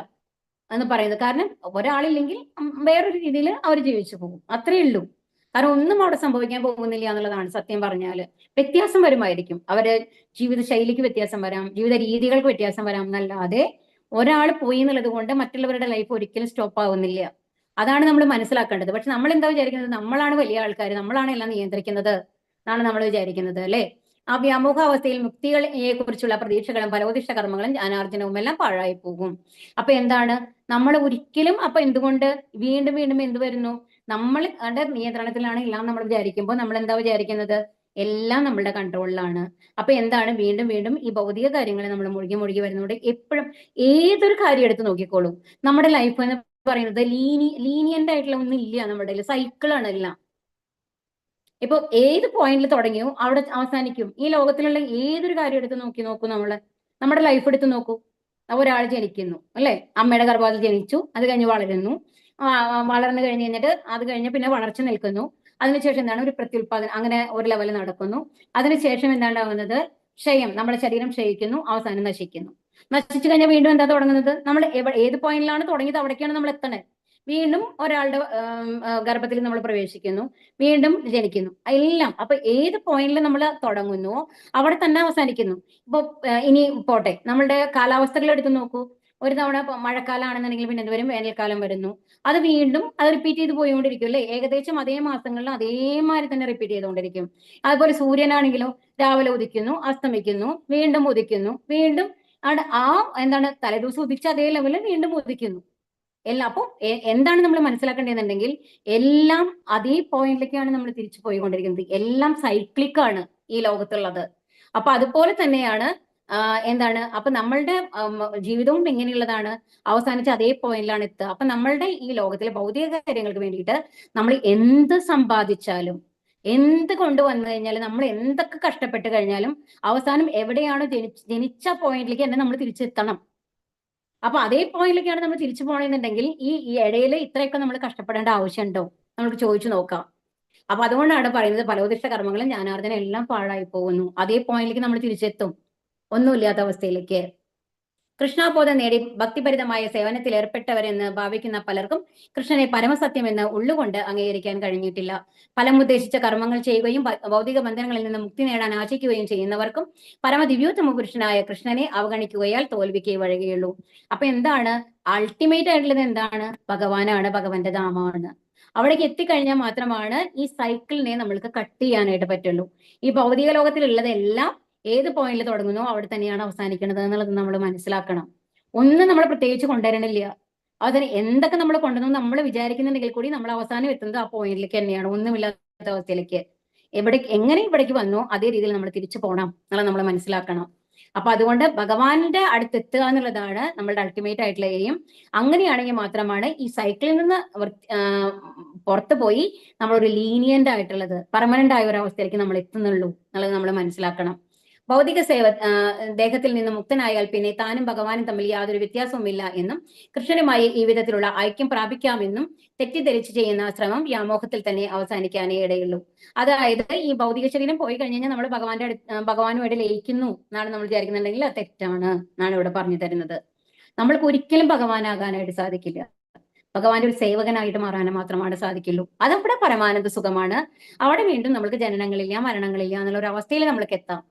എന്ന് പറയുന്നത്. കാരണം ഒരാളില്ലെങ്കിൽ വേറൊരു രീതിയിൽ അവർ ജീവിച്ചു പോകും, അത്രയേ ഉള്ളൂ. കാരണം ഒന്നും അവിടെ സംഭവിക്കാൻ പോകുന്നില്ല എന്നുള്ളതാണ് സത്യം പറഞ്ഞാൽ. വ്യത്യാസം വരുമായിരിക്കും, അവര് ജീവിത ശൈലിക്ക് വ്യത്യാസം വരാം, ജീവിത രീതികൾക്ക് വ്യത്യാസം വരാം എന്നല്ലാതെ ഒരാൾ പോയി എന്നുള്ളത് കൊണ്ട് മറ്റുള്ളവരുടെ ലൈഫ് ഒരിക്കലും സ്റ്റോപ്പ് ആവുന്നില്ല. അതാണ് നമ്മൾ മനസ്സിലാക്കേണ്ടത്. പക്ഷെ നമ്മൾ എന്താ വിചാരിക്കുന്നത്? നമ്മളാണ് വലിയ ആൾക്കാർ, നമ്മളാണ് എല്ലാം നിയന്ത്രിക്കുന്നത് എന്നാണ് നമ്മൾ വിചാരിക്കുന്നത്, അല്ലെ? ആ വ്യാമോഹാവസ്ഥയിൽ മുക്തിയെ കുറിച്ചുള്ള പ്രതീക്ഷകളും ഫലോദിഷ്ട കർമ്മങ്ങളും ജ്ഞാനാർജനവും എല്ലാം പാഴായി പോകും. അപ്പൊ എന്താണ്? നമ്മൾ ഒരിക്കലും അപ്പൊ എന്തുകൊണ്ട് വീണ്ടും വീണ്ടും എന്ത് വരുന്നു? നമ്മളുടെ നിയന്ത്രണത്തിലാണ് എല്ലാം നമ്മൾ വിചാരിക്കുമ്പോൾ നമ്മൾ എന്താ വിചാരിക്കുന്നത്? എല്ലാം നമ്മളുടെ കൺട്രോളിലാണ്. അപ്പൊ എന്താണ്? വീണ്ടും വീണ്ടും ഈ ഭൗതിക കാര്യങ്ങളെ നമ്മൾ മുഴുകി മുഴുകി വരുന്നതുകൊണ്ട് എപ്പോഴും ഏതൊരു കാര്യം എടുത്ത് നോക്കിക്കോളൂ, നമ്മുടെ ലൈഫ് എന്ന് പറയുന്നത് ലീനിയന്റ് ആയിട്ടുള്ള ഒന്നും ഇല്ല. നമ്മുടെ സൈക്കിളാണ് എല്ലാം. ഇപ്പൊ ഏത് പോയിന്റിൽ തുടങ്ങിയോ അവിടെ അവസാനിക്കും. ഈ ലോകത്തിലുള്ള ഏതൊരു കാര്യം എടുത്ത് നോക്കൂ നമ്മുടെ ലൈഫ് എടുത്ത് നോക്കൂ. ഒരാൾ ജനിക്കുന്നു, അല്ലെ? അമ്മയുടെ ഗർഭപാത്രത്തിൽ ജനിച്ചു, അത് കഴിഞ്ഞ് വളരുന്നു, വളർന്നു കഴിഞ്ഞിട്ട് അത് കഴിഞ്ഞ് പിന്നെ വളർച്ച നിൽക്കുന്നു. അതിനുശേഷം എന്താണ്? ഒരു പ്രത്യുൽപാദനം, അങ്ങനെ ഒരു ലെവൽ നടക്കുന്നു. അതിനുശേഷം എന്താണ്ടാവുന്നത്? ക്ഷയം, നമ്മുടെ ശരീരം ക്ഷയിക്കുന്നു, അവസാനം നശിക്കുന്നു. നശിച്ചു കഴിഞ്ഞാൽ വീണ്ടും എന്താ തുടങ്ങുന്നത്? നമ്മൾ ഏത് പോയിന്റിലാണ് തുടങ്ങിയത് അവിടേക്കാണ് നമ്മൾ എത്തണേ. വീണ്ടും ഒരാളുടെ ഗർഭത്തിൽ നമ്മൾ പ്രവേശിക്കുന്നു, വീണ്ടും ജനിക്കുന്നു, എല്ലാം. അപ്പൊ ഏത് പോയിന്റിൽ നമ്മൾ തുടങ്ങുന്നുവോ അവിടെ തന്നെ അവസാനിക്കുന്നു. ഇപ്പൊ ഇനി പോട്ടെ, നമ്മളുടെ കാലാവസ്ഥകൾ എടുത്ത് നോക്കൂ. ഒരു തവണ മഴക്കാലമാണെന്നുണ്ടെങ്കിൽ പിന്നെ എന്ത് വരും? വേനൽക്കാലം വരുന്നു. അത് വീണ്ടും അത് റിപ്പീറ്റ് ചെയ്ത് പോയിക്കൊണ്ടിരിക്കും, അല്ലേ? ഏകദേശം അതേ മാസങ്ങളിൽ അതേമാതിരി തന്നെ റിപ്പീറ്റ് ചെയ്തുകൊണ്ടിരിക്കും. അതുപോലെ സൂര്യനാണെങ്കിലോ രാവിലെ ഉദിക്കുന്നു, അസ്തമിക്കുന്നു, വീണ്ടും ഉദിക്കുന്നു, വീണ്ടും എന്താണ് തലേദിവസം ഉദിച്ച അതേ ലെവലിൽ വീണ്ടും ഉദിക്കുന്നു. എല്ലാം. അപ്പൊ എന്താണ് നമ്മൾ മനസ്സിലാക്കേണ്ടതെന്നുണ്ടെങ്കിൽ എല്ലാം അതേ പോയിന്റിലേക്കാണ് നമ്മൾ തിരിച്ചു പോയിക്കൊണ്ടിരിക്കുന്നത്. എല്ലാം സൈക്ലിക് ആണ് ഈ ലോകത്തുള്ളത്. അപ്പൊ അതുപോലെ തന്നെയാണ് എന്താണ്? അപ്പൊ നമ്മളുടെ ജീവിതവും എങ്ങനെയുള്ളതാണ്? അവസാനിച്ച് അതേ പോയിന്റിലാണ് എത്തുക. അപ്പൊ നമ്മളുടെ ഈ ലോകത്തിലെ ഭൗതിക കാര്യങ്ങൾക്ക് വേണ്ടിയിട്ട് നമ്മൾ എന്ത് സമ്പാദിച്ചാലും എന്ത് കൊണ്ടുവന്നു കഴിഞ്ഞാലും നമ്മൾ എന്തൊക്കെ കഷ്ടപ്പെട്ട് കഴിഞ്ഞാലും അവസാനം എവിടെയാണോ ജനിച്ച പോയിന്റിലേക്ക് തന്നെ നമ്മൾ തിരിച്ചെത്തണം. അപ്പൊ അതേ പോയിന്റിലേക്കാണ് നമ്മൾ തിരിച്ചു പോകണമെന്നുണ്ടെങ്കിൽ ഈ ഇടയിൽ ഇത്രയൊക്കെ നമ്മൾ കഷ്ടപ്പെടേണ്ട ആവശ്യമുണ്ടോ? നമുക്ക് ചോദിച്ചു നോക്കാം. അപ്പൊ അതുകൊണ്ടാണ് പറയുന്നത് ഫലോദിഷ്ട കർമ്മങ്ങളും ജ്ഞാനാർജനം എല്ലാം പാഴായി പോകുന്നു. അതേ പോയിന്റിലേക്ക് നമ്മൾ തിരിച്ചെത്തും. ഒന്നുമില്ലാത്ത അവസ്ഥയിലേക്ക്. കൃഷ്ണാബോധം നേടി ഭക്തിഭരിതമായ സേവനത്തിൽ ഏർപ്പെട്ടവരെന്ന് ഭാവിക്കുന്ന പലർക്കും കൃഷ്ണനെ പരമസത്യമെന്ന് ഉള്ളുകൊണ്ട് അംഗീകരിക്കാൻ കഴിഞ്ഞിട്ടില്ല. ഫലമുദ്ദേശിച്ച കർമ്മങ്ങൾ ചെയ്യുകയും ഭൗതിക ബന്ധനങ്ങളിൽ നിന്ന് മുക്തി നേടാൻ ആശിക്കുകയും ചെയ്യുന്നവർക്കും പരമദിവ്യോത്തമ പുരുഷനായ കൃഷ്ണനെ അവഗണിക്കുകയാൽ തോൽവിക്ക് വഴിയുള്ളൂ. അപ്പൊ എന്താണ് അൾട്ടിമേറ്റ് ആയിട്ടുള്ളത്? എന്താണ്? ഭഗവാനാണ്, ഭഗവാന്റെ ധാമമാണ്. അവിടേക്ക് എത്തിക്കഴിഞ്ഞാൽ മാത്രമാണ് ഈ സൈക്കിളിനെ നമ്മൾക്ക് കട്ട് ചെയ്യാനായിട്ട് പറ്റുള്ളൂ. ഈ ഭൗതിക ലോകത്തിലുള്ളതെല്ലാം ഏത് പോയിന്റിൽ തുടങ്ങുന്നോ അവിടെ തന്നെയാണ് അവസാനിക്കുന്നത് എന്നുള്ളത് നമ്മൾ മനസ്സിലാക്കണം. ഒന്നും നമ്മൾ പ്രത്യേകിച്ച് കൊണ്ടുവരണില്ല. അതിന് എന്തൊക്കെ നമ്മൾ കൊണ്ടുവന്നു നമ്മൾ വിചാരിക്കുന്നുണ്ടെങ്കിൽ കൂടി നമ്മൾ അവസാനം എത്തുന്നത് ആ പോയിന്റിലേക്ക് തന്നെയാണ്, ഒന്നുമില്ലാത്ത അവസ്ഥയിലേക്ക്. എങ്ങനെ ഇവിടേക്ക് വന്നോ അതേ രീതിയിൽ നമ്മൾ തിരിച്ചു പോകണം എന്നുള്ളത് നമ്മൾ മനസ്സിലാക്കണം. അപ്പൊ അതുകൊണ്ട് ഭഗവാന്റെ അടുത്തെത്തുക എന്നുള്ളതാണ് നമ്മളുടെ അൾട്ടിമേറ്റ് ആയിട്ടുള്ള എയിം. അങ്ങനെയാണെങ്കിൽ മാത്രമാണ് ഈ സൈക്കിളിൽ നിന്ന് പുറത്തു പോയി നമ്മളൊരു ലീനിയന്റ് ആയിട്ടുള്ളത് പെർമനന്റ് ആയ ഒരു അവസ്ഥയിലേക്ക് നമ്മൾ എത്തുന്നുള്ളൂ എന്നുള്ളത് നമ്മൾ മനസ്സിലാക്കണം. ഭൗതിക ദേഹത്തിൽ നിന്ന് മുക്തനായാൽ പിന്നെ താനും ഭഗവാനും തമ്മിൽ യാതൊരു വ്യത്യാസവുമില്ല എന്നും കൃഷ്ണനുമായി ഈ വിധത്തിലുള്ള ഐക്യം പ്രാപിക്കാമെന്നും തെറ്റിദ്ധരിച്ച് ചെയ്യുന്ന ശ്രമം വ്യാമോഹത്തിൽ തന്നെ അവസാനിക്കാനേ ഇടയുള്ളൂ. അതായത് ഈ ഭൗതിക ശരീരം പോയി കഴിഞ്ഞാൽ നമ്മൾ ഭഗവാനുമായിട്ട് ലയിക്കുന്നു എന്നാണ് നമ്മൾ വിചാരിക്കുന്നുണ്ടെങ്കിൽ അത് തെറ്റാണ് എന്നാണ് ഇവിടെ പറഞ്ഞു തരുന്നത്. നമ്മൾക്ക് ഒരിക്കലും ഭഗവാനാകാനായിട്ട് സാധിക്കില്ല. ഭഗവാന്റെ ഒരു സേവകനായിട്ട് മാറാൻ മാത്രമാണ് സാധിക്കുള്ളൂ. അതവിടെ പരമാനന്ദ സുഖമാണ്. അവിടെ വീണ്ടും നമ്മൾക്ക് ജനനങ്ങളില്ല, മരണങ്ങളില്ല എന്നുള്ള ഒരു അവസ്ഥയിൽ നമ്മൾക്ക് എത്താം.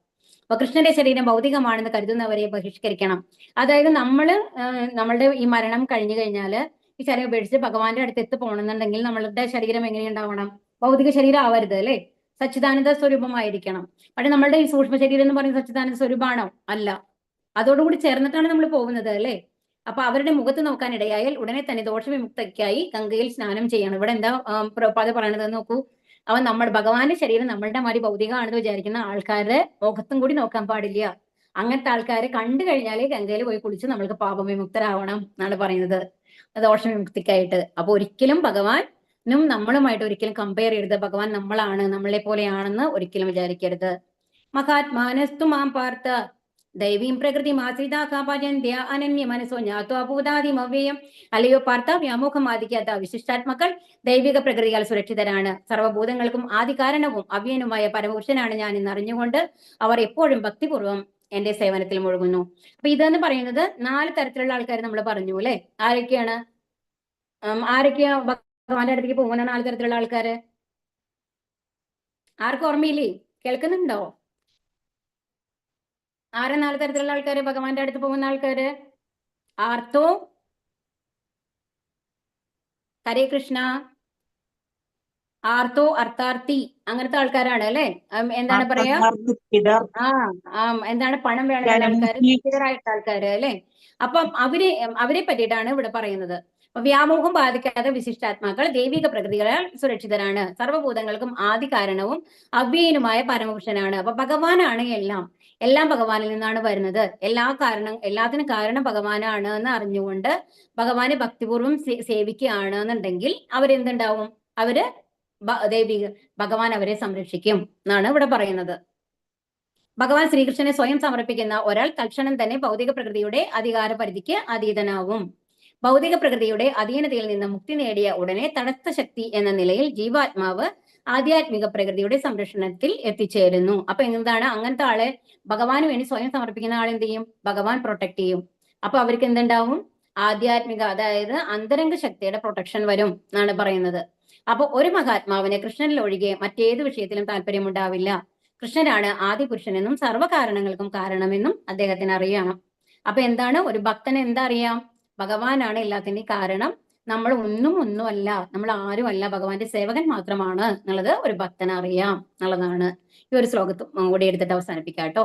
അപ്പൊ കൃഷ്ണന്റെ ശരീരം ഭൗതികമാണെന്ന് കരുതുന്നവരെ ബഹിഷ്കരിക്കണം. അതായത് നമ്മളുടെ ഈ മരണം കഴിഞ്ഞു കഴിഞ്ഞാല് ഈ ശരീരം ഉപേക്ഷിച്ച് ഭഗവാന്റെ അടുത്ത് എത്തി പോകണമെന്നുണ്ടെങ്കിൽ നമ്മളുടെ ശരീരം എങ്ങനെയുണ്ടാവണം? ഭൗതിക ശരീരം ആവരുത് അല്ലെ, സച്ചിദാനന്ദ സ്വരൂപമായിരിക്കണം. പക്ഷെ നമ്മളുടെ ഈ സൂക്ഷ്മ ശരീരം എന്ന് പറയുന്നത് സച്ചിദാനന്ദ സ്വരൂപമാണോ? അല്ല. അതോടുകൂടി ചേർന്നിട്ടാണ് നമ്മൾ പോകുന്നത് അല്ലെ. അപ്പൊ അവരുടെ മുഖത്ത് നോക്കാൻ ഇടയായാൽ ഉടനെ തന്നെ ദോഷവിമുക്തയ്ക്കായി ഗംഗയിൽ സ്നാനം ചെയ്യണം. ഇവിടെ എന്താ പ്രഭുപാദ പറയണത് നോക്കൂ. അവൻ നമ്മുടെ ഭഗവാന്റെ ശരീരം നമ്മളുടെ മാതിരി ഭൗതികമാണെന്ന് വിചാരിക്കുന്ന ആൾക്കാരുടെ മുഖത്തും കൂടി നോക്കാൻ പാടില്ല. അങ്ങനത്തെ ആൾക്കാരെ കണ്ടു കഴിഞ്ഞാലേ ഗംഗയിൽ പോയി കുളിച്ച് നമ്മൾക്ക് പാപവിമുക്തരാവണം എന്നാണ് പറയുന്നത്, ദോഷവിമുക്തിക്കായിട്ട്. അപ്പൊ ഒരിക്കലും ഭഗവാനും നമ്മളുമായിട്ട് ഒരിക്കലും കമ്പയർ ചെയ്യരുത്. ഭഗവാൻ നമ്മളാണ്, നമ്മളെ പോലെയാണെന്ന് ഒരിക്കലും വിചാരിക്കരുത്. മഹാത്മാനസ്തു മാം പാർത്ത ദൈവീം പ്രകൃതി മാശ്രിതാകാപര്യന്ത്യ അനന്യ മനസ്സോ ജ്ഞാത്വാഭൂതാദിമവ്യയം. അല്ലയോ പാർത്ത, വ്യാമോഹമാദിക്കാത്ത വിശിഷ്ടാത്മക്കൾ ദൈവിക പ്രകൃതിയാൽ സുരക്ഷിതരാണ്. സർവ്വഭൂതങ്ങൾക്കും ആദികാരണവും അവ്യനുമായ പരമപുരുഷനാണ് ഞാൻ എന്ന് അറിഞ്ഞുകൊണ്ട് അവർ എപ്പോഴും ഭക്തിപൂർവ്വം എന്റെ സേവനത്തിൽ മുഴുകുന്നു. അപ്പൊ ഇതെന്ന് പറയുന്നത് 4 തരത്തിലുള്ള ആൾക്കാർ നമ്മൾ പറഞ്ഞു അല്ലെ. ആരൊക്കെയാണ് ഭഗവാന്റെ അടുത്തേക്ക് പോകുന്ന 4 തരത്തിലുള്ള ആൾക്കാര്? ആർക്കും ഓർമ്മയില്ലേ? കേൾക്കുന്നുണ്ടോ? ആരാ 4 തരത്തിലുള്ള ആൾക്കാര് ഭഗവാന്റെ അടുത്ത് പോകുന്ന ആൾക്കാര്? ആർത്തോ, ഹരേ കൃഷ്ണ, ആർത്തോ, അർത്ഥാർത്ഥി, അങ്ങനത്തെ ആൾക്കാരാണ് അല്ലെ. എന്താണ് പറയാ? എന്താണ് പണം വേണമെന്നുള്ള ആൾക്കാര്, ദുഃഖിതരായിട്ടുള്ള ആൾക്കാര് അല്ലെ. അപ്പം അവരെ പറ്റിയിട്ടാണ് ഇവിടെ പറയുന്നത്. വ്യാമോഹം ബാധിക്കാത്ത വിശിഷ്ടാത്മാക്കൾ ദൈവിക പ്രകൃതികളാൽ സുരക്ഷിതരാണ്. സർവ്വഭൂതങ്ങൾക്കും ആദി കാരണവും അവ്യയനുമായ പരമപുരുഷനാണ്. അപ്പൊ ഭഗവാനാണ് എല്ലാം ഭഗവാനിൽ നിന്നാണ് വരുന്നത്. എല്ലാത്തിനും കാരണം ഭഗവാനാണ് എന്ന് അറിഞ്ഞുകൊണ്ട് ഭഗവാനെ ഭക്തിപൂർവ്വം സേവിക്കുകയാണ് എന്നുണ്ടെങ്കിൽ അവരെന്തുണ്ടാവും? അവര് ഭഗവാൻ അവരെ സംരക്ഷിക്കും എന്നാണ് ഇവിടെ പറയുന്നത്. ഭഗവാൻ ശ്രീകൃഷ്ണനെ സ്വയം സമർപ്പിക്കുന്ന ഒരാൾ തൽക്ഷണം തന്നെ ഭൗതിക പ്രകൃതിയുടെ അധികാര പരിധിക്ക് അതീതനാവും. ഭൗതിക പ്രകൃതിയുടെ അധീനതയിൽ നിന്ന് മുക്തി നേടിയ ഉടനെ തടസ്സ ശക്തി എന്ന നിലയിൽ ജീവാത്മാവ് ആധ്യാത്മിക പ്രകൃതിയുടെ സംരക്ഷണത്തിൽ എത്തിച്ചേരുന്നു. അപ്പൊ എന്താണ്? അങ്ങനത്തെ ആളെ ഭഗവാന് വേണ്ടി സ്വയം സമർപ്പിക്കുന്ന ആൾ എന്ത് ചെയ്യും? ഭഗവാൻ പ്രൊട്ടക്ട് ചെയ്യും. അപ്പൊ അവർക്ക് എന്തുണ്ടാവും? ആധ്യാത്മിക, അതായത് അന്തരംഗ ശക്തിയുടെ പ്രൊട്ടക്ഷൻ വരും എന്നാണ് പറയുന്നത്. അപ്പൊ ഒരു മഹാത്മാവിന് കൃഷ്ണനിൽ ഒഴികെ മറ്റേത് വിഷയത്തിലും താല്പര്യമുണ്ടാവില്ല. കൃഷ്ണനാണ് ആദിപുരുഷനെന്നും സർവ്വകാരണങ്ങൾക്കും കാരണമെന്നും അദ്ദേഹത്തിന് അറിയാം. അപ്പൊ എന്താണ്? ഒരു ഭക്തന് എന്താ അറിയാം? ഭഗവാനാണ് എല്ലാത്തിന്റെയും കാരണം. നമ്മൾ ഒന്നുമല്ല, നമ്മൾ ആരുമല്ല, ഭഗവാന്റെ സേവകൻ മാത്രമാണ് എന്നുള്ളത് ഒരു ഭക്തന് അറിയാം എന്നുള്ളതാണ്. ഈ ഒരു ശ്ലോകത്തും കൂടി എടുത്തിട്ട് അവസാനിപ്പിക്കാം കേട്ടോ.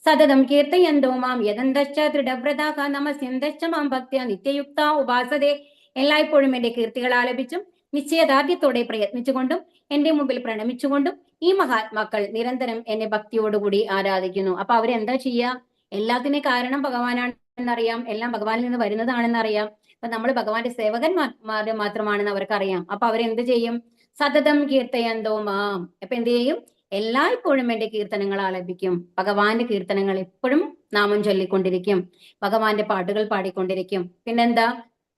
സതതം കീർത്തയന്തോ മാം യദന്തശ്ച ദൃഢവ്രതാഃ നമസ്യന്തശ്ച മാം ഭക്ത്യാ നിത്യയുക്ത ഉപാസതേ. എല്ലായ്പ്പോഴും എന്റെ കീർത്തികൾ ആലപിച്ചും നിശ്ചയദാർഢ്യത്തോടെ പ്രയത്നിച്ചുകൊണ്ടും എന്റെ മുമ്പിൽ പ്രണമിച്ചുകൊണ്ടും ഈ മഹാത്മാക്കൾ നിരന്തരം എന്നെ ഭക്തിയോടുകൂടി ആരാധിക്കുന്നു. അപ്പൊ അവരെന്താ ചെയ്യുക? എല്ലാത്തിനും കാരണം ഭഗവാനാണെന്നറിയാം, എല്ലാം ഭഗവാനിൽ നിന്ന് വരുന്നതാണെന്നറിയാം. അപ്പൊ നമ്മൾ ഭഗവാന്റെ സേവകന്മാർ മാത്രമാണെന്ന് അവർക്കറിയാം. അപ്പൊ അവരെന്ത് ചെയ്യും? സതതം കീർത്തയന്തോ മാം. അപ്പൊ എന്ത് ചെയ്യും? എല്ലായ്പ്പോഴും എന്റെ കീർത്തനങ്ങൾ ആലപിക്കും. ഭഗവാന്റെ കീർത്തനങ്ങൾ എപ്പോഴും നാമം ചൊല്ലിക്കൊണ്ടിരിക്കും, ഭഗവാന്റെ പാട്ടുകൾ പാടിക്കൊണ്ടിരിക്കും. പിന്നെന്താ?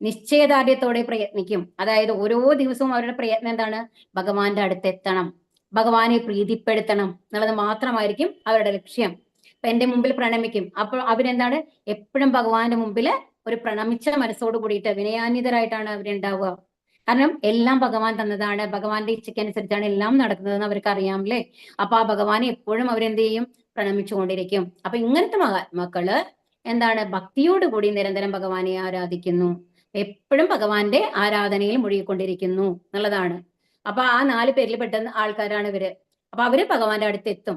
നിശ്ചയദാർഢ്യത്തോടെ പ്രയത്നിക്കും. അതായത് ഓരോ ദിവസവും അവരുടെ പ്രയത്നം എന്താണ്? ഭഗവാന്റെ അടുത്ത് എത്തണം, ഭഗവാനെ പ്രീതിപ്പെടുത്തണം എന്നുള്ളത് മാത്രമായിരിക്കും അവരുടെ ലക്ഷ്യം. എന്റെ മുമ്പിൽ പ്രണമിക്കും. അപ്പോൾ അവരെന്താണ് എപ്പോഴും ഭഗവാന്റെ മുമ്പിൽ ഒരു പ്രണമിച്ച മനസ്സോട് കൂടിയിട്ട് വിനയാന്വിതരായിട്ടാണ് അവരുണ്ടാവുക. കാരണം എല്ലാം ഭഗവാൻ തന്നതാണ്, ഭഗവാന്റെ ഇച്ഛയ്ക്കനുസരിച്ചാണ് എല്ലാം നടക്കുന്നതെന്ന് അവർക്ക് അറിയാമല്ലേ. അപ്പൊ ആ ഭഗവാനെ എപ്പോഴും അവരെന്ത് ചെയ്യും, പ്രണമിച്ചുകൊണ്ടിരിക്കും. അപ്പൊ ഇങ്ങനത്തെ മക്കള് എന്താണ് ഭക്തിയോടുകൂടി നിരന്തരം ഭഗവാനെ ആരാധിക്കുന്നു, എപ്പോഴും ഭഗവാന്റെ ആരാധനയിൽ മുഴുകിക്കൊണ്ടിരിക്കുന്നു എന്നുള്ളതാണ്. അപ്പൊ ആ 4 പേരിൽ പെട്ടുന്ന ആൾക്കാരാണ് ഇവര്. അപ്പൊ അവര് ഭഗവാന്റെ അടുത്തെത്തും.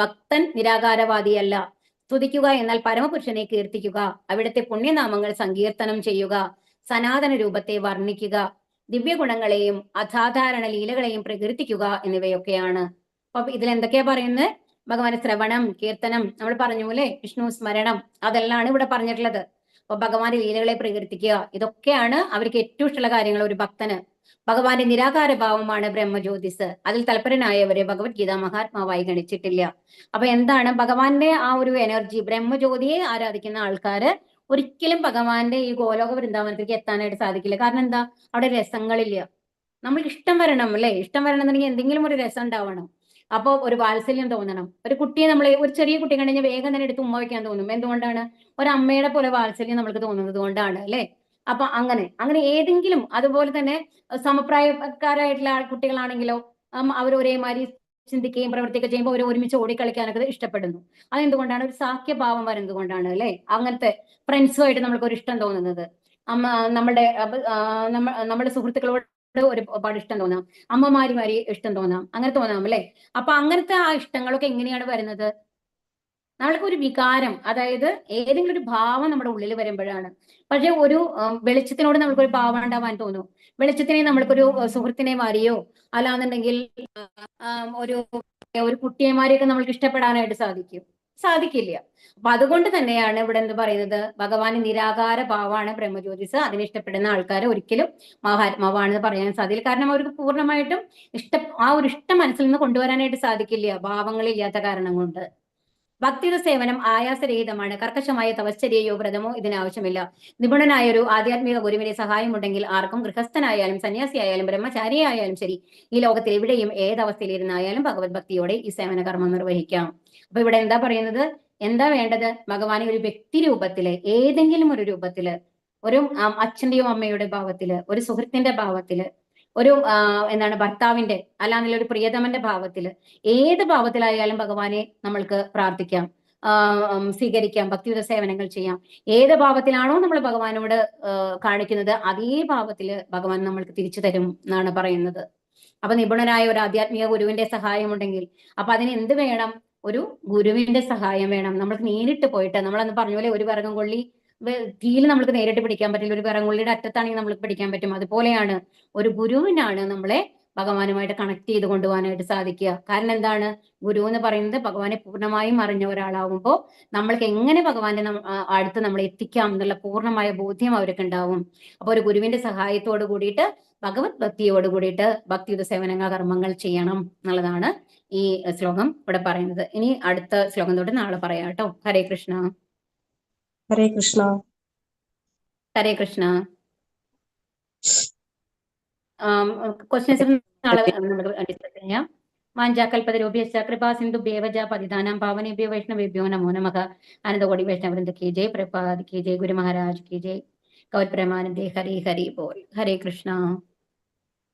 ഭക്തൻ നിരാകാരവാദിയല്ല. സ്തുതിക്കുക എന്നാൽ പരമപുരുഷനെ കീർത്തിക്കുക, അവിടുത്തെ പുണ്യനാമങ്ങൾ സങ്കീർത്തനം ചെയ്യുക, സനാതന രൂപത്തെ വർണ്ണിക്കുക, ദിവ്യഗുണങ്ങളെയും അസാധാരണ ലീലകളെയും പ്രകീർത്തിക്കുക എന്നിവയൊക്കെയാണ്. അപ്പൊ ഇതിൽ എന്തൊക്കെയാ പറയുന്നത്? ഭഗവാന്റെ ശ്രവണം, കീർത്തനം, നമ്മൾ പറഞ്ഞു അല്ലെ, വിഷ്ണു സ്മരണം, അതെല്ലാം ഇവിടെ പറഞ്ഞിട്ടുള്ളത്. അപ്പൊ ഭഗവാന്റെ ലീലകളെ പ്രകീർത്തിക്കുക, ഇതൊക്കെയാണ് അവർക്ക് ഏറ്റവും ഇഷ്ടമുള്ള കാര്യങ്ങൾ ഒരു ഭക്തന്. ഭഗവാന്റെ നിരാകാര ഭാവമാണ് ബ്രഹ്മജ്യോതിസ്. അതിൽ തൽപരനായവരെ ഭഗവത്ഗീത മഹാത്മാവായി ഗണിച്ചിട്ടില്ല. അപ്പൊ എന്താണ് ഭഗവാന്റെ ആ ഒരു എനർജി, ബ്രഹ്മജ്യോതിയെ ആരാധിക്കുന്ന ആൾക്കാര് ഒരിക്കലും ഭഗവാന്റെ ഈ ഗോലോക വൃന്ദാവനത്തിലേക്ക് എത്താനായിട്ട് സാധിക്കില്ല. കാരണം എന്താ, അവിടെ രസങ്ങളില്ല. നമ്മൾക്ക് ഇഷ്ടം വരണം അല്ലെ, ഇഷ്ടം വരണമെന്നുണ്ടെങ്കിൽ എന്തെങ്കിലും ഒരു രസം ഉണ്ടാവണം. അപ്പൊ ഒരു വാത്സല്യം തോന്നണം. ഒരു കുട്ടിയെ നമ്മൾ, ഒരു ചെറിയ കുട്ടി കണ്ടുകഴിഞ്ഞാൽ വേഗം തന്നെ എടുത്ത് ഉമ്മ വയ്ക്കാൻ തോന്നും. എന്തുകൊണ്ടാണ്? ഒരു അമ്മയുടെ പോലെ വാത്സല്യം നമ്മൾക്ക് തോന്നുന്നത് കൊണ്ടാണ് അല്ലെ. അപ്പൊ അങ്ങനെ ഏതെങ്കിലും, അതുപോലെ തന്നെ സമപ്രായക്കാരായിട്ടുള്ള കുട്ടികളാണെങ്കിലോ അവർ ഒരേമാതിരി ചിന്തിക്കുകയും പ്രവർത്തിക്കുകയും ചെയ്യുമ്പോൾ അവർ ഒരുമിച്ച് ഓടിക്കളിക്കാനൊക്കെ ഇഷ്ടപ്പെടുന്നു. അതെന്തുകൊണ്ടാണ്? ഒരു സാഖ്യഭാവം വരുന്നത് കൊണ്ടാണ് അല്ലെ. അങ്ങനത്തെ ഫ്രണ്ട്സുമായിട്ട് നമ്മൾക്ക് ഒരു ഇഷ്ടം തോന്നുന്നത്. നമ്മുടെ നമ്മുടെ സുഹൃത്തുക്കളോട് ഒരുപാട് ഇഷ്ടം തോന്നാം, അമ്മമാരിമാരി ഇഷ്ടം തോന്നാം, അങ്ങനെ തോന്നാം അല്ലെ. അപ്പൊ അങ്ങനത്തെ ആ ഇഷ്ടങ്ങളൊക്കെ എങ്ങനെയാണ് വരുന്നത്? നമ്മൾക്ക് ഒരു വികാരം, അതായത് ഏതെങ്കിലും ഒരു ഭാവം നമ്മുടെ ഉള്ളിൽ വരുമ്പോഴാണ്. പക്ഷെ ഒരു വെളിച്ചത്തിനോട് നമുക്കൊരു ഭാവം ഉണ്ടാവാൻ തോന്നും. വെളിച്ചത്തിനെ നമ്മൾക്കൊരു സുഹൃത്തിനെ മാറിയോ അല്ലാന്നുണ്ടെങ്കിൽ ഒരു ഒരു കുട്ടിയെമാരെയൊക്കെ നമ്മൾക്ക് ഇഷ്ടപ്പെടാനായിട്ട് സാധിക്കില്ല. അപ്പൊ അതുകൊണ്ട് തന്നെയാണ് ഇവിടെ എന്ത് പറയുന്നത്, ഭഗവാൻ നിരാകാര ഭാവമാണ് ബ്രഹ്മജ്യോതിസ്. അതിനെ ഇഷ്ടപ്പെടുന്ന ആൾക്കാരെ ഒരിക്കലും മഹാത്മാവാണെന്ന് പറയാൻ സാധിക്കില്ല. കാരണം അവർക്ക് പൂർണ്ണമായിട്ടും ആ ഒരു ഇഷ്ടം മനസ്സിൽ നിന്ന് കൊണ്ടുവരാനായിട്ട് സാധിക്കില്ല, ഭാവങ്ങളില്ലാത്ത കാരണം കൊണ്ട്. ഭക്തിയുടെ സേവനം ആയാസരഹിതമാണ്. കർക്കശമായ തപശ്ചര്യയോ വ്രതമോ ഇതിനാവശ്യമില്ല. നിപുണനായ ഒരു ആധ്യാത്മിക ഗുരുവിന്റെ സഹായമുണ്ടെങ്കിൽ ആർക്കും ഗൃഹസ്ഥനായാലും സന്യാസിയായാലും ബ്രഹ്മചാരിയായാലും ശരി, ഈ ലോകത്തിൽ എവിടെയും ഏതവസ്ഥയിലിരുന്നായാലും ഭഗവത് ഭക്തിയോടെ ഈ സേവന കർമ്മം നിർവഹിക്കാം. അപ്പൊ ഇവിടെ എന്താ പറയുന്നത്? എന്താ വേണ്ടത്? ഭഗവാനെ ഒരു വ്യക്തി രൂപത്തില്, ഏതെങ്കിലും ഒരു രൂപത്തില്, ഒരു അച്ഛന്റെയോ അമ്മയുടെ ഭാവത്തില്, ഒരു സുഹൃത്തിന്റെ ഭാവത്തില്, ഒരു എന്താണ് ഭർത്താവിന്റെ അല്ലാന്നുള്ള ഒരു പ്രിയതമന്റെ ഭാവത്തില്, ഏത് ഭാവത്തിലായാലും ഭഗവാനെ നമ്മൾക്ക് പ്രാർത്ഥിക്കാം, സ്വീകരിക്കാം, ഭക്തിയുത സേവനങ്ങൾ ചെയ്യാം. ഏത് ഭാവത്തിലാണോ നമ്മൾ ഭഗവാനോട് കാണിക്കുന്നത് അതേ ഭാവത്തില് ഭഗവാൻ നമ്മൾക്ക് തിരിച്ചു തരും എന്നാണ് പറയുന്നത്. അപ്പൊ നിപുണനായ ഒരു ആധ്യാത്മിക ഗുരുവിന്റെ സഹായം ഉണ്ടെങ്കിൽ, അപ്പൊ അതിന് എന്ത് വേണം? ഒരു ഗുരുവിന്റെ സഹായം വേണം. നമ്മൾക്ക് നേരിട്ട് പോയിട്ട്, നമ്മളന്ന് പറഞ്ഞ പോലെ ഒരു വിറകും കൊള്ളി തീയിൽ നമ്മൾക്ക് നേരിട്ട് പിടിക്കാൻ പറ്റില്ല, ഒരു വിറകും കൊള്ളിയുടെ അറ്റത്താണെങ്കിൽ നമ്മൾക്ക് പിടിക്കാൻ പറ്റും. അതുപോലെയാണ് ഒരു ഗുരുവിനാണ് നമ്മളെ ഭഗവാനുമായിട്ട് കണക്ട് ചെയ്ത് കൊണ്ടുപോകാനായിട്ട് സാധിക്കുക. കാരണം എന്താണ്? ഗുരു എന്ന് പറയുന്നത് ഭഗവാനെ പൂർണ്ണമായും അറിഞ്ഞ ഒരാളാവുമ്പോൾ നമ്മൾക്ക് എങ്ങനെ ഭഗവാന്റെ അടുത്ത് നമ്മളെ എത്തിക്കാം എന്നുള്ള പൂർണ്ണമായ ബോധ്യം അവർക്ക് ഉണ്ടാവും. അപ്പൊ ഒരു ഗുരുവിന്റെ സഹായത്തോട് കൂടിയിട്ട്, ഭഗവത് ഭക്തിയോട് കൂടിയിട്ട് ഭക്തിയുത സേവനങ്ങൾ കർമ്മങ്ങൾ ചെയ്യണം എന്നുള്ളതാണ് ഈ ശ്ലോകം ഇവിടെ പറയുന്നത്. ഇനി അടുത്ത ശ്ലോകം തൊട്ട് നാളെ പറയാം കേട്ടോ. ഹരേ കൃഷ്ണ. ഹരേ കൃഷ്ണ. ഹരേ കൃഷ്ണ. ക്വസ്റ്റ്യൻസ് നാളെ നമുക്ക് ഡിസ്കസ് ചെയ്യാം. വാഞ്ചാകൽപതരുഭ്യശ്ച കൃപാ സിന്ധുഭ്യേവ ച പതിതാനാം പാവനേഭ്യോ വൈഷ്ണവേഭ്യോ നമോ നമഃ. അനന്തകോടി വൈഷ്ണവവൃന്ദ കി ജയ്, പ്രഭുപാദ് കി ജയ്, ഗുരു മഹാരാജ് കി ജയ്, ഗൗർ പ്രേമാനന്ദേ. ഹരി ഹരി ബോൾ. ഹരേ കൃഷ്ണ.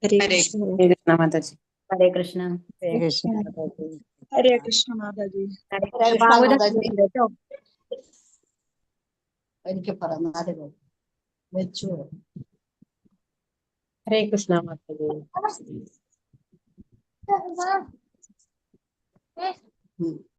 ഹരേ കൃഷ്ണ. ഹരേ കൃഷ്ണ മാതാജി. ഹരേ കൃഷ്ണ. ഹരേ കൃഷ്ണ മാതാജി. ഹരേ കൃഷ്ണ മാതാജി. ഭാഗവതം കേട്ടോ. എനിക്ക് പറഞ്ഞാൽ വെച്ചു. ഹരേ കൃഷ്ണ മാതാജി.